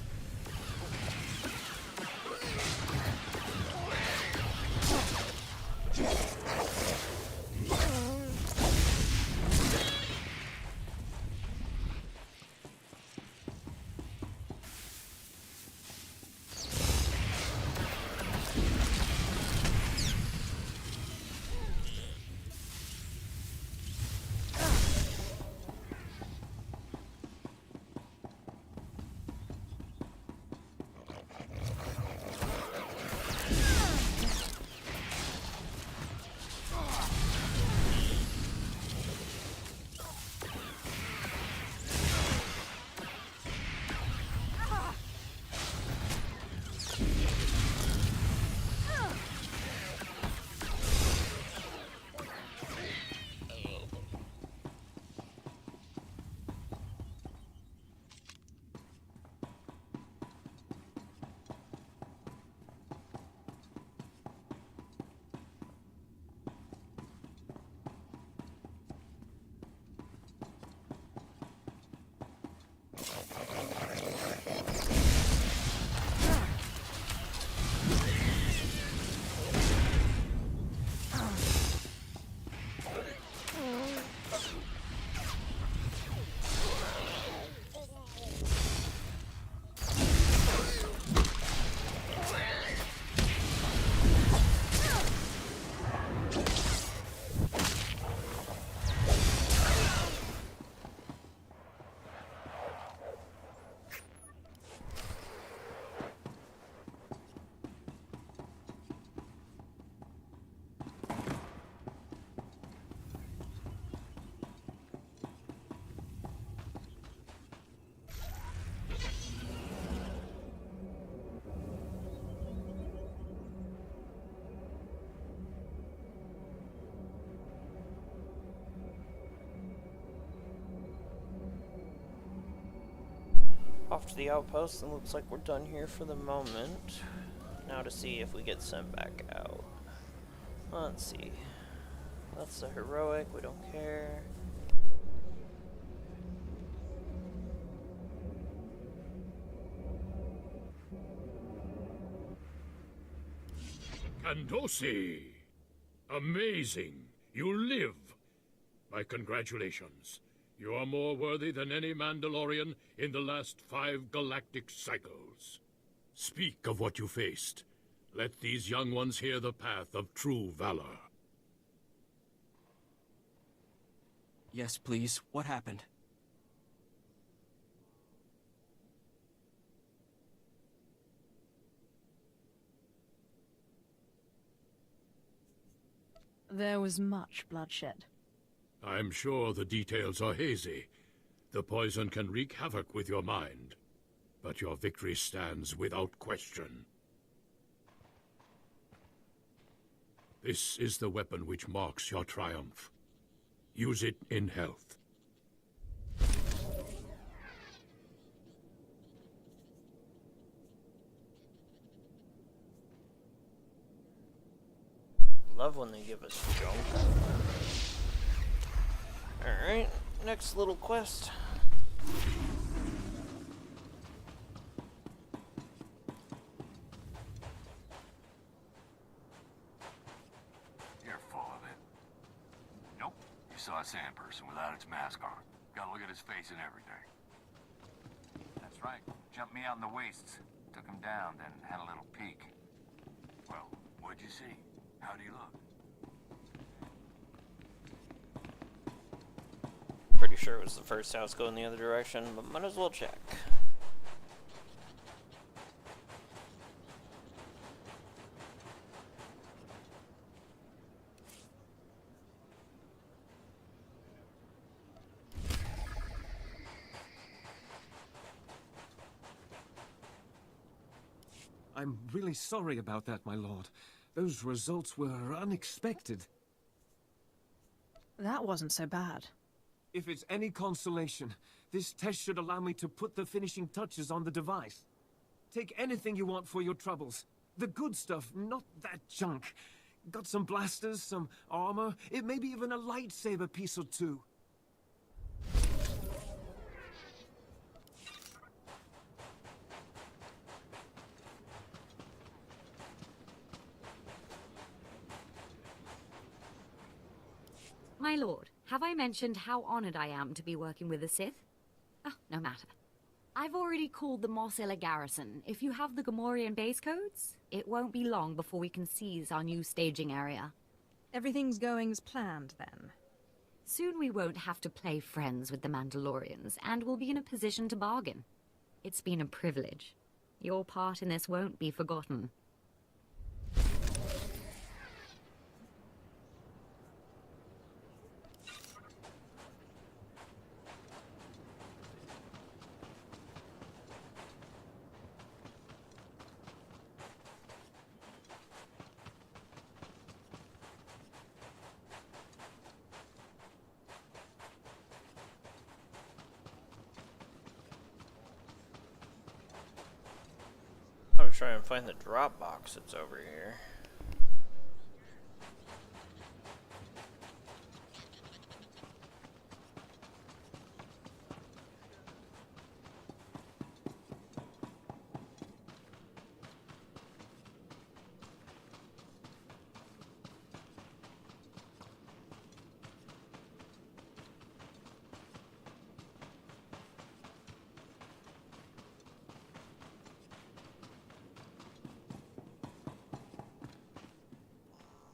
Off to the outpost, and looks like we're done here for the moment. Now to see if we get sent back out. Let's see. That's the heroic, we don't care. Candosi! Amazing! You live! My congratulations. You are more worthy than any Mandalorian in the last 5 galactic cycles. Speak of what you faced. Let these young ones hear the path of true valor. Yes, please. What happened? There was much bloodshed. I'm sure the details are hazy. The poison can wreak havoc with your mind. But your victory stands without question. This is the weapon which marks your triumph. Use it in health. Love when they give us junk. Alright, next little quest. You're full of it. Nope. You saw a sand person without its mask on. Gotta look at his face and everything. That's right. Jumped me out in the wastes. Took him down, then had a little peek. Well, what'd you see? How do you look? Pretty sure it was the first house going the other direction, but might as well check. I'm really sorry about that, my lord. Those results were unexpected. That wasn't so bad. If it's any consolation, this test should allow me to put the finishing touches on the device. Take anything you want for your troubles. The good stuff, not that junk. Got some blasters, some armor, it may be even a lightsaber piece or two. My lord, have I mentioned how honored I am to be working with the Sith? Oh, no matter. I've already called the Mos Illa garrison. If you have the Gamorrean base codes, it won't be long before we can seize our new staging area. Everything's going as planned, then? Soon we won't have to play friends with the Mandalorians, and we'll be in a position to bargain. It's been a privilege. Your part in this won't be forgotten. I'm trying to find the drop box that's over here.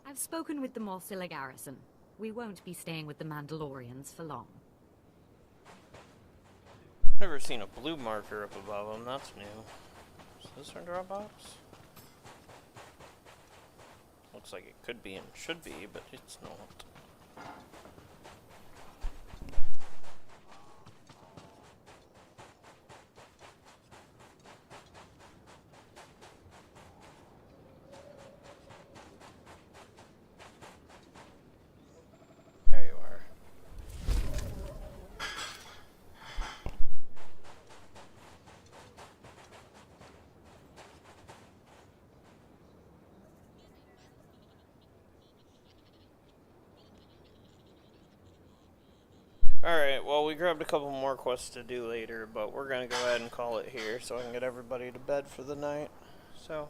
I've spoken with the Mos Illa garrison. We won't be staying with the Mandalorians for long. Never seen a blue marker up above them, that's new. Is this our drop box? Looks like it could be and should be, but it's not. There you are. Alright, well, we grabbed a couple more quests to do later, but we're gonna go ahead and call it here so I can get everybody to bed for the night. So,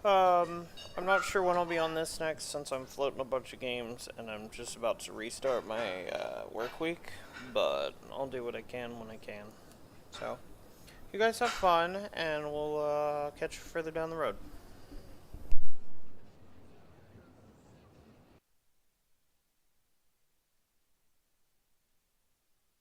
I'm not sure when I'll be on this next since I'm floating a bunch of games and I'm just about to restart my work week, but I'll do what I can when I can. So, you guys have fun, and we'll catch you further down the road.